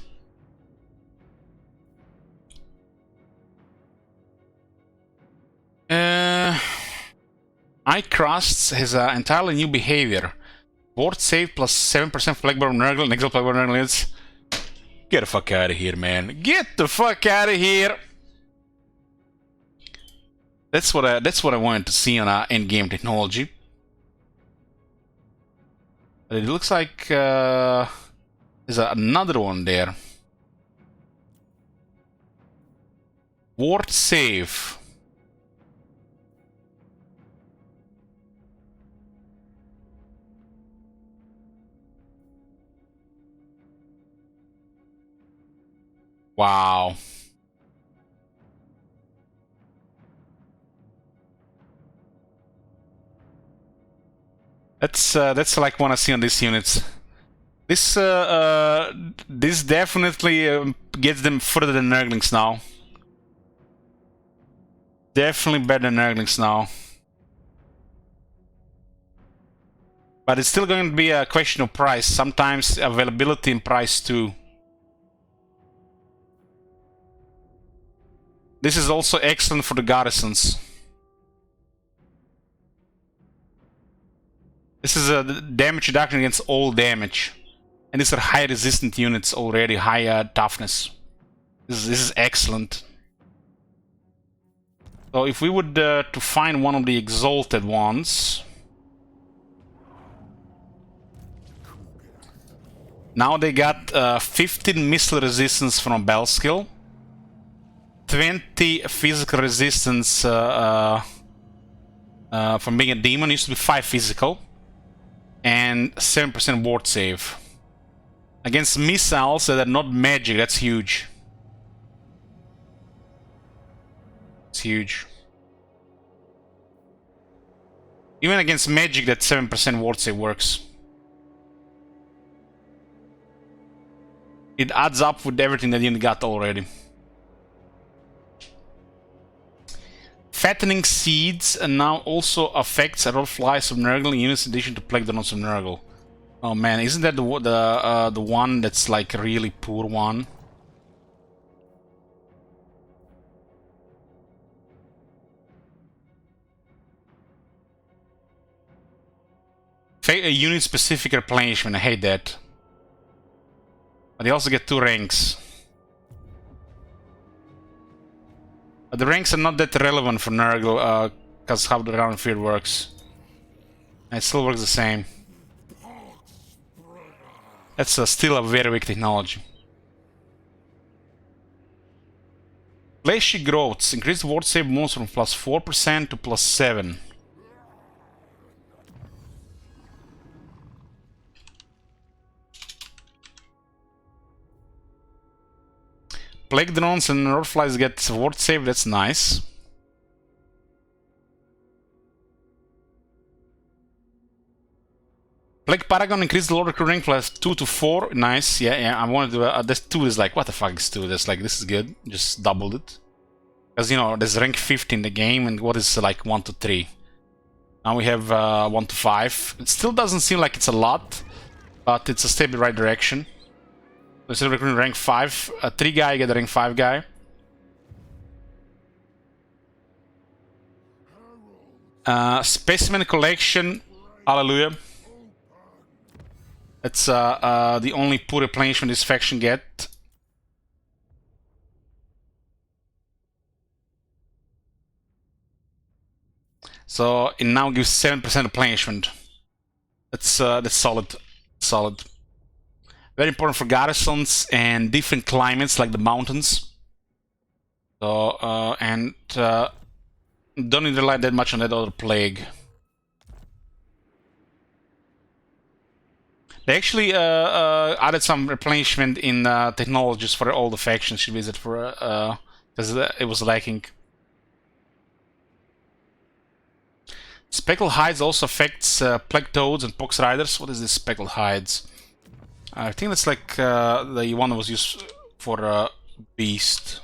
iCrusts has an entirely new behavior. Ward save plus 7% Flagbar Nergal and Exile Flagbar Nergal hits. Get the fuck out of here, man. Get the fuck out of here! That's what I wanted to see on our endgame technology. But it looks like there's another one there. Ward save. Wow. That's like what I see on these units. This definitely gets them further than Nerglings now. Definitely better than Nerglings now. But it's still going to be a question of price. Sometimes availability and price too. This is also excellent for the garrisons. This is a damage reduction against all damage. And these are high resistant units already, high toughness. This is excellent. So if we would to find one of the exalted ones. Now they got 15 missile resistance from a bell skill. 20 physical resistance from being a demon. It used to be 5 physical. And 7% ward save. Against missiles that are not magic, that's huge. It's huge. Even against magic, that 7% ward save works. It adds up with everything that you got already. Fattening Seeds now also affects adult flies of Nergal units in addition to Plague Drones of Nergal. Oh man, isn't that the one that's like a really poor one? A unit specific replenishment, I hate that. But they also get 2 ranks. But the ranks are not that relevant for Nergal, because how the round fear works. And it still works the same. That's still a very weak technology. Fleshy growths increase the ward save bonus from +4% to +7. Plague drones and road flies get ward save, that's nice. Plague Paragon increased the Lord recruit rank plus 2 to 4. Nice. Yeah, I wanted to. This 2 is like, what the fuck is 2? That's like, this is good. Just doubled it. Because, you know, there's rank 50 in the game, and what is like 1 to 3? Now we have 1 to 5. It still doesn't seem like it's a lot, but it's a step in the right direction. Instead of recruiting rank 5, a 3 guy, you get a rank 5 guy. Specimen collection. Hallelujah. That's the only poor replenishment this faction get. So it now gives 7% replenishment. That's solid. Solid. Very important for garrisons and different climates like the mountains. So and don't need to rely that much on that other plague. They actually added some replenishment in technologies for all the factions you visit for because it was lacking. Speckled Hides also affects Plague Toads and Pox Riders. What is this Speckled Hides? I think that's like the one that was used for Beast.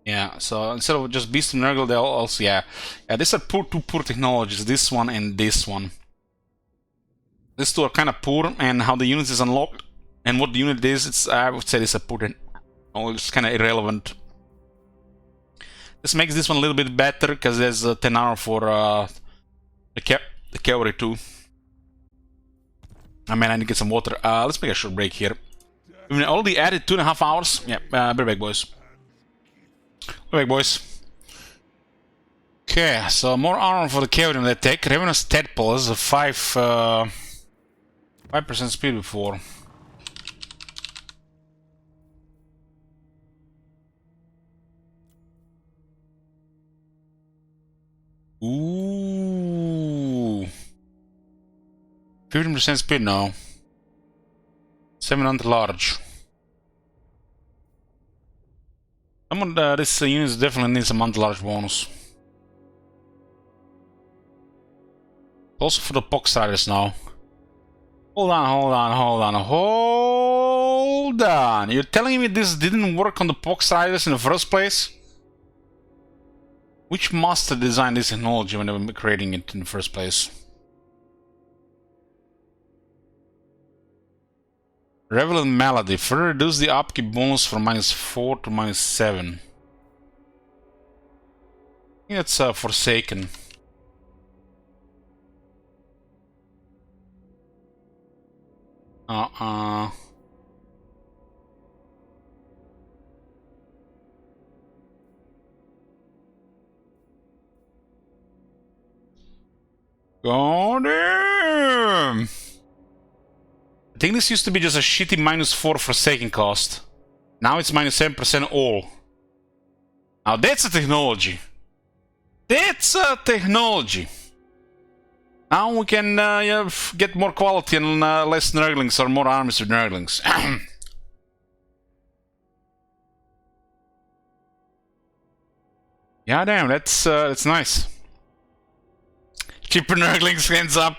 Yeah, so instead of just Beast and Nergal, they'll also, yeah, these are two poor technologies, this one and this one. These two are kind of poor, and how the unit is unlocked, and what the unit is, it's, I would say it's a poor, it's kind of irrelevant. This makes this one a little bit better, because there's 10 armor for the cavalry too. I mean, I need to get some water. Let's make a short break here. We've already added 2.5 hours. Yeah, be back, boys. Be back, boys. Okay, so more armor for the cavalry on the attack. Ravenous Tadpole is a 5% speed before. Ooh. 15% speed now. 700 large. Some of this unit definitely needs a month large bonus. Also for the Pox Riders now. Hold on. You're telling me this didn't work on the Pox Riders in the first place? Which master designed this technology when they were creating it in the first place? Revelant Malady. Further reduce the upkeep bonus from -4 to -7. I think that's Forsaken. Goddamn! I think this used to be just a shitty -4 Forsaken cost. Now it's -7% all. Now that's a technology. That's a technology. Now we can get more quality and less Nerglings or more armies with Nerglings. Yeah, damn, that's nice. Cheaper Nerglings, hands up.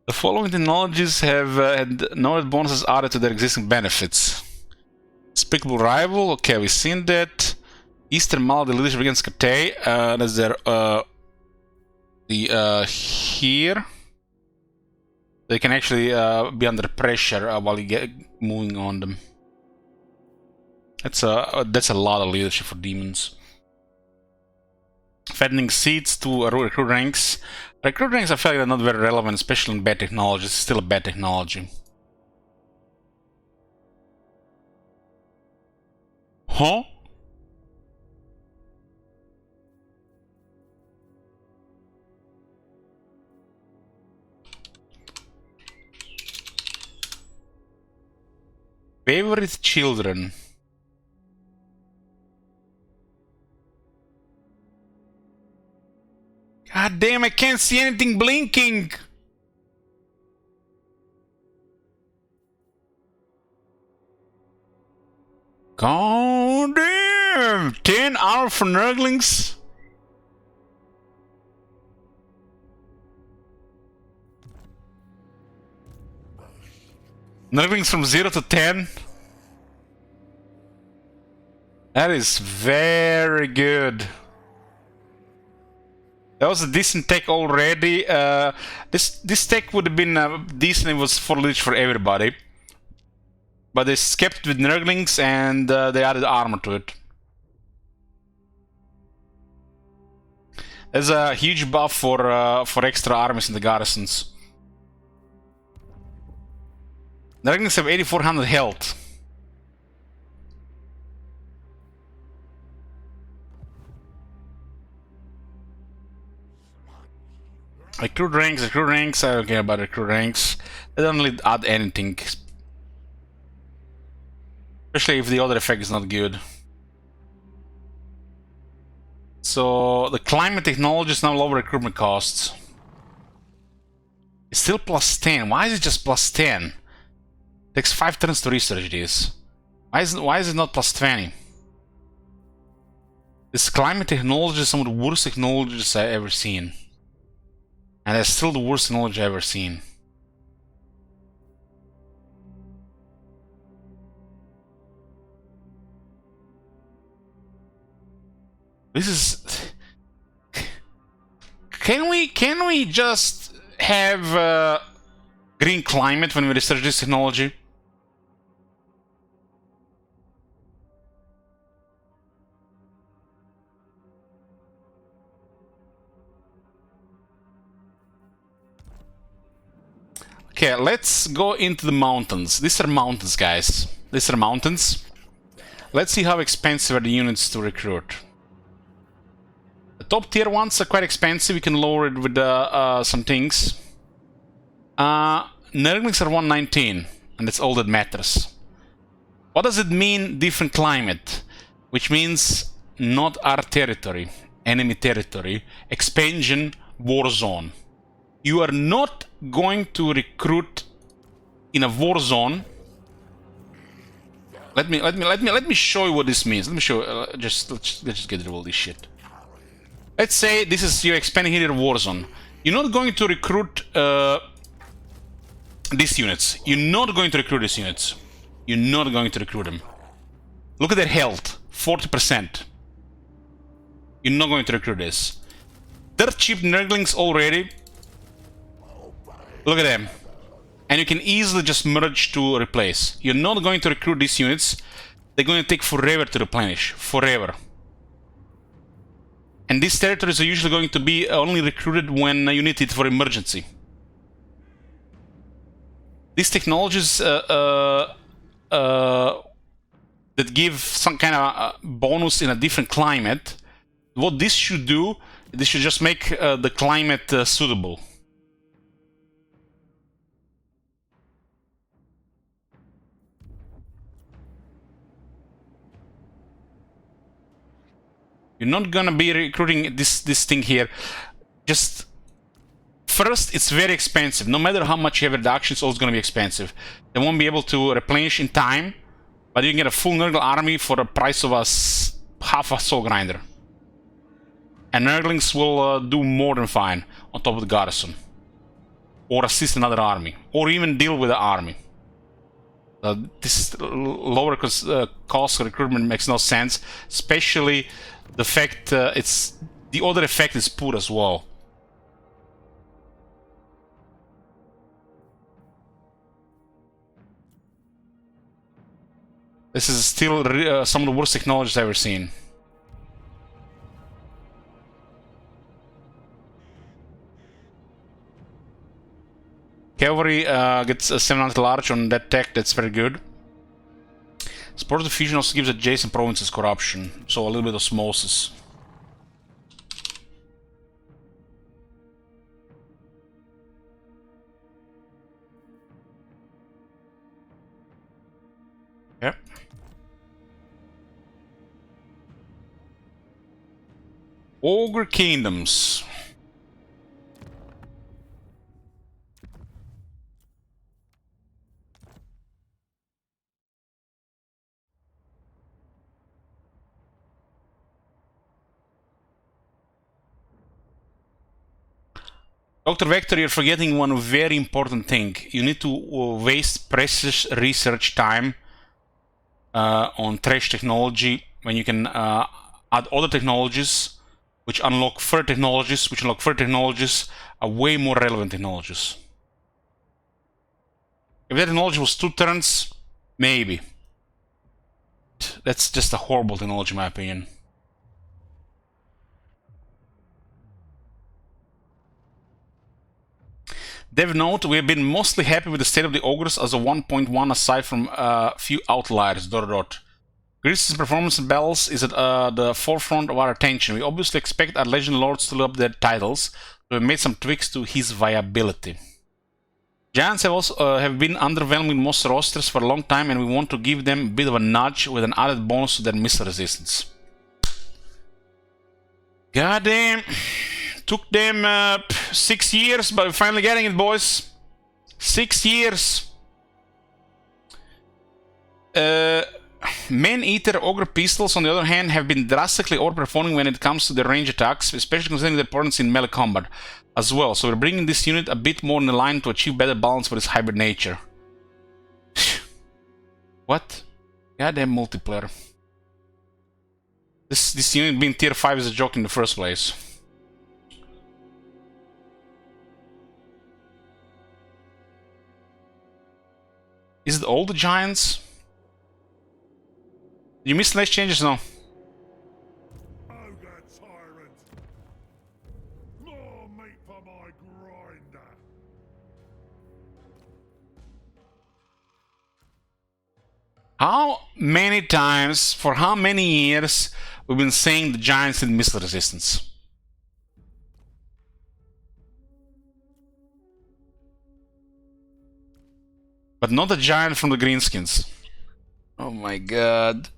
The following technologies have had noted bonuses added to their existing benefits. Despicable Rival, okay, we've seen that. Eastern Malady Leadership against Kate, that's their here. They can actually be under pressure while you get moving on them. That's a lot of leadership for demons. Fattening seeds to recruit ranks. Recruit ranks I feel like they're not very relevant, especially in bad technology. It's still a bad technology. Huh? Favorite children. God damn, I can't see anything blinking. God damn! 10 hours for Nerglings? Nerglings from 0 to 10? That is very good. That was a decent tech already. This tech would have been decent if it was full leech for everybody. But they skipped with Nerglings and they added armor to it. There's a huge buff for extra armies in the garrisons. Nerglings have 8400 health. Recruit ranks, I don't care about recruit ranks. They don't really add anything. Especially if the other effect is not good. So the climate technology is now lower recruitment costs. It's still plus 10. Why is it just plus 10? Takes 5 turns to research this. Why is it not plus 20? This climate technology is some of the worst technologies I've ever seen. And it's still the worst technology I've ever seen. This is... Can we just have green climate when we research this technology? Okay, let's go into the mountains. These are mountains, guys. These are mountains. Let's see how expensive are the units to recruit. The top tier ones are quite expensive. We can lower it with some things. Nerglings are 119, and that's all that matters. What does it mean, different climate? Which means not our territory, enemy territory, expansion, war zone. You are not going to recruit in a war zone. Let me show you what this means. Let me show. Let's just get rid of all this shit. Let's say this is you're expanding here in a war zone. You're not going to recruit these units. You're not going to recruit these units. You're not going to recruit them. Look at their health, 40%. You're not going to recruit this. They're cheap Nerglings already. Look at them. And you can easily just merge to replace. You're not going to recruit these units. They're going to take forever to replenish. Forever. And these territories are usually going to be only recruited when you need it for emergency. These technologies that give some kind of bonus in a different climate, what this should do, this should just make the climate suitable. You're not gonna be recruiting this thing here. Just first, it's very expensive. No matter how much you have reduction, it's always gonna be expensive. They won't be able to replenish in time, but you can get a full Nergal army for the price of half a soul grinder. And Nerglings will do more than fine on top of the garrison, or assist another army, or even deal with the army. This lower cost of recruitment makes no sense, especially the fact the other effect is poor as well. This is still some of the worst technologies I've ever seen. Cavalry gets a 700 large on that tech, that's very good. Sport Diffusion also gives adjacent provinces corruption, so a little bit of osmosis. Yep. Ogre Kingdoms. Dr. Vector, you're forgetting one very important thing. You need to waste precious research time on trash technology when you can add other technologies which unlock further technologies, are way more relevant technologies. If that technology was 2 turns, maybe. That's just a horrible technology in my opinion. Dev note, we have been mostly happy with the state of the ogres as a 1.1 aside from a few outliers, ... Greece's performance in battles is at the forefront of our attention. We obviously expect our legend lords to live up their titles, so we've made some tweaks to his viability. Giants have also have been underwhelming most rosters for a long time, and we want to give them a bit of a nudge with an added bonus to their missile resistance. Goddamn. Took them 6 years, but we're finally getting it, boys. 6 years. Man-Eater Ogre Pistols, on the other hand, have been drastically overperforming when it comes to their range attacks, especially considering their importance in melee combat as well. So we're bringing this unit a bit more in the line to achieve better balance for its hybrid nature. What? Goddamn multiplayer. This unit being tier 5 is a joke in the first place. Is it all the giants? You missed less changes now. Ogre tyrant. More meat for my grinder. How many times, for how many years, we've been saying the giants need missile resistance? But not the giant from the greenskins. Oh my god.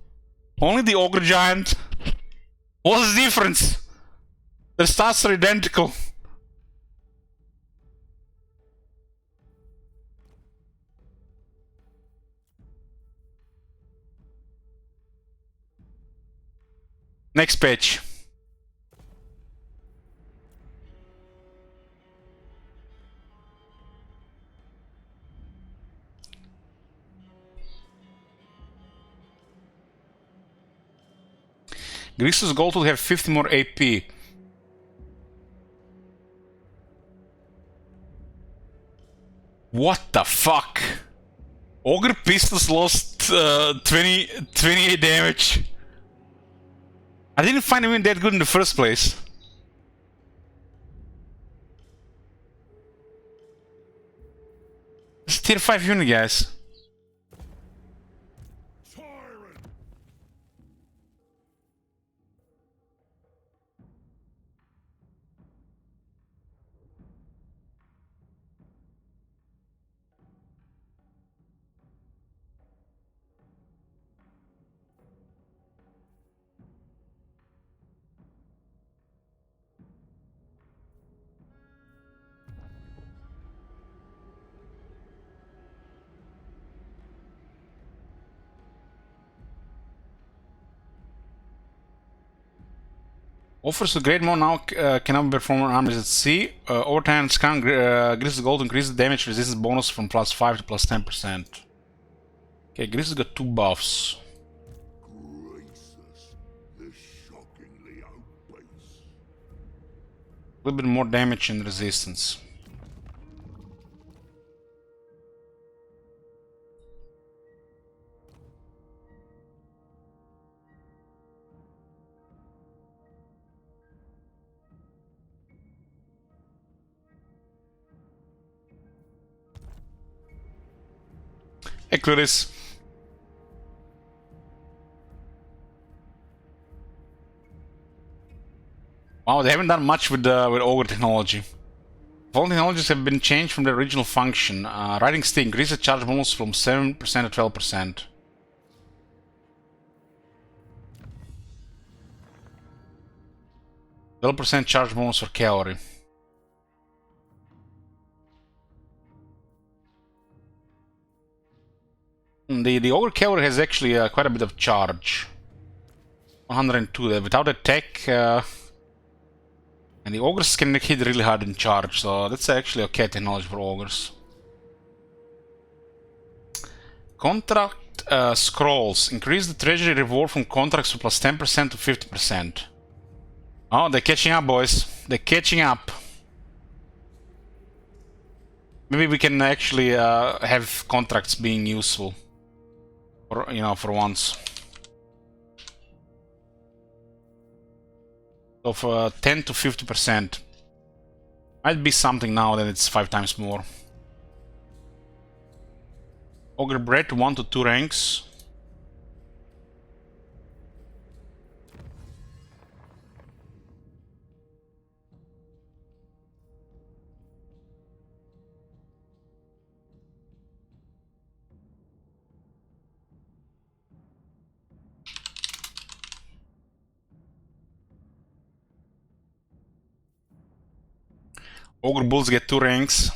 Only the ogre giant? What's the difference? Their stats are identical. Next page. Gris's gold will have 50 more AP. What the fuck? Ogre Pistols lost 28 damage. I didn't find him that good in the first place. It's a tier 5 unit, guys. Offers a great mode now cannot be performed on armies at sea. Overtime scan Gris's gold increases damage resistance bonus from +5 to +10%. Okay, Gris's got 2 buffs. Gracious, they're shockingly obese. A little bit more damage and resistance. Hey, Cluris. Wow, they haven't done much with Ogre technology. All technologies have been changed from their original function. Riding Stick increases charge bonus from 7% to 12%. 12% charge bonus for cavalry. The Ogre cavalry has actually quite a bit of charge. 102 without attack. And the ogres can hit really hard in charge, so that's actually okay technology for ogres. Contract scrolls. Increase the treasury reward from contracts from plus 10% to 50%. Oh, they're catching up, boys. They're catching up. Maybe we can actually have contracts being useful. For, you know, for once. Of 10 to 50%. Might be something now that it's 5 times more. Ogre bread 1 to 2 ranks. Ogre bulls get 2 ranks.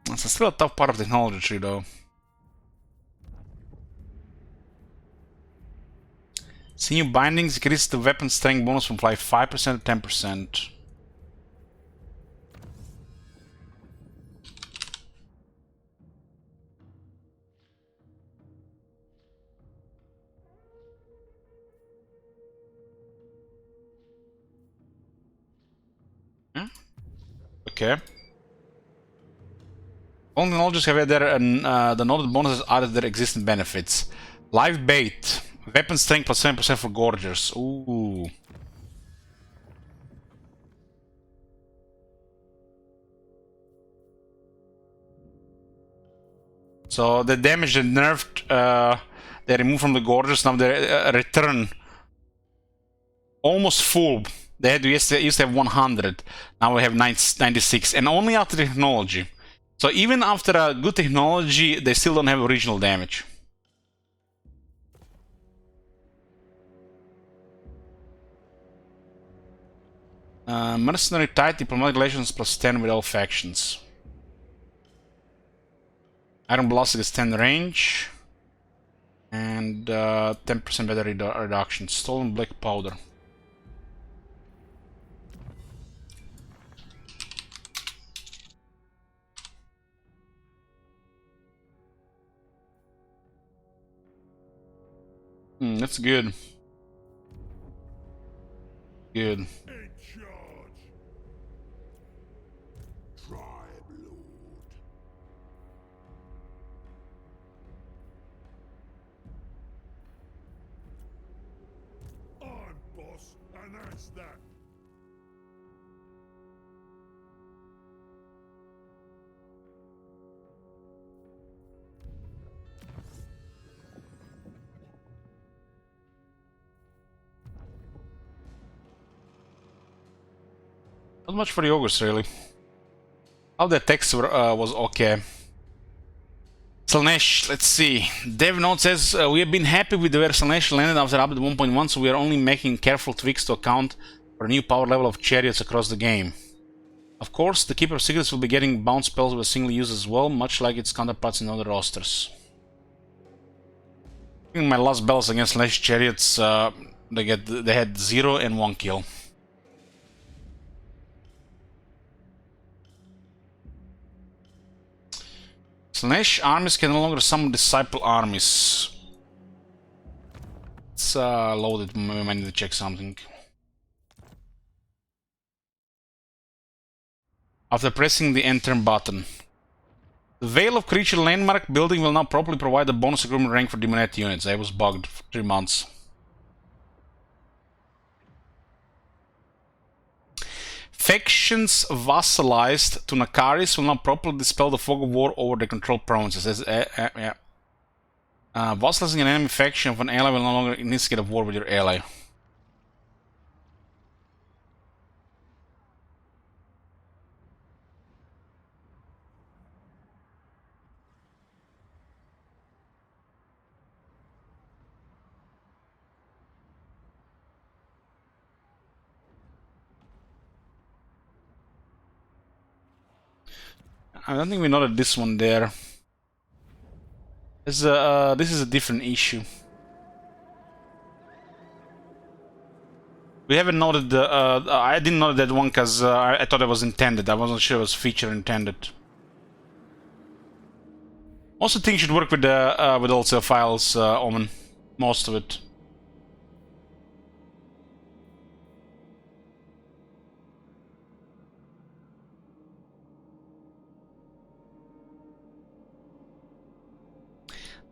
It's still a tough part of the technology tree, though. Sinew bindings increase the weapon strength bonus from like 5% to 10%. Okay. All technologies have their the noted bonuses added their existing benefits. Live bait. Weapon strength plus 7% for gorgers. Ooh. So the damage they nerfed, they removed from the gorgers, now they return almost full. They used to have 100, now we have 96, and only after technology. So even after a good technology, they still don't have original damage. Mercenary tight, diplomatic relations plus 10 with all factions. Iron Blast is 10 range. And 10% better reduction. Stolen black powder. That's good. Good. In charge. Tribe Lord. I'm boss, and that's that. Not much for the ogres, really. All the text was okay. Slaanesh, let's see. Dev Note says, we have been happy with where Slaanesh landed after update 1.1, so we are only making careful tweaks to account for a new power level of chariots across the game. Of course, the Keeper of Secrets will be getting bounce spells with single use as well, much like its counterparts in other rosters. In my last battles against Slaanesh Chariots, they had 0 and 1 kill. Slaanesh armies can no longer summon disciple armies. It's loaded, maybe I need to check something. After pressing the enter button. The Veil of Creature landmark building will now properly provide a bonus recruitment rank for Demonette units. I was bugged for 3 months. Factions vassalized to Nakaris will not properly dispel the fog of war over their controlled provinces. Yeah. Vassalizing an enemy faction of an ally will no longer instigate a war with your ally. I don't think we noted this one there. This is a different issue. We haven't noted I didn't note that one because I thought it was intended. I wasn't sure it was feature intended. Also think should work with the with wholesale files, Omen. Most of it.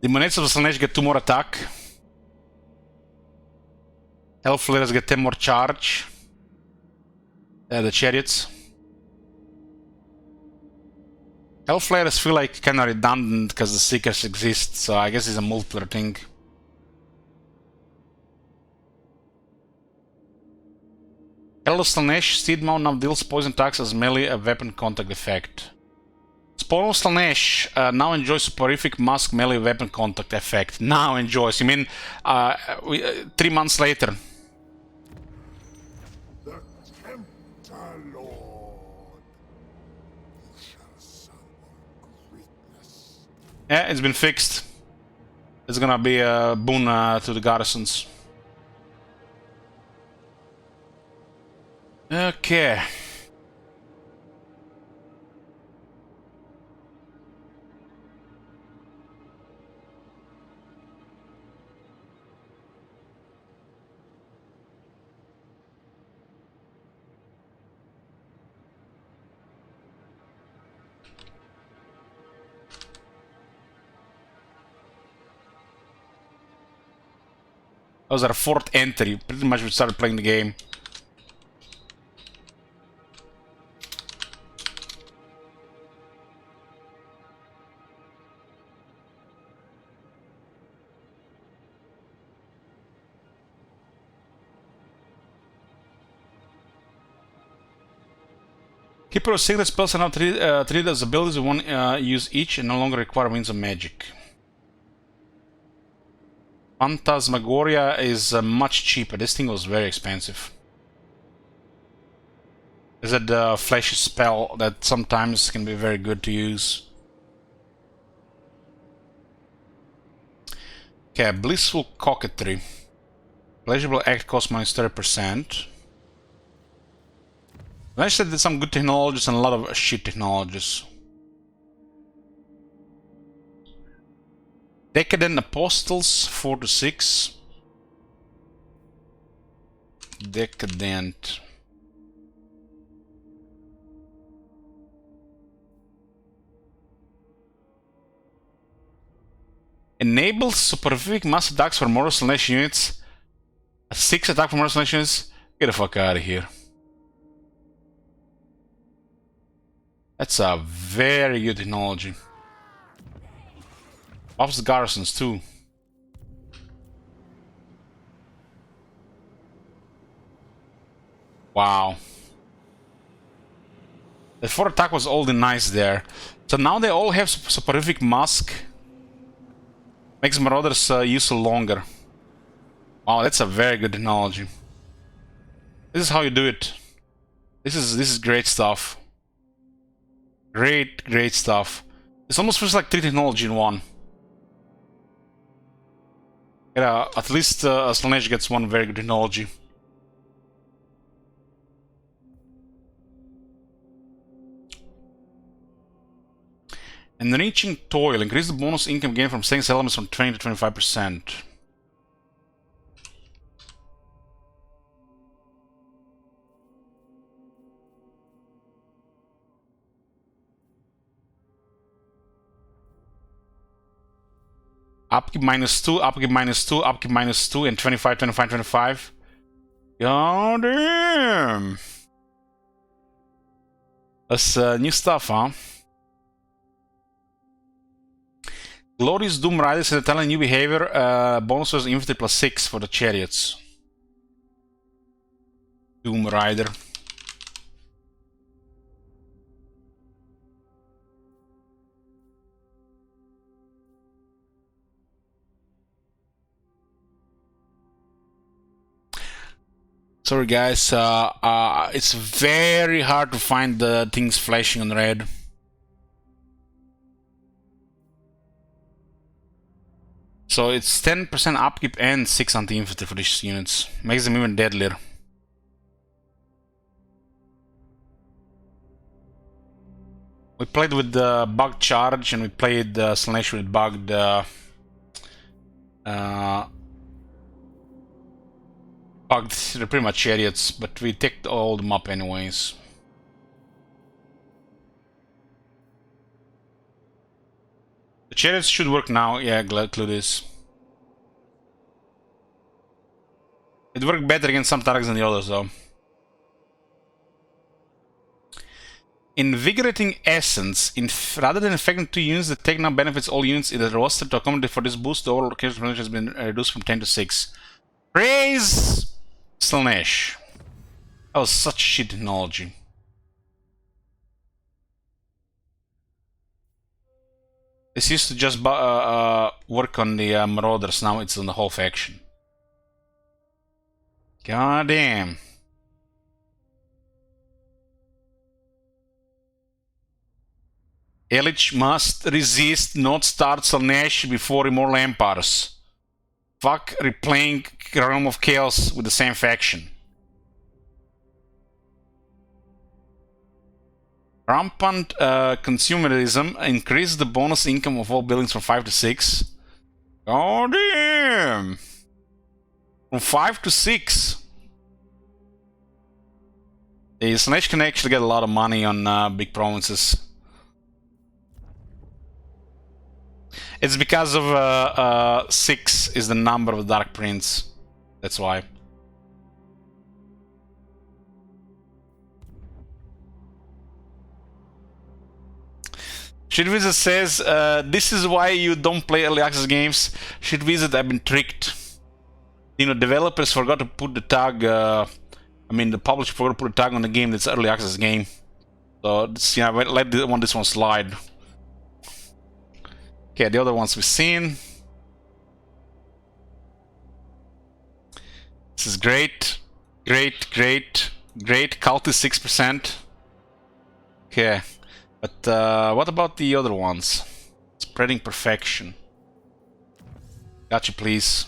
The Monettes of Slanesh get 2 more attack. Elf Flares get 10 more charge. The Chariots. Elf Flares feel like kinda redundant because the Seekers exist, so I guess it's a multiplayer thing. Herald of Slanesh, Steed Mount now deals poison attacks as melee a weapon contact effect. Spawn of Slanesh now enjoys soporific mask melee weapon contact effect. Now enjoys, you mean 3 months later? The Tempter Lord. You shall summon greatness. Yeah, it's been fixed. It's gonna be a boon to the garrisons. Okay. That was our 4th entry. Pretty much we started playing the game. Keeper of Secret spells are now treated as abilities of one use each and no longer require means of magic. Phantasmagoria is much cheaper. This thing was very expensive. Is it a flashy spell that sometimes can be very good to use? Okay, Blissful Coquetry. Pleasurable act costs minus 30%. I said there's some good technologies and a lot of shit technologies. Decadent Apostles, 4 to 6. Decadent. Enables soporific mass attacks for mortal Slanesh units. A 6 attack for mortal Slanesh units. Get the fuck out of here. That's a very good technology. Buffs the garrisons too. Wow. The 4 attack was already nice there. So now they all have soporific mask. Makes Marauders useful longer. Wow, that's a very good technology. This is how you do it. This is great stuff. Great stuff. This almost feels like 3 technology in one. Yeah, at least Slanesh gets 1 very good technology. Enriching Toil. Increase the bonus income gain from selling elements from 20 to 25%. Upkeep -2, upkeep -2, upkeep -2, and 25, 25, 25. God damn! That's new stuff, huh? Glorious Doom Riders is a talent new behavior. Bonus was infantry +6 for the chariots. Doom Rider. Sorry guys, it's very hard to find the things flashing on red. So it's 10% upkeep and 6 anti-infantry for these units. Makes them even deadlier. We played with the bugged charge and we played Slanesh with bugged they're pretty much chariots, but we take all them up anyways. The chariots should work now. Yeah, glad to this. It worked better against some targets than the others though. Invigorating Essence. Rather than affecting 2 units, the tech now benefits all units in the roster. To accommodate for this boost, the overall character percentage has been reduced from 10 to 6. Praise Slanesh. That was such shit technology. This used to just work on the Marauders, now it's on the whole faction. God damn. Elich must resist, not start Slanesh before Immortal Empires. Fuck replaying Realm of Chaos with the same faction. Rampant consumerism increases the bonus income of all buildings from 5 to 6. Oh damn! From 5 to 6. The Slanesh can actually get a lot of money on big provinces. It's because of 6 is the number of the Dark Prince. That's why. Shitwizard says, this is why you don't play early access games. Shitwizard, I've been tricked. You know, developers forgot to put the tag, I mean, the publisher forgot to put a tag on the game that's early access game. So, this, you know, let this one slide. Okay, the other ones we've seen. This is great. Great. Cultist 6%. Okay. But what about the other ones? Spreading Perfection. Gotcha, please.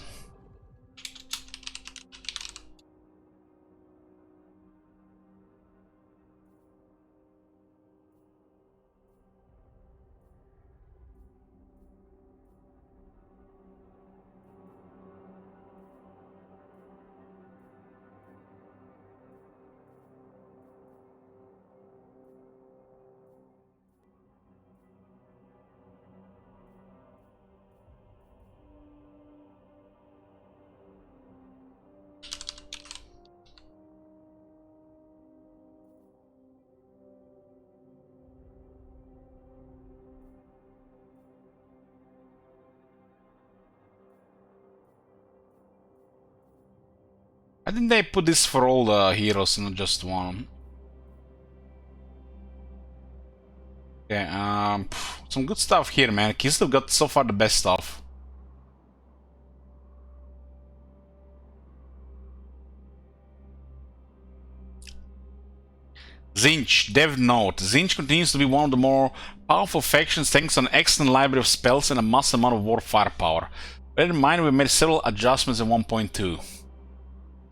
I think they put this for all the heroes, not just one. Okay, some good stuff here, man. Kislev got so far the best stuff. Tzeentch, Dev Note. Tzeentch continues to be one of the more powerful factions thanks to an excellent library of spells and a massive amount of war firepower. Bear in mind we made several adjustments in 1.2.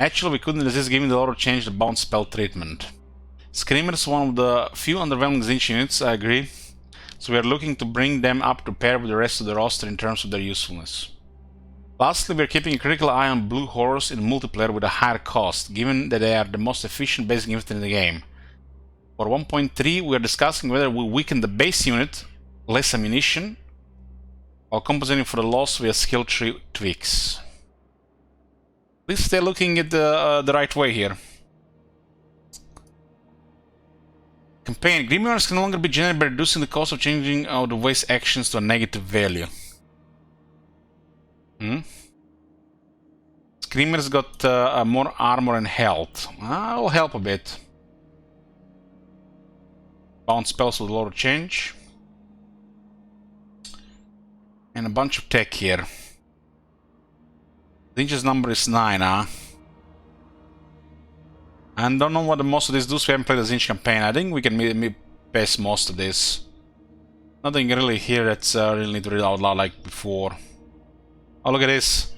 Actually, we couldn't resist giving the order change the bound spell treatment. Screamer is one of the few underwhelming Tzeentch units, I agree, so we are looking to bring them up to pair with the rest of the roster in terms of their usefulness. Lastly, we are keeping a critical eye on Blue Horrors in multiplayer with a higher cost, given that they are the most efficient basic infantry in the game. For 1.3, we are discussing whether we weaken the base unit, less ammunition, while compensating for the loss via skill tree tweaks. Please stay looking at the right way here. Campaign. Grimoires can no longer be generated by reducing the cost of changing out the voice actions to a negative value. Screamer's got more armor and health. I'll help a bit. Bounce spells with lower change. And a bunch of tech here. Zinch's number is 9, huh? And don't know what the most of this does. We haven't played the Zinch campaign. I think we can pass most of this. Nothing really here that's really need to read out loud like before. Oh, look at this.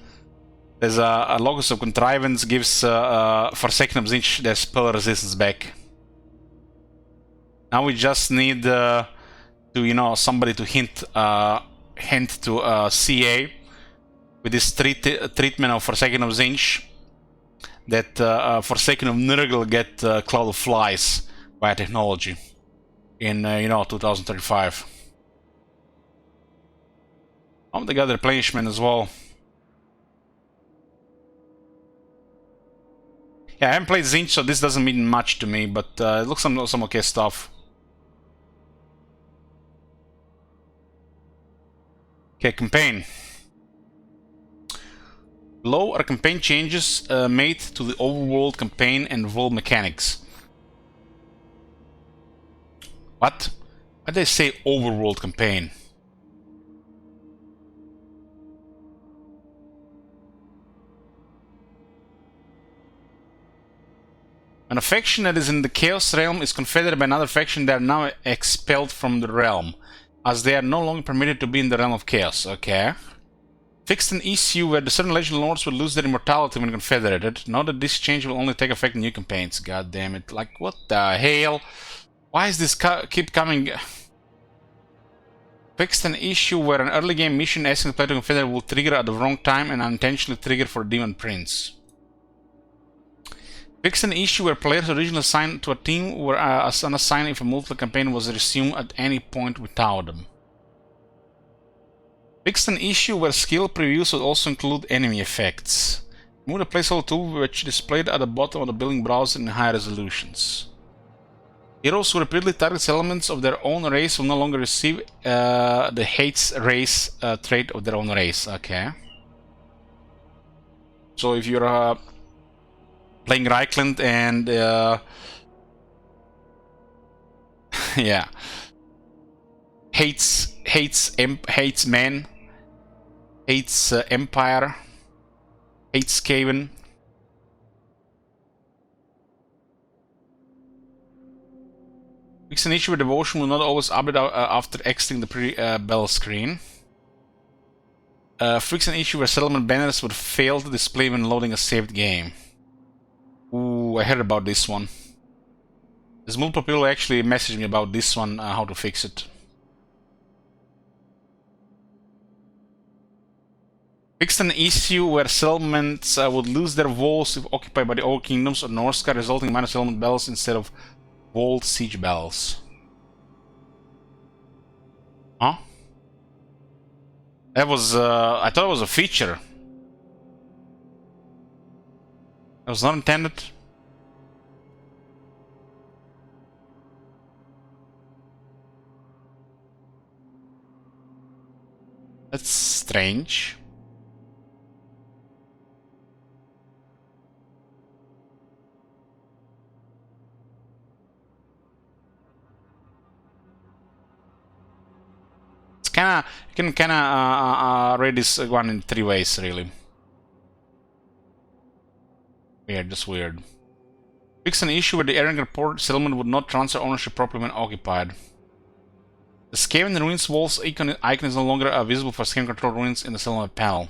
There's a locus of contrivance gives Forsaken of Zinch their spell resistance back. Now we just need to, you know, somebody to hint to CA with this treatment of Forsaken of Zinch that Forsaken of Nergal get Cloud of Flies by technology in you know, 2035. Oh, they got replenishment as well. Yeah, I haven't played Zinch, so this doesn't mean much to me, but it looks some okay stuff. Okay, campaign. Below are campaign changes made to the overworld campaign and world mechanics. What? Why did they say overworld campaign? When a faction that is in the Chaos Realm is confederated by another faction, they are now expelled from the realm, as they are no longer permitted to be in the realm of Chaos. Okay. Fixed an issue where the certain Legion Lords will lose their immortality when confederated. Note that this change will only take effect in new campaigns. God damn it. Like, what the hell? Why is this keep coming? Fixed an issue where an early game mission asking the player to confederate will trigger at the wrong time and unintentionally trigger for Demon Prince. Fixed an issue where players originally assigned to a team were unassigned if a multiple campaign was resumed at any point without them. Fixed an issue where skill previews would also include enemy effects. Remove the placeholder tool which displayed at the bottom of the building browser in high resolutions. Heroes who repeatedly target elements of their own race will no longer receive the hates race trait of their own race. Okay. So if you're playing Reichland and yeah, hates men, hates Empire, hates Skaven. Fix an issue where devotion will not always update after exiting the pre-bell screen. Fix an issue where settlement banners would fail to display when loading a saved game. Ooh, I heard about this one. There's multiple people actually messaged me about this one, how to fix it. Fixed an issue where settlements would lose their walls if occupied by the Old Kingdoms or Norscar, resulting in minor settlement bells instead of walled siege bells. Huh? That was, I thought it was a feature. It was not intended. That's strange. It's kinda, you can kinda read this one in 3 ways, really. Weird, just weird. Fix an issue where the Erangel port settlement would not transfer ownership properly when occupied. The Skaven Ruins Walls icon is no longer visible for Skaven control ruins in the settlement panel.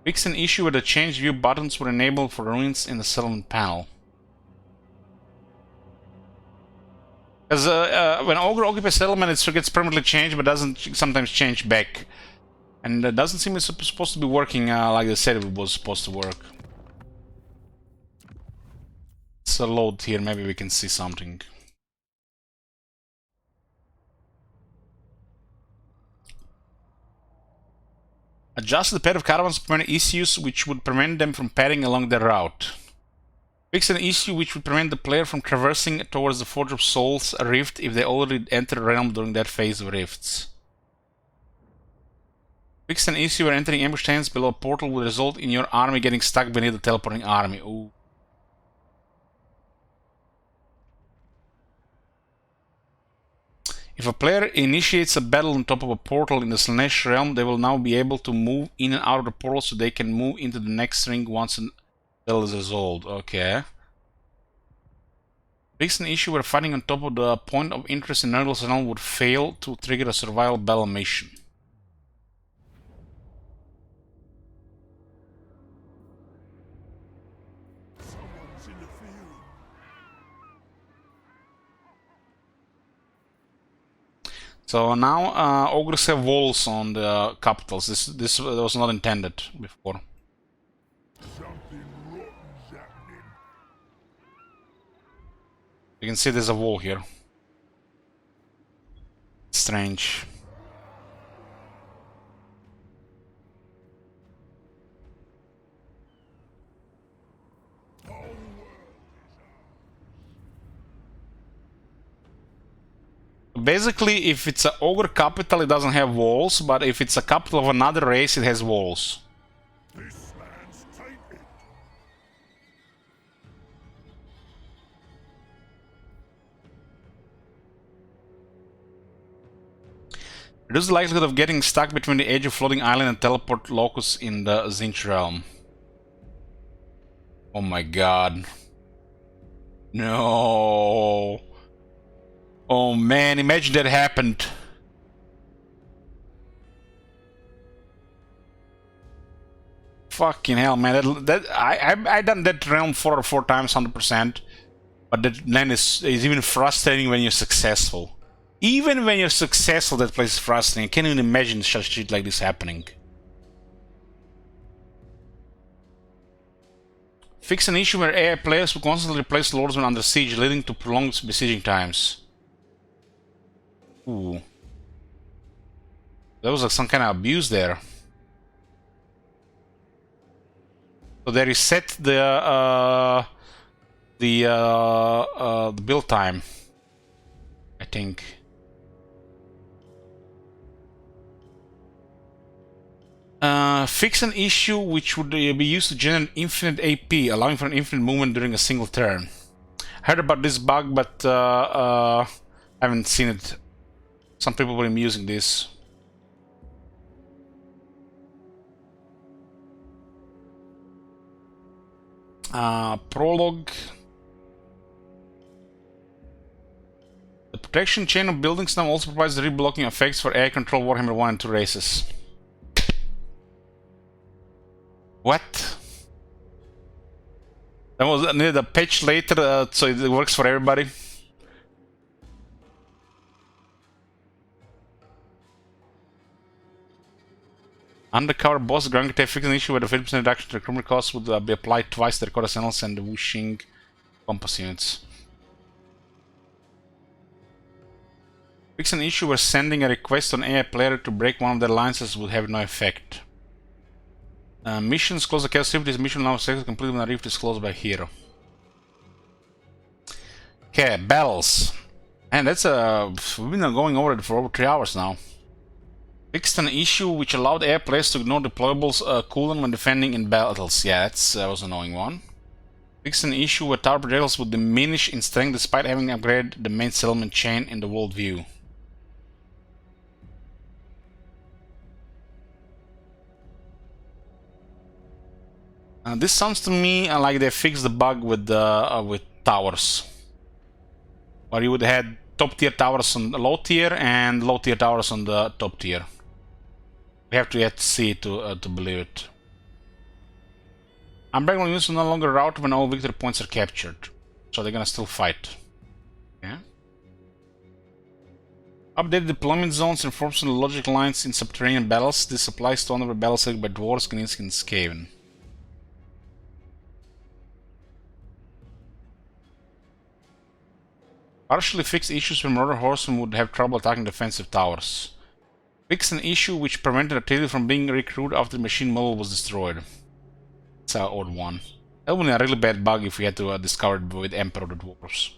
Fix an issue where the change view buttons were enabled for ruins in the settlement panel. Because when Ogre occupies settlement, it gets permanently changed, but doesn't sometimes change back. And it doesn't seem it's supposed to be working like they said it was supposed to work. Let's load here, maybe we can see something. Adjust the pair of caravans to prevent issues which would prevent them from padding along their route. Fix an issue which would prevent the player from traversing towards the Forge of Souls rift if they already entered the realm during that phase of rifts. Fix an issue where entering ambush stands below a portal would result in your army getting stuck beneath the teleporting army. Ooh. If a player initiates a battle on top of a portal in the Slanesh realm, they will now be able to move in and out of the portal so they can move into the next ring once a battle is resolved. Okay. Fix an issue where fighting on top of the point of interest in Nergal's realm would fail to trigger a survival battle mission. Someone's in the field. So now ogres have walls on the capitals. This was not intended before. Something rotten's happening. You can see there's a wall here. Strange. Basically, if it's an ogre capital, it doesn't have walls, but if it's a capital of another race, it has walls. This man's tainted. Reduce the likelihood of getting stuck between the edge of floating island and teleport locus in the Zinch realm. Oh my god. No. Oh man, imagine that happened. Fucking hell, man. I done that realm 4 times, 100%. But that land is even frustrating when you're successful. Even when you're successful, that place is frustrating. I can't even imagine such shit like this happening. Fix an issue where AI players will constantly replace lords when under siege, leading to prolonged besieging times. Ooh. There was like some kind of abuse there. So they reset the build time, I think. Fix an issue which would be used to generate infinite AP, allowing for an infinite movement during a single turn. Heard about this bug, but haven't seen it. Some people were using this. Prologue. The protection chain of buildings now also provides the reblocking effects for AI control Warhammer 1 and 2 races. What? That was needed a patch later, so it works for everybody. Undercover boss granted a fixed issue where the 50% reduction to recruitment costs would be applied twice to the Dakota Sentinels and the Wuxing compass units. Fix an issue where sending a request on AI player to break one of their alliances would have no effect. Missions close the chaos rift. This mission now is complete when a rift is closed by hero. Okay, battles. And that's we've been going over it for over 3 hours now. Fixed an issue which allowed AI players to ignore deployables cooldown when defending in battles. Yeah, that was an annoying one. Fixed an issue where tower projectiles would diminish in strength despite having upgraded the main settlement chain in the world view. This sounds to me like they fixed the bug with towers, where you would have top tier towers on the low tier and low tier towers on the top tier. We have to yet see it to believe it. Unbreakable units will no longer rout when all victory points are captured, so they're gonna still fight. Yeah. Update deployment zones and forms on the logic lines in subterranean battles. This applies to honorable battles like by dwarves, Knights, and Skaven. Partially fixed issues where Murder Horsemen would have trouble attacking defensive towers. Fix an issue which prevented artillery from being recruited after the machine model was destroyed. It's an odd one. That would be a really bad bug if we had to discover it with Emperor the Dwarves.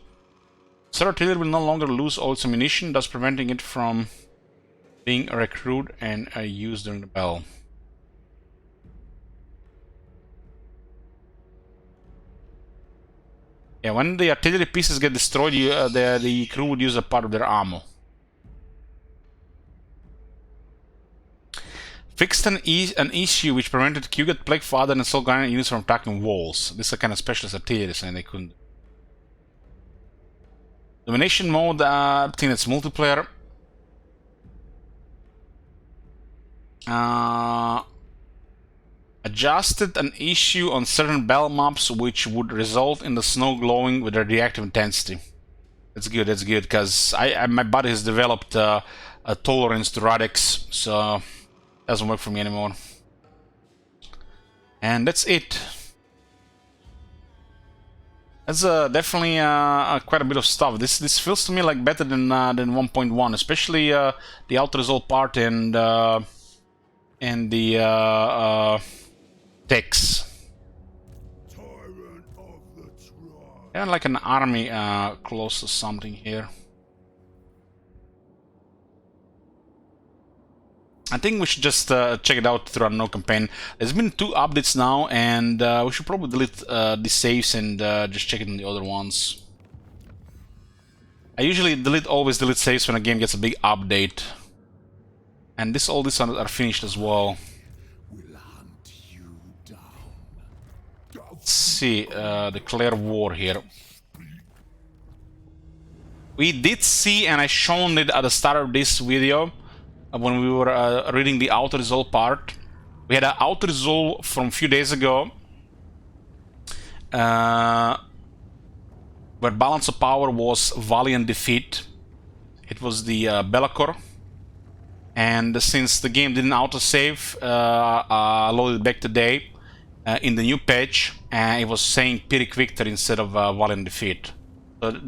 So artillery will no longer lose all its ammunition, thus preventing it from being recruited and used during the battle. Yeah, when the artillery pieces get destroyed, the crew would use a part of their ammo. Fixed an issue which prevented Kugat, Plague Father, and Soul Guardian units from attacking walls. This is a kind of specialist artillery, and they couldn't. Domination mode, I think it's multiplayer. Adjusted an issue on certain battle maps which would result in the snow glowing with radioactive intensity. That's good, because my body has developed a tolerance to radix, so it doesn't work for me anymore. And that's it. That's definitely quite a bit of stuff. This feels to me like better than 1.1, especially the Outer Resolve part and the decks. And like an army close to something here. I think we should just check it out through our no campaign. There's been 2 updates now, and we should probably delete the saves and just check it on the other ones. I usually always delete saves when a game gets a big update. And all these are finished as well. Let's see, declare war here. We did see, and I shown it at the start of this video, when we were reading the Outer Resolve part. We had an Outer Resolve from a few days ago, where balance of power was Valiant Defeat. It was the Belacor. And since the game didn't autosave, I loaded it back today in the new patch, and it was saying Pyrrhic Victory instead of Valiant Defeat. So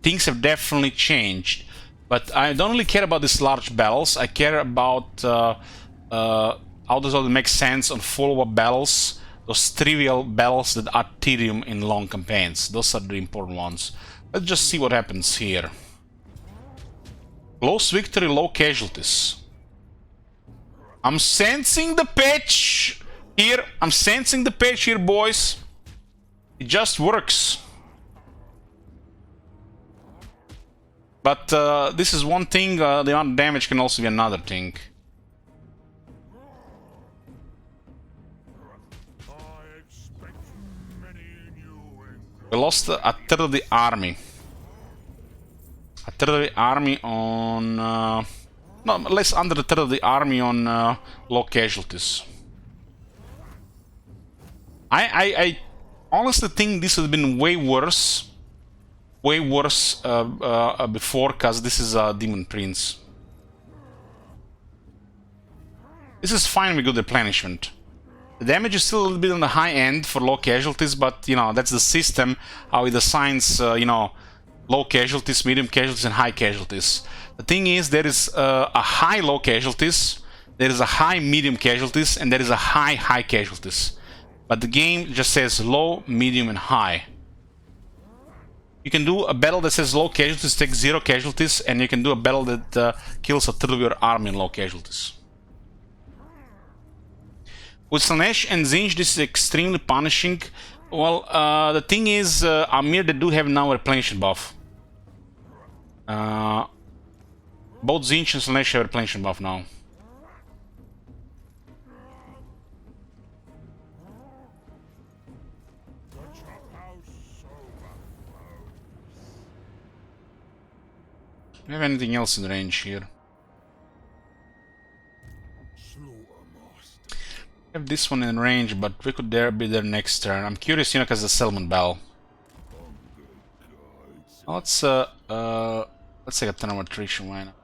things have definitely changed. But I don't really care about these large battles. I care about how does it make sense on follow-up battles, those trivial battles that are tedium in long campaigns. Those are the important ones. Let's just see what happens here. Close victory, low casualties. I'm sensing the patch here. I'm sensing the patch here, boys. It just works. But this is one thing, the amount of damage can also be another thing. We lost a third of the army. A third of the army on... no, less under a third of the army on low casualties. I honestly think this has been way worse. Way worse before, because this is a Demon Prince. This is fine with good replenishment. The damage is still a little bit on the high end for low casualties, but you know, that's the system, how it assigns, you know, low casualties, medium casualties, and high casualties. The thing is, there is a high low casualties, there is a high medium casualties, and there is a high casualties. But the game just says low, medium, and high. You can do a battle that says low casualties, takes 0 casualties, and you can do a battle that kills a third of your army in low casualties. With Slanesh and Zinj, this is extremely punishing. Well, the thing is, Amir, they do have now a replenishment buff. Both Zinj and Slanesh have a replenishment buff now. Do we have anything else in range here? We have this one in range, but we could be there next turn. I'm curious, you know, because the Settlement Bell. Let's take a turn of attrition, why not?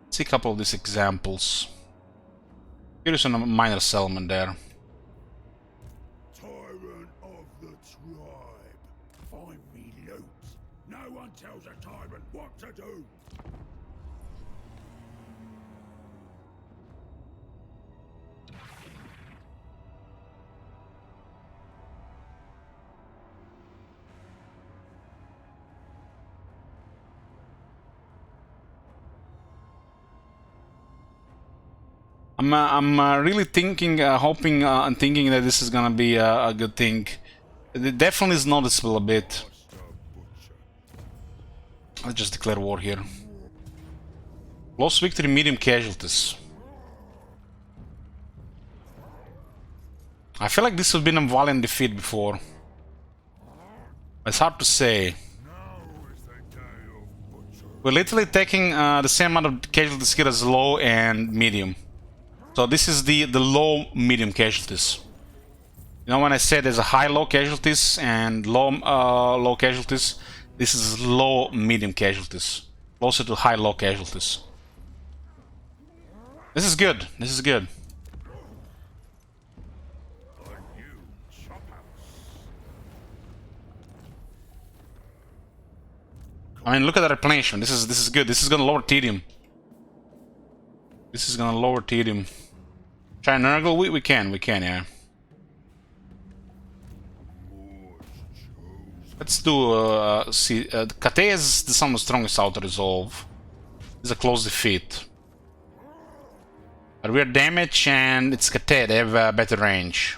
See a couple of these examples. Curious on a minor settlement there. Tyrant of the tribe. Find me loot. No one tells a I'm really thinking, hoping and thinking that this is gonna be a good thing. It definitely is noticeable a bit. Let's just declare war here. Lost victory, medium casualties. I feel like this has been a valiant defeat before. It's hard to say. We're literally taking the same amount of casualties here as low and medium. So this is the low medium casualties. You know when I said there's a high low casualties and low casualties, this is low medium casualties, closer to high low casualties. This is good. This is good. I mean, look at the replenishment. This is good. This is gonna lower tedium. This is gonna lower tedium. Try Nergal? We can, yeah. Let's do, see, Kate is the some of the strongest auto resolve. It's a close defeat. But we're damage and it's Kate, they have better range.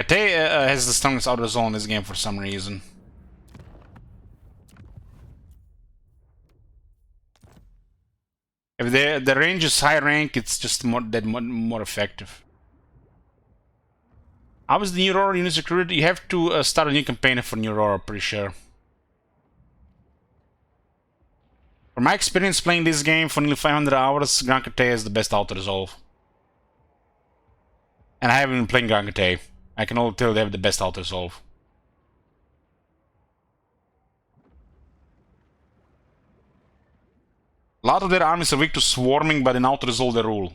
Kate has the strongest auto resolve in this game for some reason. If the range is high rank, it's just more effective. How is the new Aurora unit recruited? You have to start a new campaign for new Aurora, pretty sure. From my experience playing this game for nearly 500 hours, Grand Kate is the best auto resolve. And I haven't been playing Grand Kate. I can only tell they have the best auto resolve. A lot of their armies are weak to swarming, but in auto resolve they rule.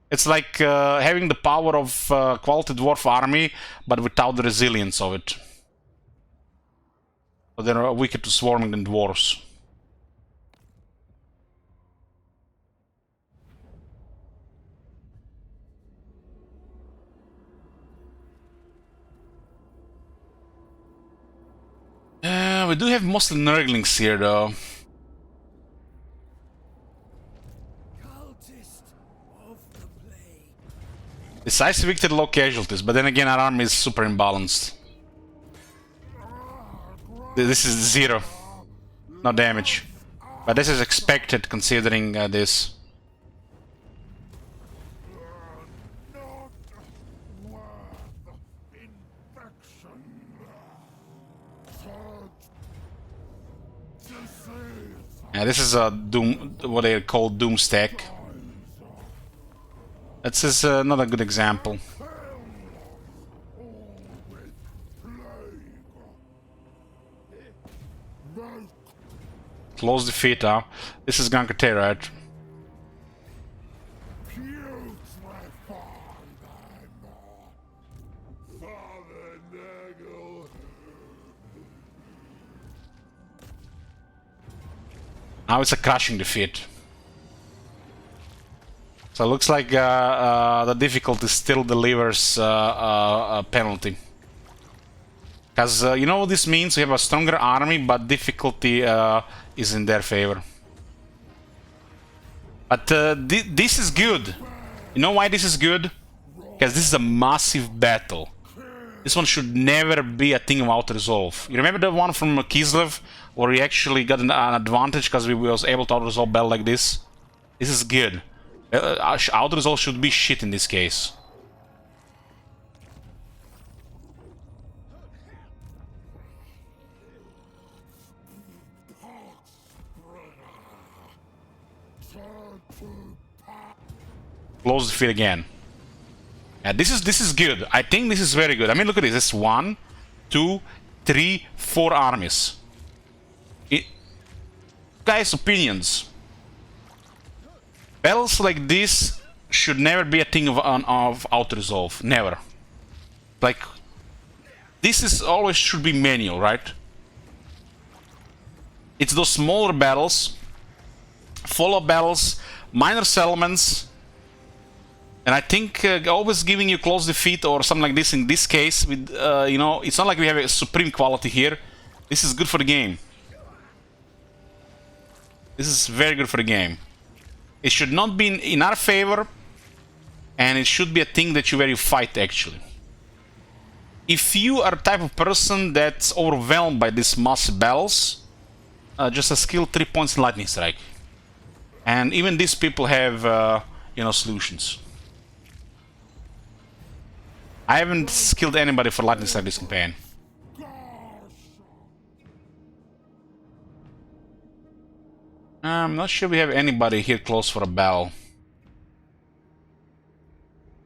It's like having the power of quality dwarf army, but without the resilience of it. So they're weaker to swarming than dwarves. We do have mostly Nerglings here, though. Decisive victory, low casualties, but then again our army is super imbalanced. This is 0. No damage. But this is expected considering this. Yeah, this is a doom, what they call doom stack. This is not a good example. Close defeat, huh? This is Grand Kate, right? Now it's a crushing defeat. So it looks like the difficulty still delivers a penalty. Because you know what this means? We have a stronger army, but difficulty is in their favor. But this is good. You know why this is good? Because this is a massive battle. This one should never be a thing of auto-resolve. You remember the one from Kislev, where we actually got an advantage because we was able to auto-resolve battle like this? This is good. Auto-resolve should be shit in this case. Close the field again. Yeah, this is good. I think this is very good. I mean, look at this. It's 1, 2, 3, 4 armies. Guys, opinions. Battles like this should never be a thing of auto-resolve. Never. Like, this is always should be manual, right? It's those smaller battles, follow-up battles, minor settlements, and I think always giving you close defeat or something like this in this case, with you know, it's not like we have a supreme quality here. This is good for the game. This is very good for the game. It should not be in our favor, and it should be a thing that where you fight actually. If you are the type of person that's overwhelmed by these massive battles, just a skill 3 points in Lightning Strike. And even these people have, you know, solutions. I haven't skilled anybody for Lightning Strike this campaign. I'm not sure we have anybody here close for a battle.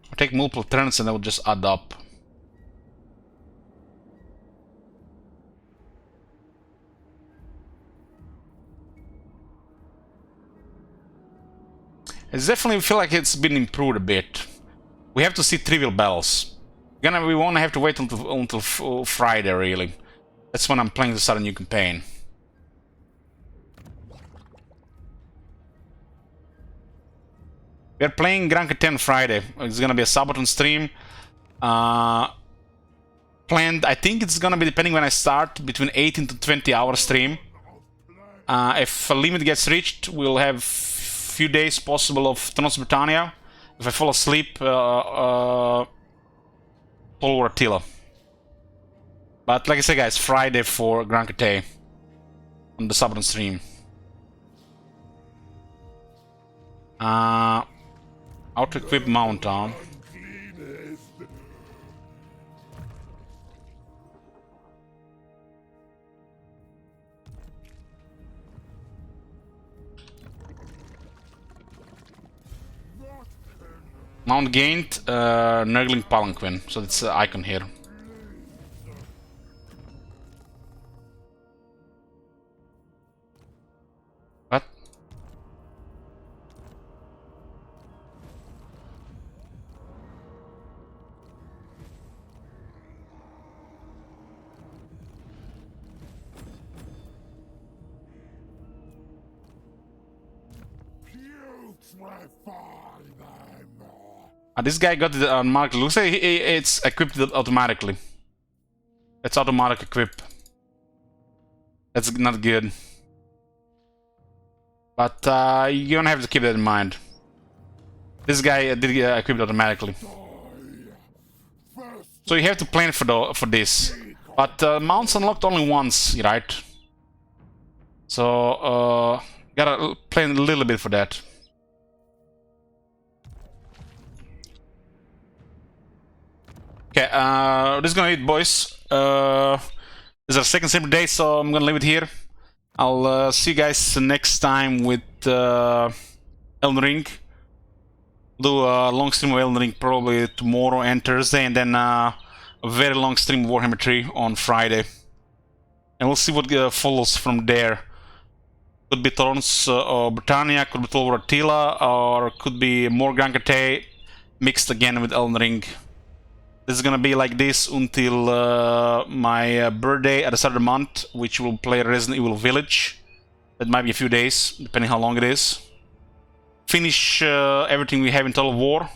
I'll take multiple turns and that will just add up. It's definitely feel like it's been improved a bit. We have to see trivial battles. We won't have to wait until Friday, really. That's when I'm planning to start a new campaign. We're playing Grand Canyon Friday. It's gonna be a Sabaton stream. Planned, I think it's gonna be, depending when I start, between 18 to 20 hour stream. If a limit gets reached, we'll have few days possible of Thrones Britannia. If I fall asleep, Paul or Attila. But like I said, guys, Friday for Grand Canyon on the Sabaton stream. Auto-equip mount on. Mount gained, Nergal Palanquin, so that's the icon here. What? This guy got it unmarked. Looks like it's equipped automatically. It's automatic equip. That's not good. But you're gonna have to keep that in mind. This guy did get equipped automatically. So you have to plan for this. But mounts unlocked only once, right? So gotta plan a little bit for that. Okay, this is gonna be it, boys. This is our second stream day, so I'm gonna leave it here. I'll see you guys next time with Elden Ring. Do a long stream of Elden Ring probably tomorrow and Thursday, and then a very long stream of Warhammer 3 on Friday. And we'll see what follows from there. Could be Thrones Britannia, could be Tolvar Attila, or could be more Grand Canyon mixed again with Elden Ring. This is gonna be like this until my birthday at the start of the month, which will play Resident Evil Village. That might be a few days, depending how long it is. Finish everything we have in Total War,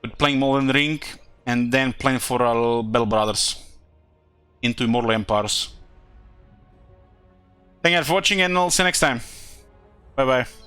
with playing more Elden Ring, and then playing for Bell Brothers into Immortal Empires. Thank you guys for watching, and I'll see you next time. Bye bye.